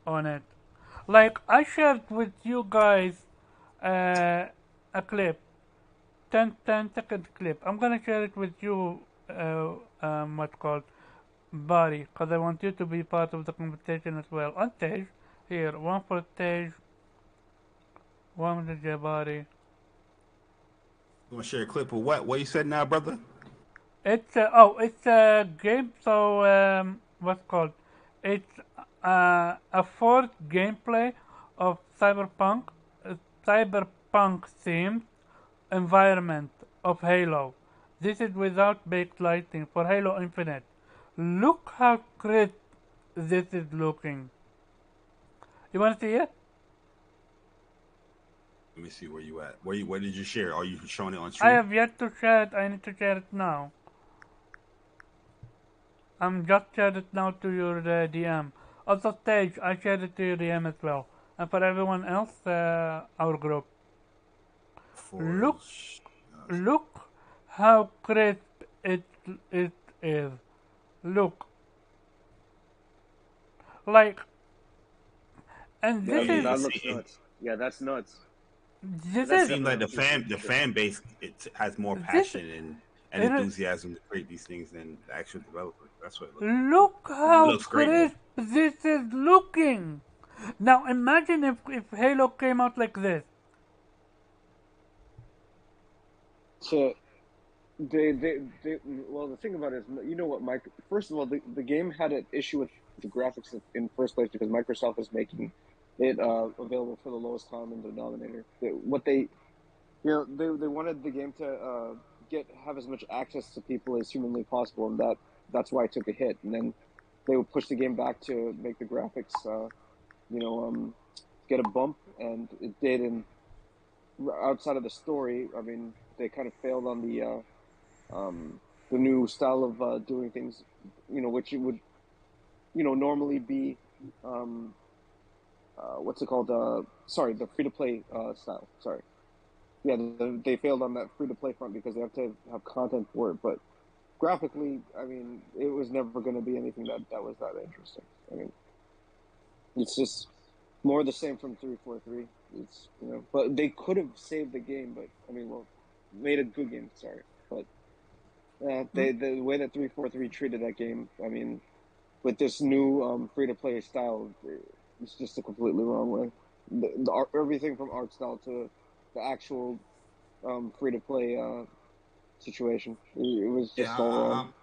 on it. Like, I shared with you guys a clip, 10-second clip. I'm gonna share it with you, what's called, Bari, because I want you to be part of the conversation as well. On stage, here, one for stage, one with Jabari. You want to share a clip of what? What you said now, brother? It's a game. So what's called? It's a fourth gameplay of cyberpunk themed environment of Halo. This is without baked lighting for Halo Infinite. Look how crisp this is looking. You want to see it? Let me see where you at. Where did you share? Are you showing it on I stream? have yet to share it. I need to share it now. I'm just shared it now to your DM. Also, Stage, I shared it to your DM as well. And for everyone else, our group. For Look, look how crisp it is. Look, like, and Yeah, this yeah, is that looks nuts. Yeah, that's nuts. this it That's is seems like definitely a the fan base has more this passion and it, enthusiasm to create these things than the actual developers. That's what it looks like. look It how looks great though. crisp this is looking. Now imagine if Halo came out like this. So they well, the thing about it is, you know what, Mike? First of all, the game had an issue with the graphics in the first place because Microsoft was making it available for the lowest common denominator. What they they wanted the game to have as much access to people as humanly possible, and that's why it took a hit. And then they would push the game back to make the graphics, get a bump, and it did. And outside of the story, I mean, they kind of failed on the new style of doing things, which it would, normally be, what's it called? Sorry, the free to play style. Sorry. Yeah, they failed on that free to play front because they have to have content for it. But graphically, I mean, it was never going to be anything that was that interesting. I mean, it's just more the same from 343. It's but they could have saved the game, but I mean, well, made a good game. Sorry, but the way that 343 treated that game, I mean, with this new free to play style, it's just a completely wrong way. The art, everything from art style to the actual free to play situation, it was Yeah, just all wrong.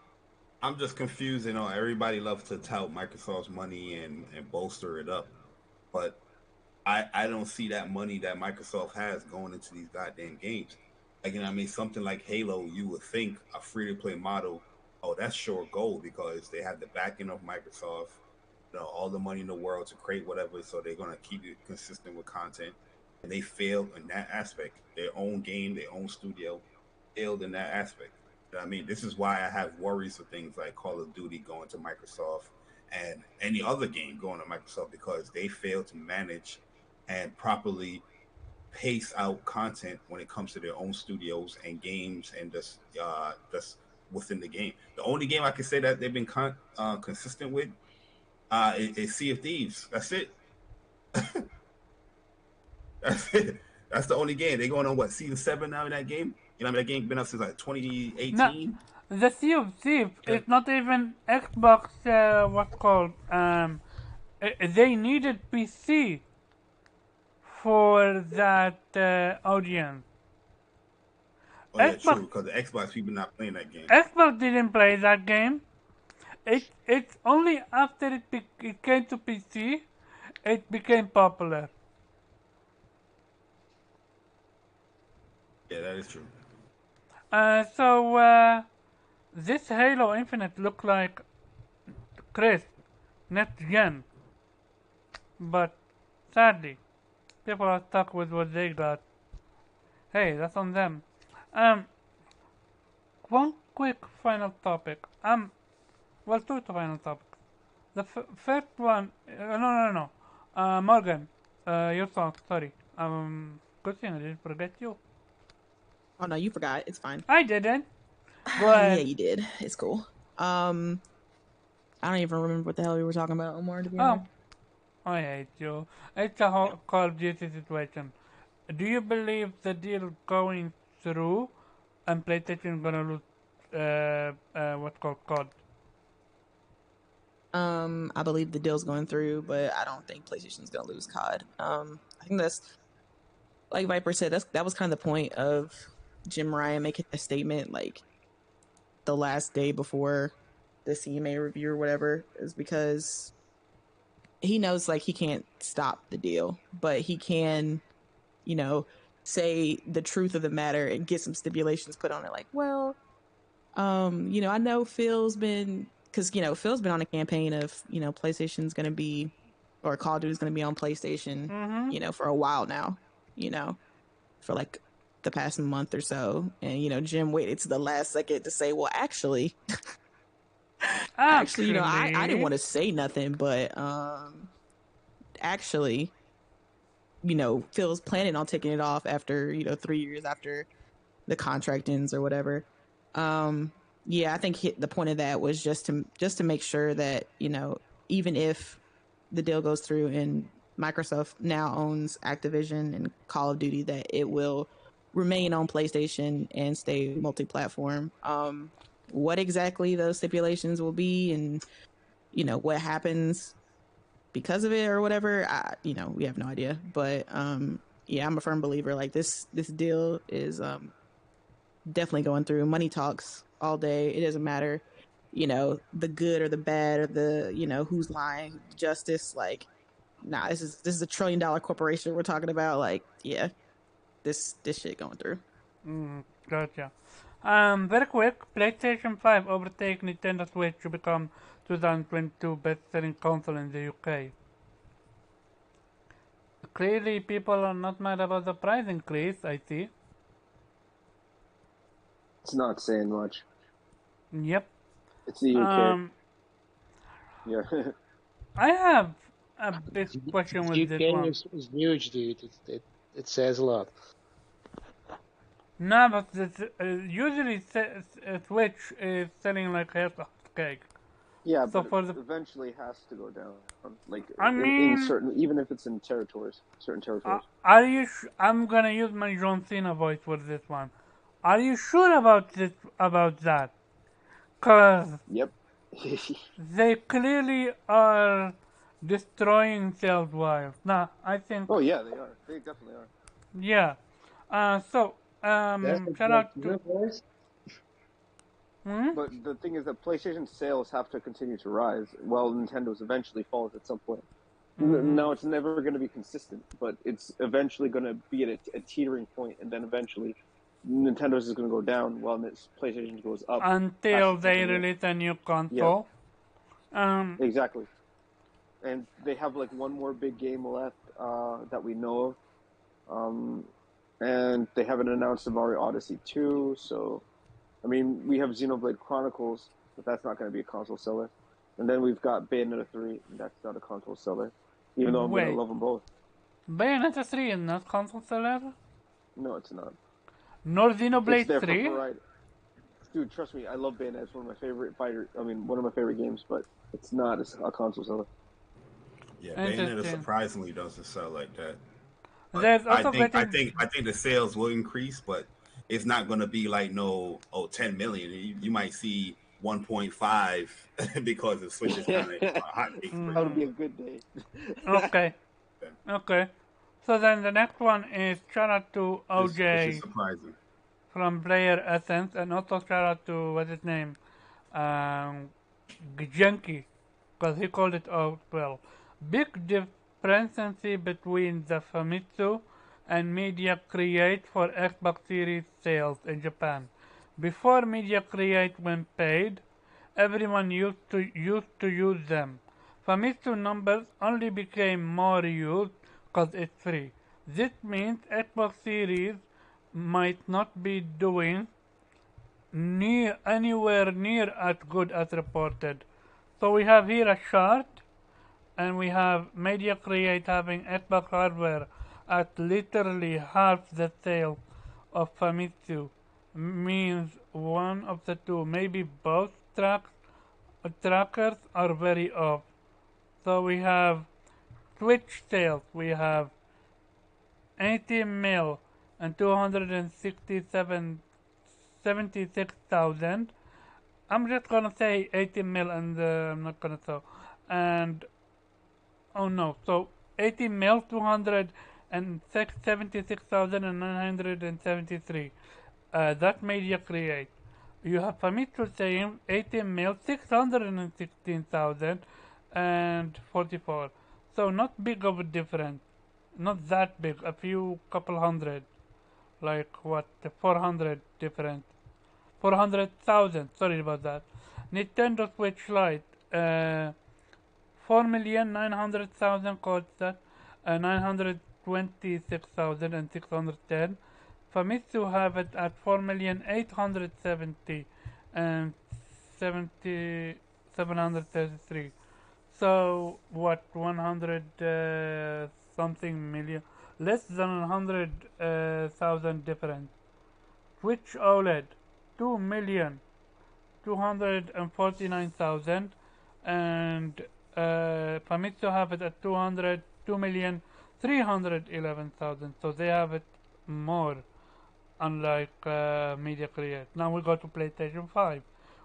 I'm just confused. You know, everybody loves to tout Microsoft's money and bolster it up, but I don't see that money that Microsoft has going into these goddamn games. Like, you know, what I mean, something like Halo, you would think a free to play model, oh, that's sure gold because they have the backing of Microsoft, all the money in the world to create whatever, so they're gonna keep it consistent with content. And they failed in that aspect. Their own game, their own studio, failed in that aspect. You know what I mean, this is why I have worries for things like Call of Duty going to Microsoft and any other game going to Microsoft because they failed to manage and properly pace out content when it comes to their own studios and games and just within the game. The only game I can say that they've been consistent with is Sea of Thieves. That's it. That's it. That's the only game. They're going on what season 7 now in that game. You know, I mean, that game been up since like No, 2018. the Sea of Thieves Yeah, is not even Xbox. What's called? They needed PC for that audience. oh yeah, Xbox true. Because the Xbox people not playing that game. Xbox didn't play that game. It's only after it came to PC it became popular. Yeah, that is true. So this Halo Infinite look like crisp next gen, but sadly people are stuck with what they got. Hey, that's on them. Um, one quick final topic. Well, two final topics. The first one, no. Morgan, your song. Sorry. Good thing I didn't forget you. Oh no, you forgot. It's fine. I didn't. Go Yeah, ahead. you did. It's cool. I don't even remember what the hell we were talking about, Omar, to be Oh, honest. I hate you. It's a whole Call of Duty situation. Do you believe the deal going through and PlayStation gonna lose what's called COD? I believe the deal's going through, but I don't think PlayStation's gonna lose COD. I think that's like Viper said, that was kind of the point of Jim Ryan making a statement like the last day before the CMA review or whatever, is because he knows like he can't stop the deal, but he can, you know, say the truth of the matter and get some stipulations put on it. Like, well, I know Phil's been because Phil's been on a campaign of PlayStation's going to be or Call of Duty's going to be on PlayStation, Mm-hmm. for a while now, you know. for like the past month or so, and Jim waited to the last second to say, "Well, actually, I didn't want to say nothing, but actually, Phil's planning on taking it off after 3 years after the contract ends or whatever." Yeah, I think the point of that was just to make sure that even if the deal goes through and Microsoft now owns Activision and Call of Duty, that it will remain on PlayStation and stay multi-platform. What exactly those stipulations will be, and what happens because of it or whatever, we have no idea. But yeah, I'm a firm believer. Like this deal is definitely going through. Money talks all day. It doesn't matter, the good or the bad or the who's lying, justice. Like, nah, this is a $1 trillion corporation we're talking about. Like, yeah, this shit going through. Gotcha. Very quick, PlayStation 5 overtake Nintendo Switch to become 2022 best-selling console in the UK. Clearly, people are not mad about the price increase, I see. It's not saying much. Yep. It's the UK. Yeah. I have a big question with this UK one. is huge, dude. It says a lot. No, but usually Switch is selling like half a cake. Yeah, So but for it the, eventually has to go down. Like I in mean, certain, even if it's in certain territories. are you? I'm gonna use my John Cena voice for this one. Are you sure about this? About that? Cause Yep. they clearly are destroying sales wise. Nah, I think. Oh yeah, they are. They definitely are. Yeah. So That's shout like out to. your voice. But the thing is that PlayStation sales have to continue to rise, while Nintendo's eventually falls at some point. Now it's never going to be consistent, but it's eventually going to be at a teetering point, and then eventually Nintendo's is going to go down, while PlayStation goes up past Until a they certain year. release a new Yeah, console. exactly. And they have like one more big game left that we know of, and they haven't announced the Mario Odyssey 2. So, I mean, we have Xenoblade Chronicles, but that's not going to be a console seller. And then we've got Bayonetta 3, and that's not a console seller, even though I'm going to Wait, love them both. Bayonetta 3 is not console seller? No, it's not. Nor It's Xenoblade there for 3? variety. Dude, trust me, I love Bayonetta. It's one of my favorite one of my favorite games, but it's not a console seller. Yeah, Bayonetta Interesting. surprisingly doesn't sell like that. But There's I also think I getting. think I think the sales will increase, but it's not going to be like 10 million. You might see 1.5 because the Switch is kind of hot cakes right That would now. be a good day. Okay. Okay. So then the next one is shout out to Which is OJ surprising. from Player Essence, and also shout out to what's his name, Junkie, because he called it out well. Big discrepancy between the Famitsu and Media Create for Xbox Series sales in Japan. Before Media Create went paid, everyone used to use them. Famitsu numbers only became more used because it's free. This means Xbox Series might not be doing anywhere near as good as reported. So we have here a chart, and we have Media Create having Xbox hardware at literally half the sale of Famitsu. Means one of the two, maybe both trackers are very off. So we have Twitch sales, we have 80 mil and 276,000. I'm just gonna say 80 mil, and I'm not gonna so. And oh no, so 80 mil 276,973. That Media Create. You have Famitsu saying 80 mil 616,044. So not big of a difference. Not that big. A few couple hundred. Like what? 400 difference. 400,000. Sorry about that. Nintendo Switch Lite. 4,900,000 costs that. 926,610. Famitsu have it at 4,870 and 733. So what? 100 something million, less than 100,000 difference. Which OLED? 2,249,000, and Famitsu have it at 2,311,000. So they have it more, unlike Media Create. Now we go to PlayStation 5.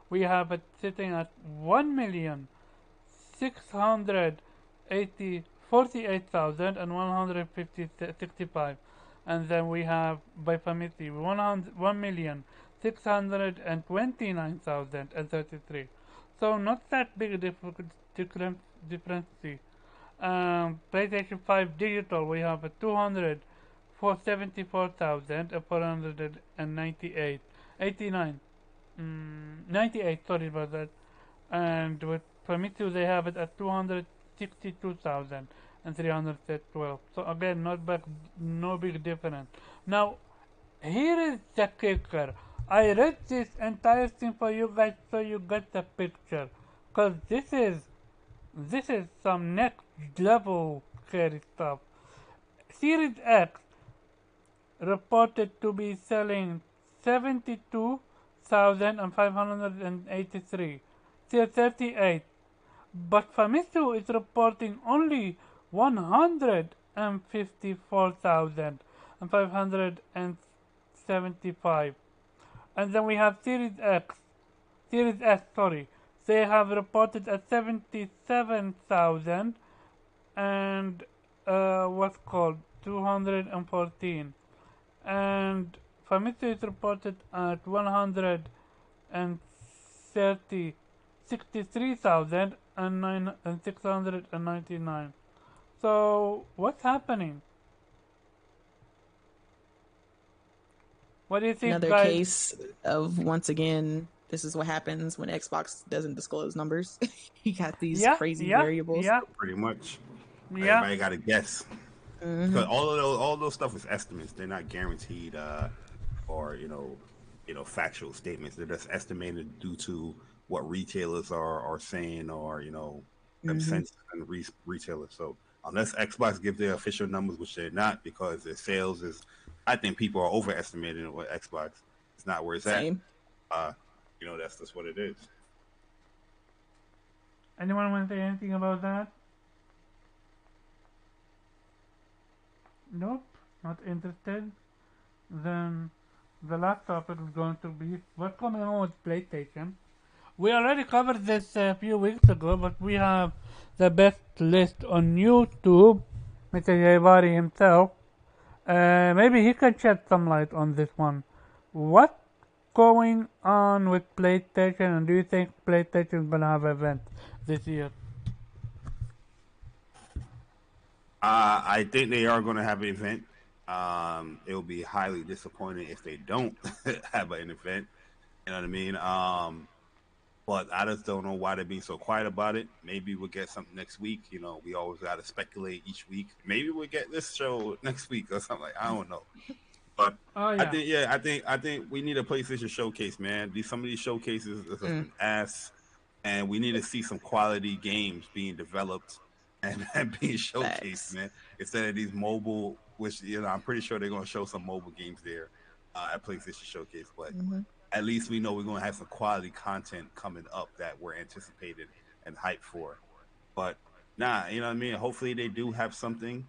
We have it sitting at 1,648,165, and then we have by Famitsu 1,629,033. So not that big difference. PlayStation 5 digital, we have a 200 for 74,498, 89, 98. Sorry about that. And with Famitsu, they have it at 262,312. So again, no big difference. Now, here is the kicker. I read this entire thing for you guys so you get the picture. Cause this is some next level scary stuff. Series X reported to be selling 72,583, tier 38, but Famitsu is reporting only 154,575. And then we have Series S, sorry. They have reported at 77,000 and what's called 214. And Famitsu is reported at 63,699. So what's happening? What do you think, Another guys? case of, once again, this is what happens when Xbox doesn't disclose numbers. You got these crazy variables. Yeah, Pretty much. yeah. Everybody got to guess. Because all those stuff is estimates. They're not guaranteed or factual statements. They're just estimated due to what retailers are saying, or consensus and retailers. So unless Xbox gives their official numbers, which they're not, because their sales is, I think people are overestimating what Xbox. It's not where it's Same. at. That's just what it is. Anyone want to say anything about that? Nope, not interested. Then the last topic is going to be what's going on with PlayStation. We already covered this a few weeks ago, but we have the best list on YouTube, Mr. Jaivari himself. Maybe he can shed some light on this one. What's going on with PlayStation, and do you think PlayStation is going to have an event this year? I think they are going to have an event. It will be highly disappointing if they don't have an event. You know what I mean? But I just don't know why they're being so quiet about it. Maybe we'll get something next week. We always got to speculate each week. Maybe we'll get this show next week or something. I don't know. But I think we need a PlayStation showcase, man. Some of these showcases is an ass, and we need to see some quality games being developed and being showcased, man. Instead of these mobile, which I'm pretty sure they're gonna show some mobile games there at PlayStation Showcase, but at least we know we're gonna have some quality content coming up that we're anticipated and hyped for. But you know what I mean? Hopefully they do have something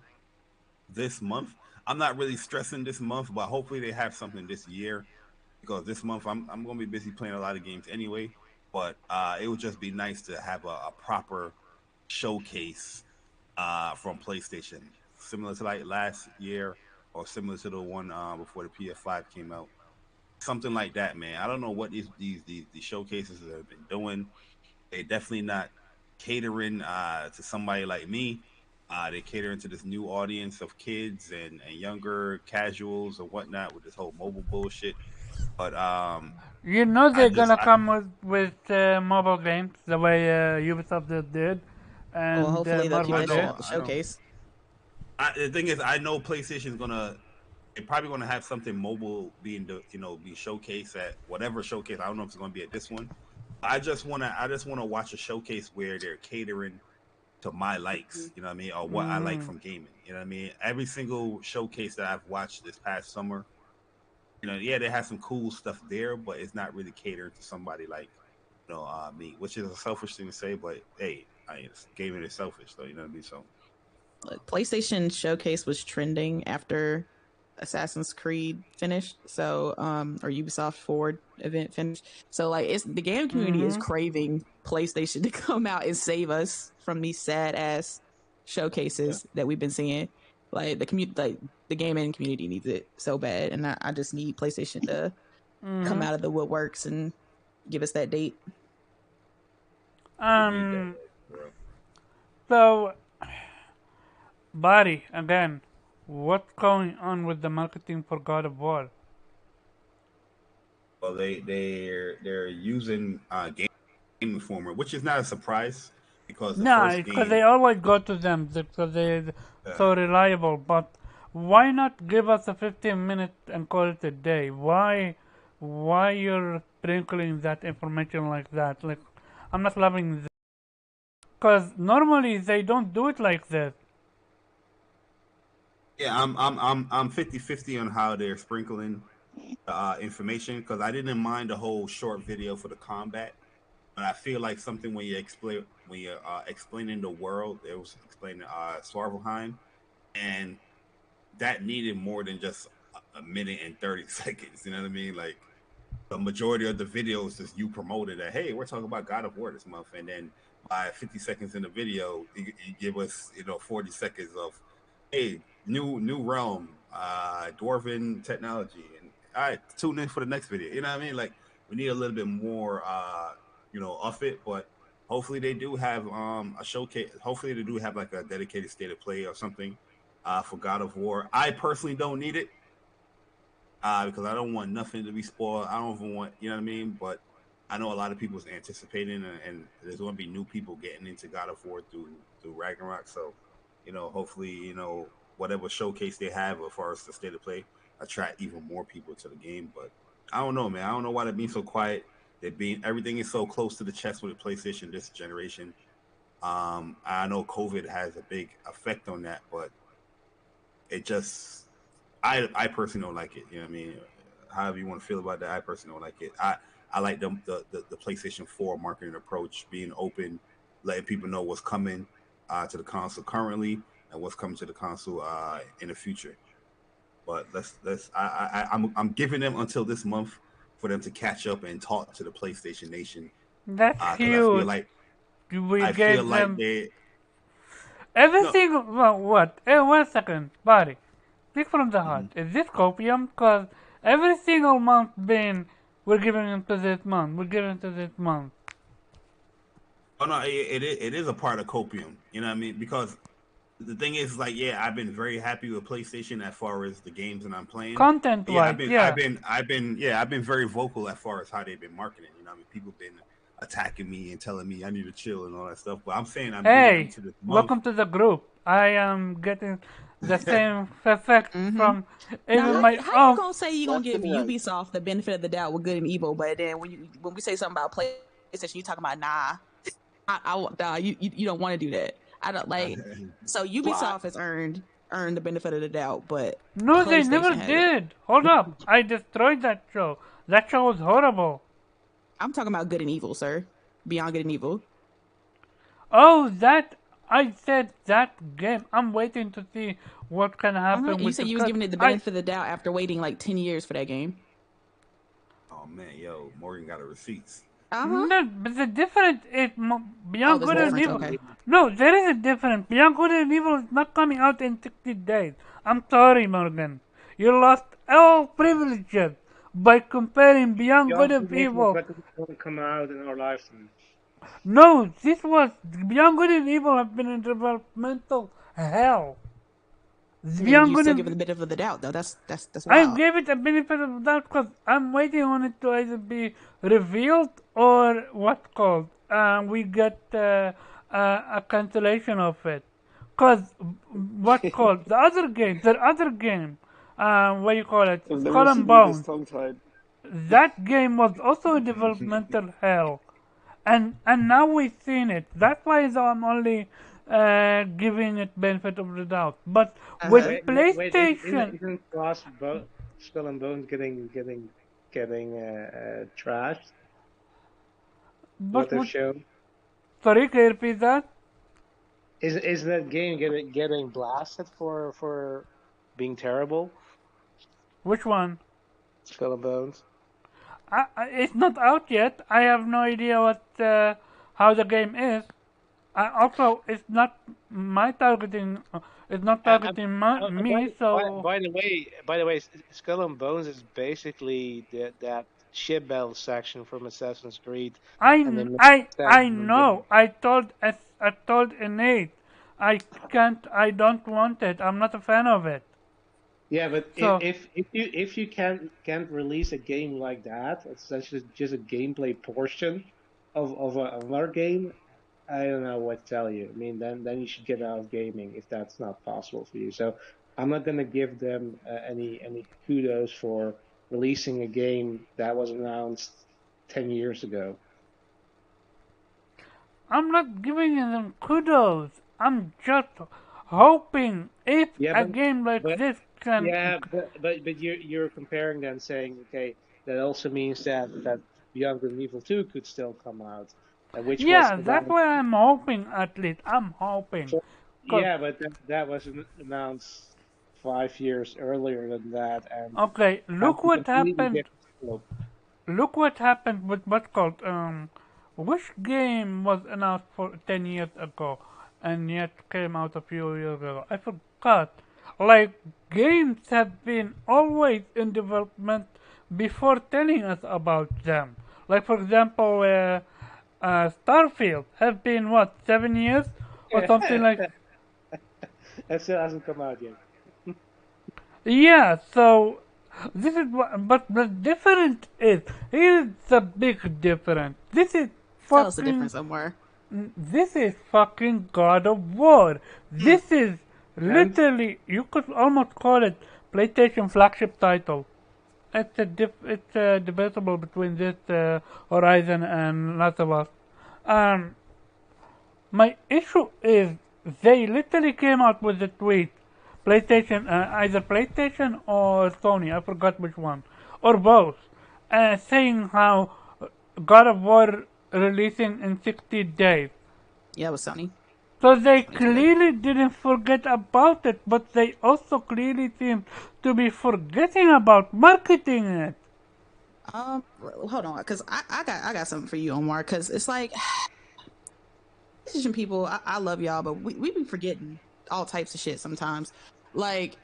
this month. I'm not really stressing this month, but hopefully they have something this year, because this month I'm gonna be busy playing a lot of games anyway. But it would just be nice to have a proper showcase from PlayStation, similar to like last year, or similar to the one before the PS5 came out. Something like that, man. I don't know what these showcases have been doing. They're definitely not catering to somebody like me. They're catering to this new audience of kids and younger casuals and whatnot with this whole mobile bullshit. But they're gonna come with mobile games the way Ubisoft did, and hopefully they'll keep that shit out the showcase. The thing is, I know PlayStation's gonna they're probably going to have something mobile being be showcased at whatever showcase. I don't know if it's going to be at this one. I just want to watch a showcase where they're catering to my likes, you know what I mean, or what I like from gaming. You know what I mean? Every single showcase that I've watched this past summer, yeah, they have some cool stuff there, but it's not really catered to somebody like, me, which is a selfish thing to say, but hey, gaming is selfish, though. You know what I mean? So Look, PlayStation Showcase was trending after Assassin's Creed finished, so or Ubisoft Forward event finished. So like it's the game community is craving PlayStation to come out and save us from these sad ass showcases that we've been seeing. Like the gaming community needs it so bad, and I just need PlayStation to come out of the woodworks and give us that date. So, Bari, again, what's going on with the marketing for God of War? well, they're using Game Informer, which is not a surprise because the Nah, first because they game, always go to them because they're so reliable. But why not give us a 15-minute and call it a day? Why you're sprinkling that information like that? Like, I'm not loving this. Because normally they don't do it like this. yeah, I'm 50-50 on how they're sprinkling information because I didn't mind the whole short video for the combat. But I feel like something when you're explaining the world, it was explaining Svartalheim, and that needed more than just a minute and 30 seconds. You know what I mean? Like the majority of the videos is you promoted that, hey, we're talking about God of War this month, and then by 50 seconds in the video, you give us 40 seconds of, hey, new realm, dwarven technology, and all right, tune in for the next video. You know what I mean? Like we need a little bit more, of it, but hopefully they do have a showcase. Hopefully they do have like a dedicated state of play or something for God of War. I personally don't need it because I don't want nothing to be spoiled. I don't even want, you know what I mean? But I know a lot of people's anticipating, and there's going to be new people getting into God of War through Ragnarok. So, hopefully, whatever showcase they have as far as the state of play, attract even more people to the game. But I don't know, man. I don't know why they're being so quiet. Everything is so close to the chest with the PlayStation this generation. I know COVID has a big effect on that, but it just I personally don't like it. You know what I mean? However you want to feel about that, I personally don't like it. I like the PlayStation 4 marketing approach, being open, letting people know what's coming to the console currently and what's coming to the console in the future. But I'm giving them until this month for them to catch up and talk to the PlayStation Nation That's because huge. We I feel gave like them they no. everything. Well, what? 1 second, buddy. Speak from the heart. Mhm. Is this copium? Because every single month been, we're giving them to this month. We're giving to this month. Oh no, it is a part of copium. You know what I mean? Because the thing is, like, yeah, I've been very happy with PlayStation as far as the games that I'm playing. Content Yeah, wise, yeah. I've been very vocal as far as how they've been marketing. You know, what I mean, people been attacking me and telling me I need to chill and all that stuff. But I'm saying I'm giving them Hey, to this month. welcome to the group. I am getting the same effect from Now, even how, my how you own. gonna say you gonna That's give right. Ubisoft the benefit of the doubt with good and evil, but then when we say something about PlayStation, you talking about you don't want to do that. I don't like. So Why? Ubisoft has earned the benefit of the doubt, but No, they never PlayStation hasn't. did. Hold up. I destroyed that show. That show was horrible. I'm talking about good and evil, sir. Beyond good and evil. Oh, that. I said that game. I'm waiting to see what can happen You with said the you was cut. giving it the benefit of the doubt after waiting like 10 years for that game. Oh man, yo, Morgan got the receipts. No, but the difference is Beyond there's Good a and difference. Evil. Okay. No, there is a difference. Beyond Good and Evil is not coming out in 60 days. I'm sorry, Morgan. You lost all privileges by comparing Beyond Good Beyond and Good and Evil Evil. won't come out in our lifetime. No, this was Beyond Good and Evil have been in developmental hell. And Beyond you Good still giving and the benefit of the doubt, though. That's I wild. gave it a benefit of the doubt because I'm waiting on it to either be revealed or what's called. We get a cancellation of it. Because what's called the other game, what do you call it? I've never Skull and seen you this Bones. tongue-tied. That game was also a developmental hell, and now we've seen it. That's why I'm only giving it benefit of the doubt. But with Uh-huh. Wait! PlayStation, Isn't Skull and Bones getting trashed? What but they've with shown sorry, can you repeat that? is that game getting blasted for being terrible? Which one? Skull and Bones. It's not out yet. I have no idea what how the game is. Also, it's not my targeting. It's not I, targeting by, me. So by the way, Skull and Bones is basically that ship section from Assassin's Creed, and they made that I know. game. I told Innate. I can't. I don't want it. I'm not a fan of it. Yeah, but So if you can't release a game like that, it's just a gameplay portion of another game. I don't know what to tell you. I mean, then you should get out of gaming if that's not possible for you. So I'm not gonna give them any kudos for releasing a game that was announced 10 years ago. I'm not giving them kudos. I'm just hoping if Yeah, a game like but this can. yeah, but you're comparing then saying, okay, that also means that Beyond Good and Evil 2 could still come out, which was Yeah, that's announced what I'm hoping. At least I'm hoping. for, 'Cause yeah, but that was announced 5 years earlier than that, and okay, has look a what completely happened. different scope. Look what happened with what's called which game was announced for 10 years ago and yet came out a few years ago. I forgot. Like games have been always in development before telling us about them. Like for example, Starfield has been what 7 years or something like. That still hasn't come out yet. Yeah, so this is what, but the difference is here's the big difference. Tell us the Fucking difference somewhere. this is fucking God of War. This is And literally you could almost call it PlayStation flagship title. It's debatable between this Horizon and Last of Us. Um, my issue is they literally came out with the tweet, PlayStation, either PlayStation or Sony, I forgot which one, or both, saying how God of War releasing in 60 days. Yeah, it was Sony. So they Sony did that. clearly didn't forget about it, but they also clearly seem to be forgetting about marketing it. Hold on, because I got something for you, Omar. Because it's like, PlayStation people, I love y'all, but we be forgetting all types of shit sometimes. Like,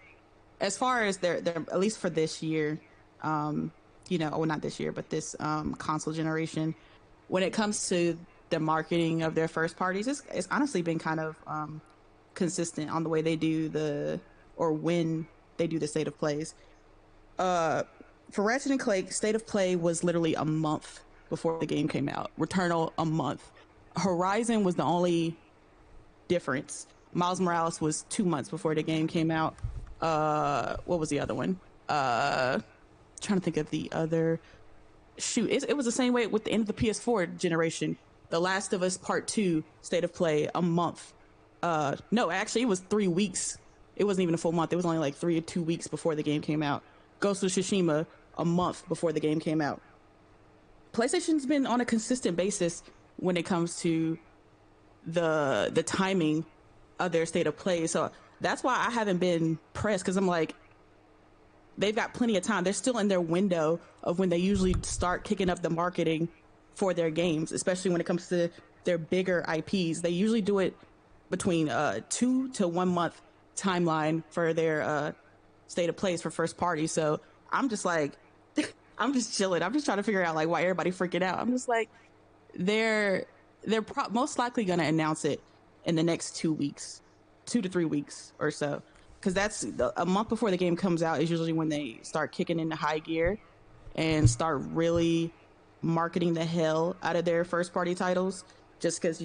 as far as their at least for this year, well, not this year, but this console generation, when it comes to the marketing of their first parties, it's honestly been kind of consistent on the way they do or when they do the state of plays. For Ratchet and Clank, state of play was literally a month before the game came out. Returnal, a month. Horizon was the only difference. Miles Morales was 2 months before the game came out. What was the other one? Trying to think of the other. Shoot, it was the same way with the end of the PS4 generation. The Last of Us Part 2, state of play, a month. No, actually, it was 3 weeks. It wasn't even a full month. It was only like 3 or 2 weeks before the game came out. Ghost of Tsushima, a month before the game came out. PlayStation's been on a consistent basis when it comes to the timing of their state of play. So that's why I haven't been pressed, because I'm like, they've got plenty of time. They're still in their window of when they usually start kicking up the marketing for their games, especially when it comes to their bigger IPs. They usually do it between 2 to 1 month timeline for their state of plays for first party. So I'm just like, I'm just chilling. I'm just trying to figure out like why everybody freaking out. I'm just like, they're most likely going to announce it in the next 2 weeks, 2 to 3 weeks or so. Because that's a month before the game comes out is usually when they start kicking into high gear and start really marketing the hell out of their first party titles. Just because,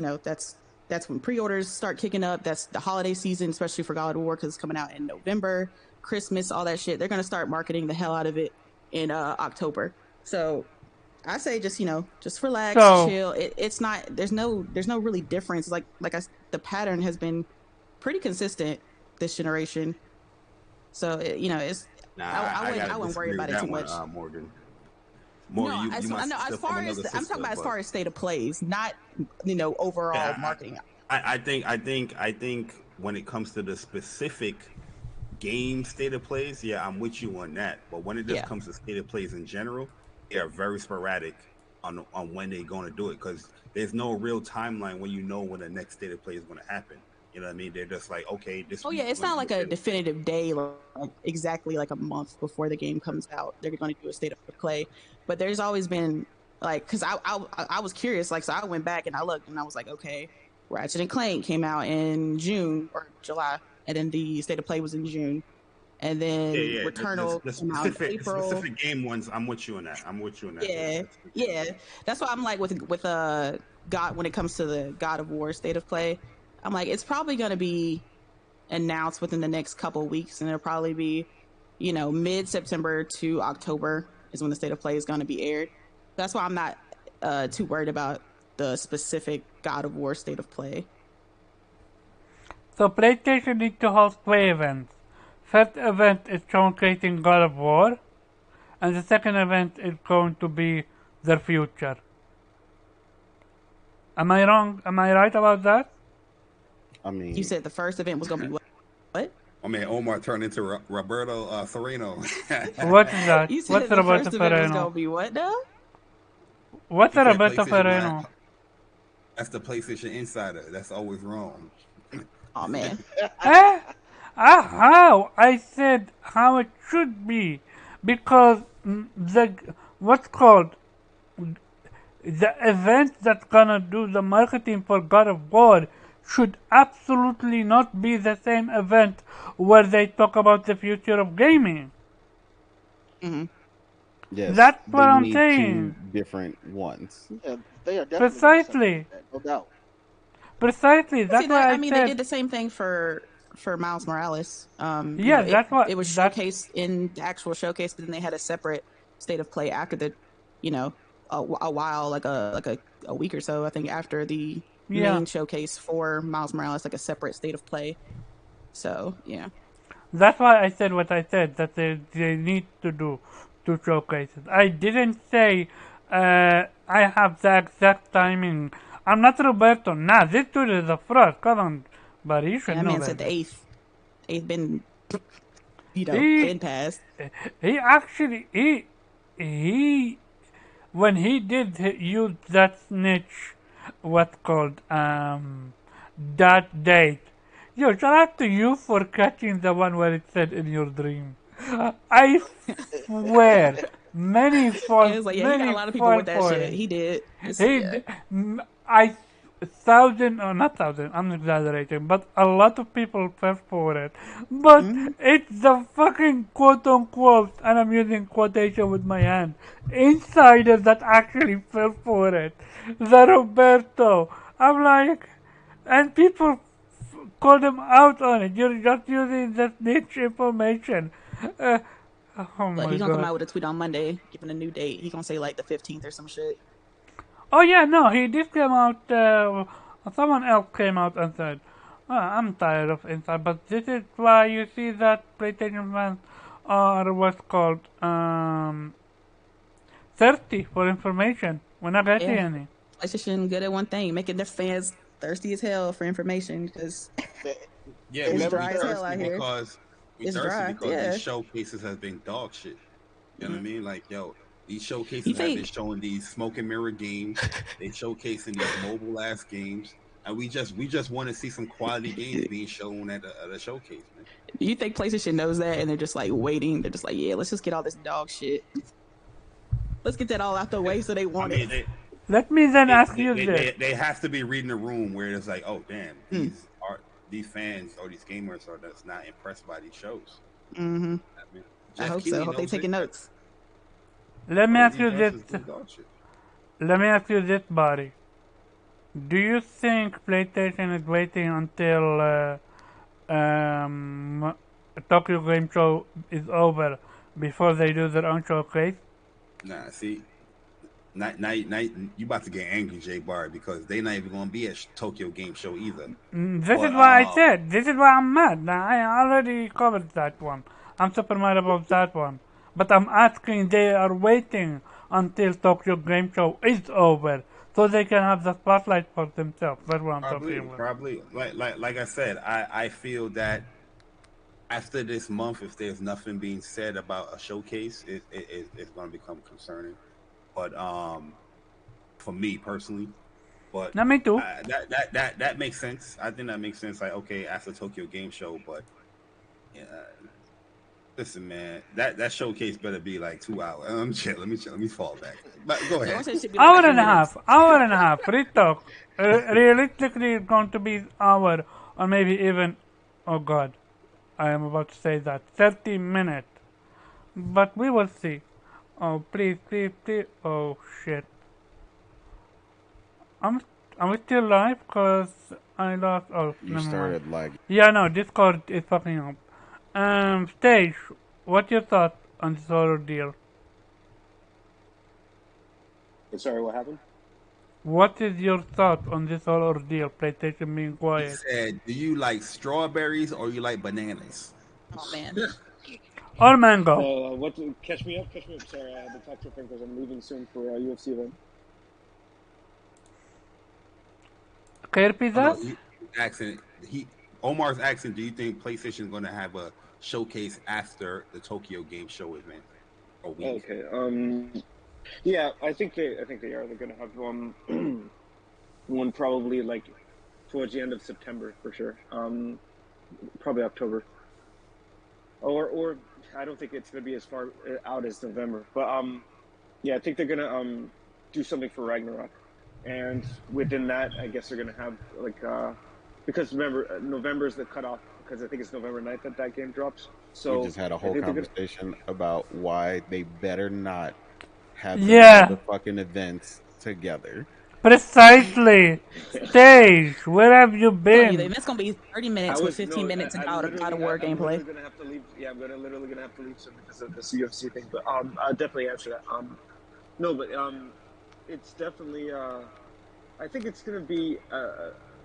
that's when pre-orders start kicking up. That's the holiday season, especially for God of War, because it's coming out in November. Christmas, all that shit. They're gonna start marketing the hell out of it in October. So I say just relax, So, chill. It's not there's no really difference. The pattern has been pretty consistent this generation. So it's Nah, I gotta I wouldn't worry disagree with about it that too one, much. Morgan. No, Morgan, you I must know as still from far as another I'm talking system, about as but far as state of plays, not overall yeah, marketing. I think when it comes to the specific game state of plays, yeah, I'm with you on that. But when it just Yeah. comes to state of plays in general, they are very sporadic on when they're going to do it because there's no real timeline when you know when the next state of play is going to happen. You know what I mean? They're just like, okay, this Oh yeah, week we're it's going to not do a like a state of play. definitive day, like exactly like a month before the game comes out. They're going to do a state of play, but there's always been because I was curious, so I went back and I looked and I was like, okay, Ratchet and Clank came out in June or July, and then the state of play was in June, and Yeah, then yeah. Returnal came out in The April. specific game ones, I'm with you on that. I'm with you on that. The Yeah, specific game yeah. ones. That's why I'm like with God when it comes to the God of War state of play. I'm like it's probably going to be announced within the next couple of weeks, and it'll probably be, mid September to October is when the state of play is going to be aired. That's why I'm not too worried about the specific God of War state of play. so PlayStation needs to host 2 events. First event is showcasing God of War, and the second event is going to be their future. Am I wrong? Am I right about that? I You mean, said the first event was going to be what? What? I mean, Omar turned into Roberto Sereno. What is that? You What's said the Roberto first event was going Ferreno? to be what now? What's He said Roberto PlayStation gonna Ferreno? that's the PlayStation Insider. That's always wrong. Oh man. Eh? How? I said how it should be. Because what's called, the event that's gonna do the marketing for God of War should absolutely not be the same event where they talk about the future of gaming. Mm-hmm. yes, That's what they I'm need two saying. different ones. Yeah, they are definitely going to separate Precisely. that, no doubt. Precisely. See That's that? why I I mean, they said, did the same thing for Miles Morales. yeah, It was showcased in the actual showcase, but then they had a separate state of play after the, a while, like a week or so, I think, after the yeah. main showcase for Miles Morales, like a separate state of play. So yeah, That's why I said what I said, that they need to do two showcases. I didn't say I have the exact timing. I'm not Roberto. Nah, this dude is a fraud. Come on, buddy, you should that know man said that. the eighth been He been passed. he actually he when he did use that snitch, what's called that date. Yo, shout out to you for catching the one where it said in your dream. I swear, And it's like, yeah, he got a many lot of people fall with that for shit. it. He did. He, Yeah. I, thousand, or not thousand, I'm exaggerating, but a lot of people fell for it. But Mm-hmm. it's the fucking quote unquote, and I'm using quotation with my hand, insider that actually fell for it. The Roberto. I'm like, and people call them out on it. You're just using the niche information. Uh, oh But my he gonna come god. out with a tweet on Monday, giving a new date. He gonna say like the 15th or some shit. Oh yeah, no, he did come out. Someone else came out and said, "I'm tired of Inside," but this is why you see that PlayStation fans are what's called thirsty for information. We're not getting Yeah, any. PlayStation good at one thing, making their fans thirsty as hell for information because Yeah, it's we dry as hell thirsty out here. because It's dry. these Yeah. showcases has been dog shit. You know what I mean? Like, yo, these You showcases have been think showing these smoke and mirror games. They showcasing these mobile ass games, and we just want to see some quality games being shown at a showcase, man. you think PlayStation knows that and they're just like waiting? They're just like, yeah, let's just get all this dog shit. Let's get that all out the way so they I want it. mean, Let me then ask you this. they have to be reading the room where it's like, oh damn, Mm. these fans or these gamers are just not impressed by these shows. Mm-hmm. I mean, I Jeff hope so. Keighley Hope they knows it. taking notes. Let me Oh, ask these you this. shows is dog shit. Let me ask you this, buddy. Do you think PlayStation is waiting until Tokyo Game Show is over before they do their own showcase? Nah, see, now you about to get angry, J Bar, because they not even gonna be at Tokyo Game Show either. This is But why I said. This is why I'm mad. I already covered that one. I'm super mad about that one. But I'm asking, they are waiting until Tokyo Game Show is over so they can have the spotlight for themselves. That's what I'm talking about. probably like I said, I feel that after this month, if there's nothing being said about a showcase, it's going to become concerning. But for me personally, but Now, me too. that makes sense. I think that makes sense. Like, okay, after Tokyo Game Show, but yeah, listen, man, that showcase better be like 2 hours. Chill. Let me fall back. But go They ahead. said it should be like Hour 30 and a minutes. half. Hour and a half. Free talk. Realistically, it's going to be hour or maybe even, oh god, I am about to say that, 30 minutes. But we will see. Oh, please, please, please. Oh, shit. I'm, I'm still live because I lost. Oh, You never mind. started lagging. Yeah, no, Discord is fucking up. Stage, what's your thought on this whole ordeal? Sorry, what happened? What is your thought on this whole ordeal? PlayStation being He quiet. said, "Do you like strawberries or you like bananas?" Oh man. Or mango. What? Catch me up. Catch me up. Sorry, I had to talk to a friend because I'm leaving soon for a UFC event. Care Oh, pizzas? no, asking Omar's asking, do you think PlayStation is going to have a showcase after the Tokyo Game Show event or week? Okay. Yeah, I think they are. They're gonna have one probably like towards the end of September for sure. Probably October. Or I don't think it's gonna be as far out as November. But yeah, I think they're gonna do something for Ragnarok, and within that, I guess they're gonna have like because remember November is the cutoff because I think it's November 9th that game drops. So We just had a I whole think they're gonna. conversation about why they better not have the Yeah, motherfucking events together. precisely. Stage, where have you I'm telling you, been? that's gonna be 30 minutes with 15 minutes of God of War gameplay. Literally gonna have to leave. Yeah, I'm literally gonna have to leave soon because of this UFC thing. But I'll definitely answer that. No, but it's definitely I think it's gonna be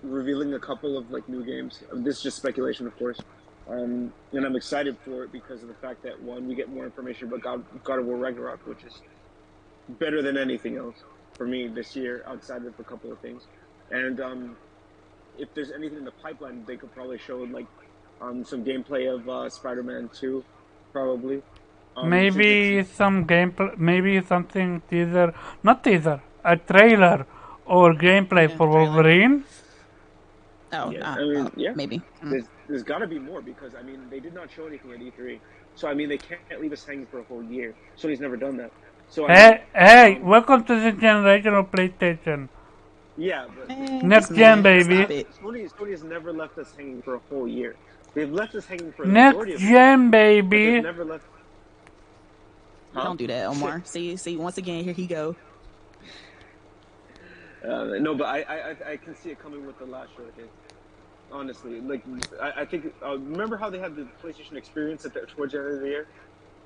revealing a couple of like new games. This is just speculation, of course. And I'm excited for it because of the fact that one, we get more information about God of War Ragnarok, which is better than anything else for me this year, outside of a couple of things. And if there's anything in the pipeline, they could probably show like some gameplay of Spider-Man 2, probably. Maybe some gameplay, maybe something teaser, not teaser, a trailer or gameplay Yeah, for trailer. Wolverine. Oh, Yeah, I mean, yeah. maybe. There's got to be more because I mean they did not show anything at E3, so I mean they can't leave us hanging for a whole year. Sony's never done that. So Hey, welcome to the generation of PlayStation. yeah, but Next gen, baby. Stop it. Sony has never left us hanging for a whole year. They've left us hanging for the Next majority of gen, it. But they've baby. never left. Huh? Don't do that, Omar. See, once again, here he go. No, but I can see it coming with the last showcase. Honestly, like I think remember how they had the PlayStation Experience towards the end of the year?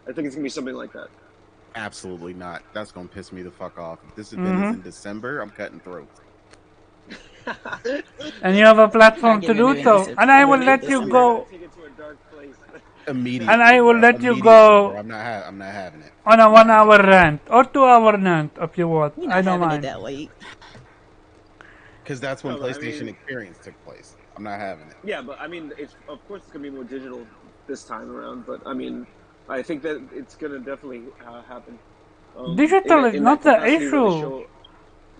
I think it's gonna be something like that. Absolutely not. That's gonna piss me the fuck off. If this event is in December, I'm cutting throats. And you have a platform to do so. And I will let you go. Take it to a dark place. Immediately. And I will bro. let you Immediately, go bro. I'm not having it. on a 1 hour rant or 2 hour rant if you want. We're I not don't having it mind. that late. Because that's when No, but I PlayStation mean- Experience took place. I'm not having it. Yeah, but I mean, it's of course it's gonna be more digital this time around. But I mean, I think that it's gonna definitely happen. Digital is not the capacity where they issue. show-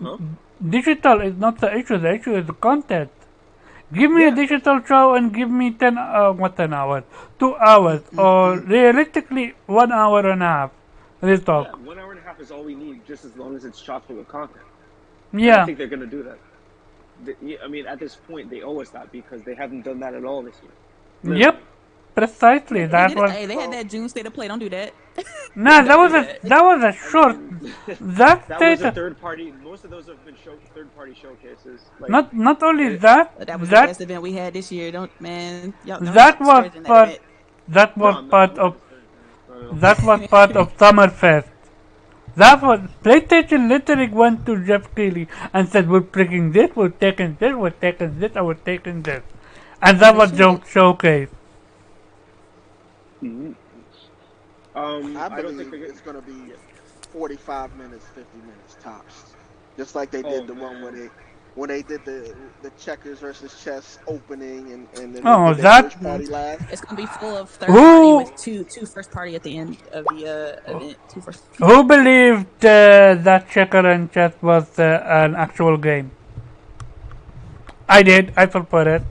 Huh? Digital is not the issue. The issue is the content. Give me a digital show and give me 10 hours, 2 hours, or realistically 1 hour and a half. Let's talk. Yeah, 1 hour and a half is all we need, just as long as it's chock full of content. Yeah. I think they're gonna do that. I mean, at this point, they owe us that because they haven't done that at all this year. Yep. Precisely. That was. Hey, they had that June State of Play. Don't do that. Nah, that was a short. That That was a state. third party. Most of those have been third party showcases. Like, Not only that. That was the best event we had this year. Don't man. Y'all That was stretching for bit. That No, was I'm not. part I'm not of upset. No, no. that was part of Summerfest. That was PlayStation literally went to Jeff Keighley and said, "We're taking this, we're taking this, we're taking this, and we're taking this," and As that they was Joe should. showcase. Mhm. I I don't think believe they're it's good. gonna be Yeah. 45 minutes, 50 minutes tops, just like they Oh did the one where man. they did the checkers versus chess opening, and then they Oh, did their that first Mhm. party last. It's gonna be full of third party who with two first party at the end of the event. Two first. who believed that checker and chess was an actual game? I did. I support it.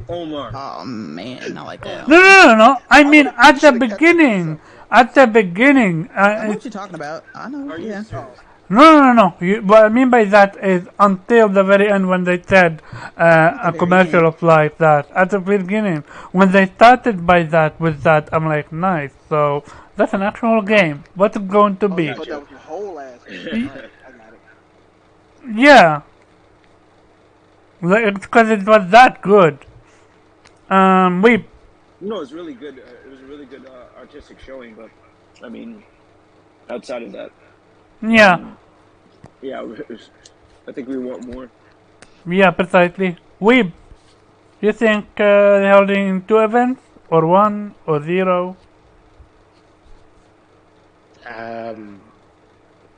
Omar. Oh man, not like that, No, Omar. Omar. no, no, no. I I mean, would. You at the should have kept that to beginning. yourself, bro. At the beginning. I know what you're talking about. I know. Are you Yeah. Oh, serious? No, no, no, no. What I mean by that is until the very end when they said Not the a very commercial end. of like that. At the beginning, when they started by that with that, I'm like, nice. So that's an actual game. What's it going to oh, you be? thought that Gotcha. was a whole ass game. All Y- right, I got it. yeah, because it was that good. We No, it's really good. It was a really good artistic showing, but I mean, outside of that, yeah, um, yeah, I think we want more. yeah, precisely. We. You think they're holding two events or one or zero?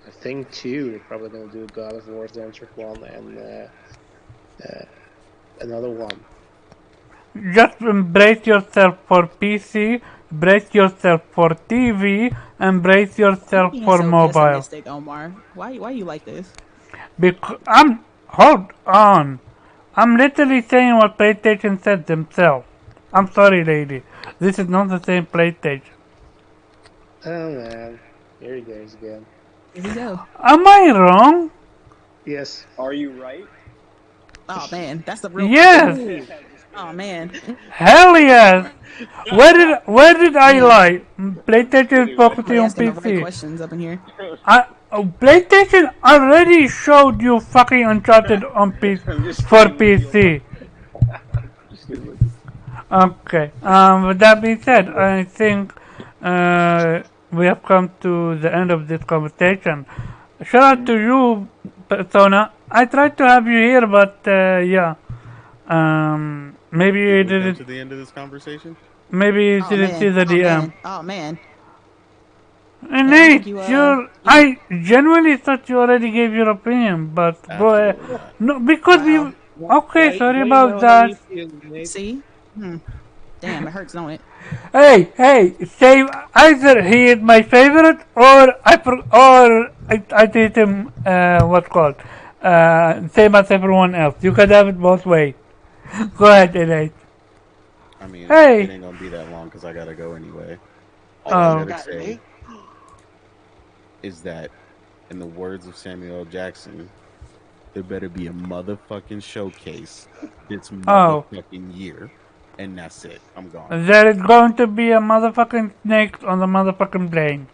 I think two. They're probably gonna do God of War Centric one and another one. Just brace yourself for PC, brace yourself for TV, and brace Why you yourself being for so mobile. pessimistic, Omar? Why you like this? Because hold on. I'm literally saying what PlayStation said themselves. I'm sorry, lady. This is not the same PlayStation. Oh man, here he goes again. Here we go. Am I wrong? Yes. Are you right? Oh man, that's the real question. Yes. Ooh. Just Oh kidding. man. Hell yes. Where did I Man, lie? I'm just PlayStation is kidding, man. focusing somebody on asking the right PC. questions up in here. PlayStation already showed you fucking Uncharted on PC I'm just for kidding with you, Omar. PC. Just kidding with you. Okay. With that being said, I think we have come to the end of this conversation. Shout out to you, Persona. I tried to have you here, but yeah. Maybe you Did we come didn't. to the end of this conversation? Maybe you Oh didn't see man. the Oh DM. man. Oh man. And Yeah, I don't think Nate, you you I genuinely thought you already gave your opinion, but go ahead. Absolutely not. No, because we. wow. Okay, sorry Why you about know how you that. feel, Nate? See? Hmm. Damn, it hurts, don't it? Hey, say either he is my favorite or I treat him what's called same as everyone else. You can have it both ways. Go ahead, Nate. I mean, it Hey, ain't gonna be that long because I gotta go anyway. Oh, All why I you um, gotta got say Nate? is that, in the words of Samuel L. Jackson, there better be a motherfucking showcase this oh, motherfucking year, and that's it. I'm gone. there is going to be a motherfucking snake on the motherfucking plane.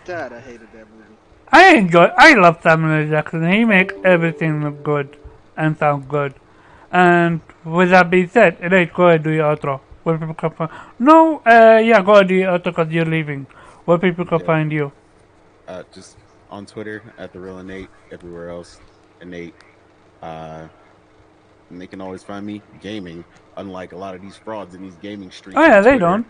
God, I hated that movie. I love Samuel L. Jackson. He makes everything look good and sound good. And with that being said, Nate, go ahead, do your outro. Where people can find. No, yeah, go ahead, do your outro because you're leaving. Where people can Yeah, find you. just on Twitter at the real Innate, everywhere else Innate. Uh, and they can always find me gaming. Unlike a lot of these frauds in these gaming streets Oh yeah, on they Twitter, don't.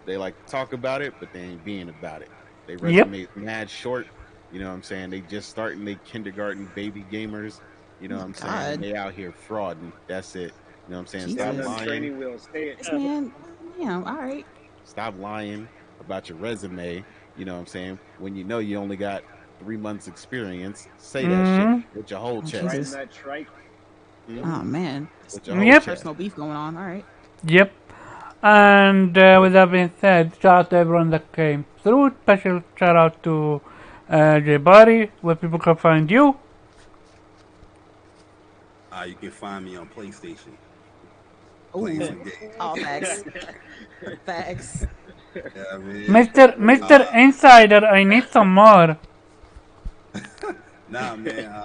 they like to talk about it, but they ain't being about it. They Yep. resume mad short. You know what I'm saying? They just starting they kindergarten baby gamers. You know what I'm saying? And God. they out here frauding. That's it. You know what I'm saying? Stay on Stop Jesus. them lying. training wheels. Stay it. This man, damn, all right. Stop lying about your resume. You know what I'm saying? When you know you only got 3 months experience, say that shit with your whole Oh, chest. Riding Jesus. that trike. Oh man. With your whole Yep. chest. Personal beef going on. All right. Yep. And with that being said, shout out to everyone that came through. Special shout out to J Body, where people can find you. You can find me on PlayStation Ooh. playing some games. Oh, facts. Facts. Yeah, I mean, Mr. Insider, I need some more. nah, man.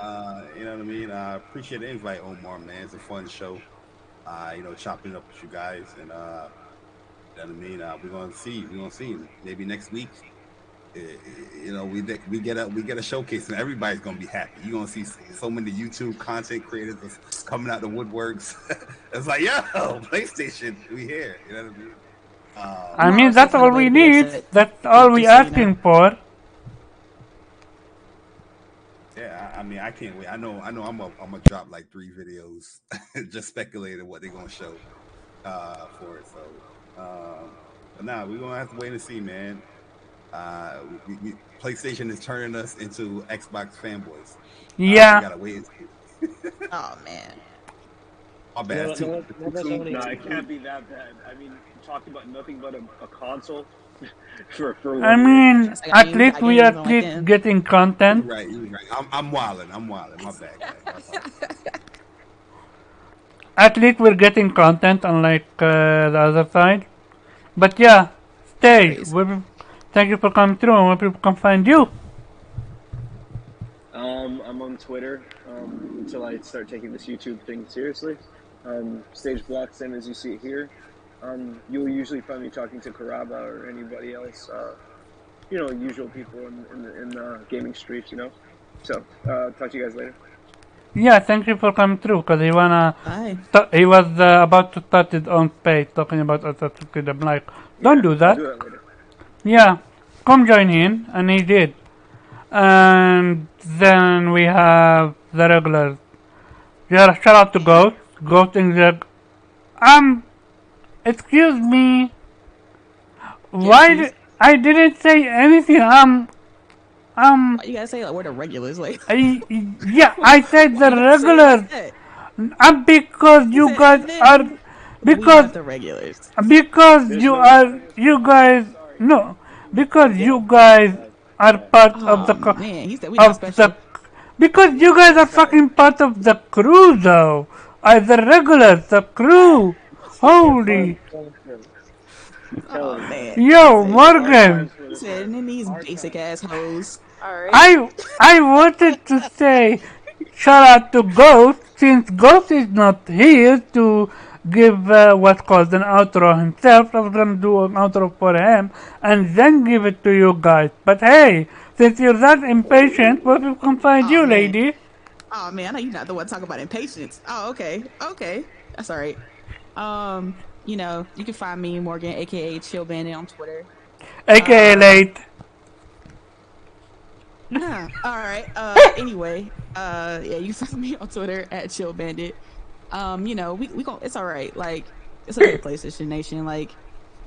You know what I mean. I appreciate the invite, Omar. Man, it's a fun show. chopping it up with you guys, and you know what I mean. We're gonna see. We're gonna see. Maybe next week, we get a showcase, and everybody's gonna be happy. You're gonna see so many YouTube content creators coming out the woodworks. It's like, yo, PlayStation, we here. You know what I mean? I mean, Tomorrow's that's still all find a way we to be need. upset. That's all we Just so you know. asking for. Yeah, I mean, I can't wait. I know. I'm gonna drop like 3 videos, just speculating what they're gonna show for it. So, but now we're gonna have to wait and see, man. PlayStation is turning us into Xbox fanboys. We Yeah. gotta wait and see. Oh man. My bad. No, that's only. No, it can't be that bad. I mean, talking about nothing but a console for I 1 year. mean, It's like, I mean, at least we games at on like least them. getting content. You're right. You're right. I'm wilding. I'm wilding. My bad, guys. I apologize. At least we're getting content, unlike the other side. But yeah, stay. Crazy. Thank you for coming through, and where people can find you. I'm on Twitter until I start taking this YouTube thing seriously. Stage Block, same as you see it here. You'll usually find me talking to Karaba or anybody else. Usual people in the gaming streets. So talk to you guys later. Yeah, thank you for coming through, because he Bye. he was about to start his own page talking about Assassin's Creed. I'm like, don't do I'll that. do that later. Yeah, come join in, and he did. And then we have the regulars. Yeah, shout out to Ghost. Ghost in the... Excuse me. Why I didn't say anything. Why you gotta say like we're the regulars? Like, Yeah, I said the why you gotta say it regulars. like that? Because you said, guys and then are... we Because... not the regulars. Because There's you no are... regulars. You guys... Sorry. No. Because you guys are part of the... Oh man, he said we not special. Because you guys are fucking part of the crew, though. The regulars, the crew. Holy... Oh man. Yo, Morgan. He said, and then these basic assholes. Alright. I wanted to say shout out to Ghost, since Ghost is not here to give what's called an outro himself. I was gonna do an outro for him and then give it to you guys. But hey, since you're that impatient, where people can find you, man. lady? Oh man, I know you're not the one talking about impatience. Oh, okay. That's alright. You can find me, Morgan, aka Chill Bandit, on Twitter. AKA late. Alright. Anyway, yeah, you can find me on Twitter at Chill Bandit. We gon' it's alright. Like, it's okay, PlayStation Nation. Like,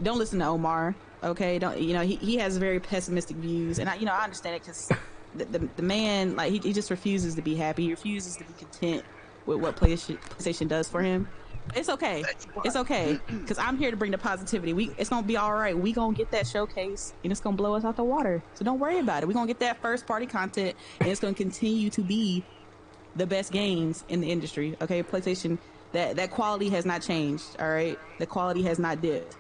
don't listen to Omar. Okay, don't he has very pessimistic views, and I understand it because the man, like, he just refuses to be happy. He refuses to be content with what PlayStation does for him. It's okay. It's okay. Because I'm here to bring the positivity. It's going to be all right. We going to get that showcase, and it's going to blow us out the water. So don't worry about it. We're going to get that first-party content, and it's going to continue to be the best games in the industry. Okay, PlayStation, that quality has not changed, all right? The quality has not dipped.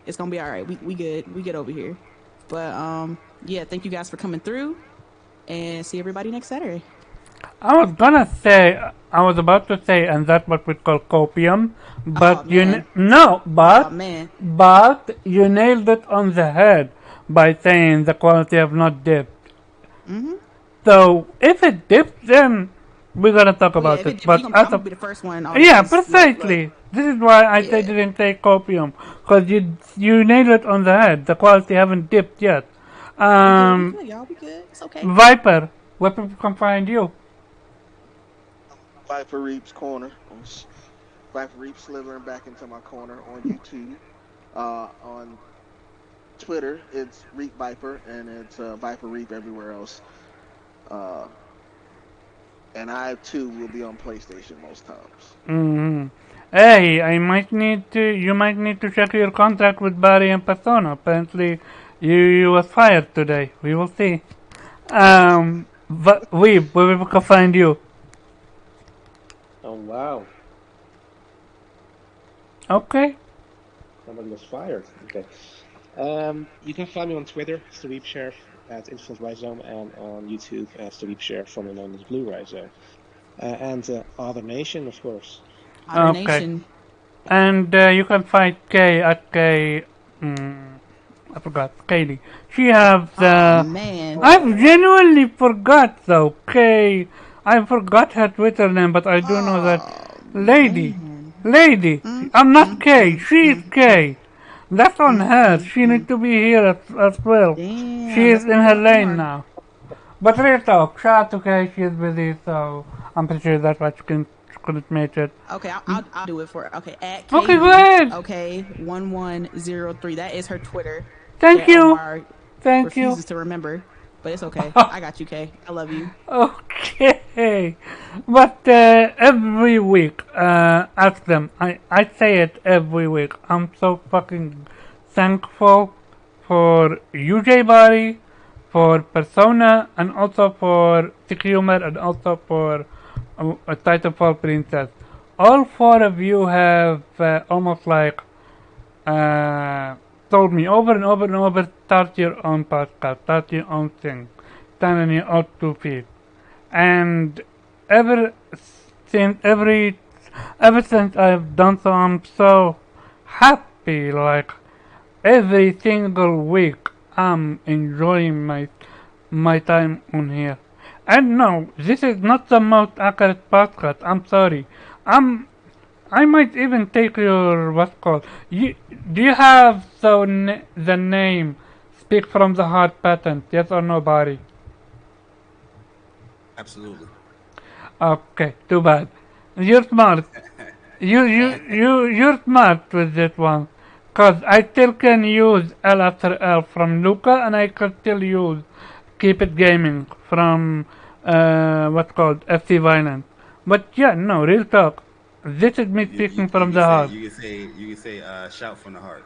It's going to be all right. We good. We get over here. But, yeah, thank you guys for coming through, and see everybody next Saturday. I was about to say, and that's what we call copium, but but you nailed it on the head by saying the quality have not dipped. Mm-hmm. So if it dips, then we're gonna talk about it. But I'm gonna be the first one. Precisely. This is why I didn't say copium, because you nailed it on the head. The quality haven't dipped yet. We good, y'all. We good. It's okay. Viper, where people can find you? Viper Reap's corner. Viper Reap slithering back into my corner on YouTube. On Twitter, it's Reap Viper, and it's Viper Reap everywhere else. And I too will be on PlayStation most times. Mm-hmm. Hey, you might need to check your contract with Barry and Persona. Apparently, you was fired today. We will see. But where people can find you? Oh wow. Okay. Somebody was fired. Okay. You can find me on Twitter, Sweep Sheriff at Infinite Rhizome, and on YouTube as Sweep Sheriff, formerly known as Blue Rhizome. And Other Nation, of course. Other Nation. And you can find Kay at Kay. I forgot Kaylee. She has. Oh man. I genuinely forgot though. Kay. I forgot her Twitter name, but I do know that Oh lady. man. Lady. Mm, I'm not mm, Kay. mm, She is mm, mm, Kay. That's on mm, her. mm, She needs mm. to be here as well. She Damn, is that's in gonna her pull up lane more. now. But real talk, shout out to Kay, she's busy, so I'm pretty sure that's why she couldn't make it. Okay, I'll do it for her. Okay, at Okay, go Kaylee. ahead. Okay, 1103. That is her Twitter Thank that you. Omar Thank you. refuses to remember, but it's okay. I got you, Kay. I love you. Okay. But every week, ask them. I say it every week. I'm so fucking thankful for UJ Body, for Persona, and also for Sick Humor, and also for Titanfall Princess. All four of you have almost like uh, told me over and over and over, start your own podcast, start your own thing, stand on your own 2 feet. And ever ever since I've done so, I'm so happy. Like every single week, I'm enjoying my time on here. And no, this is not the most accurate podcast. I'm sorry. I'm I might even take your what's called. Do you have the name speak from the heart patent? Yes or no, Barry? Absolutely. Okay, too bad. You're smart. You're smart with that one. Cause I still can use L after L from Luca, and I can still use Keep It Gaming from what's called FC Violent. But yeah, no, real talk. This is me speaking from the heart. You can say shout from the heart.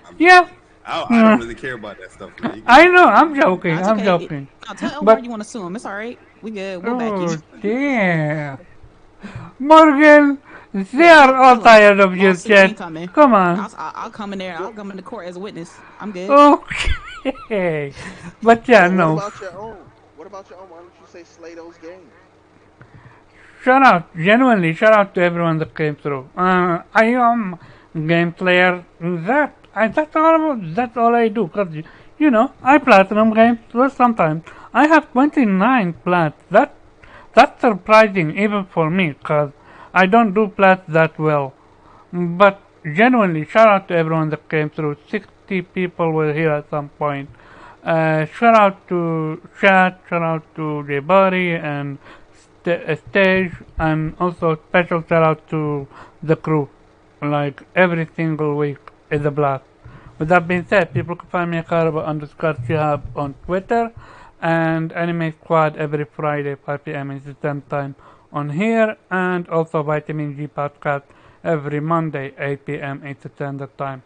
I'm Yeah. joking. I don't really care about that stuff, man. I know, You I'm can do Nah, joking, it's I'm okay. joking. Now tell Omar But, you want to sue him. It's all right. We good. We'll back you. oh dear. Morgan, they Yeah, are all tell him. tired of your Lawsuit chat. ain't coming. Come on. I'll come in there. I'll come into court as a witness. I'm good. Okay. But yeah, What no. about your own? What about your own? Why don't you say slay those games? Shout out, genuinely, shout out to everyone that came through. I am game player. That's all I do. Cause you know, I platinum games. Well, sometimes I have 29 plats. That's surprising even for me, cause I don't do plats that well. But genuinely, shout out to everyone that came through. 60 people were here at some point. Shout out to Chat, shout out to J Body and Stage, and also special shout out to the crew. Like every single week is a blast. With that being said, people can find me at Karaba_Shihab on Twitter and Anime Squad every Friday 5 p.m. Eastern Time on here, and also Vitamin G podcast every Monday 8 p.m. Eastern Standard Time.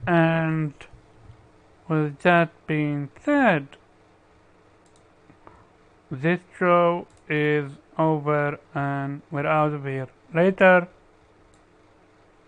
And with that being said, this show is over and we're out of here. Later.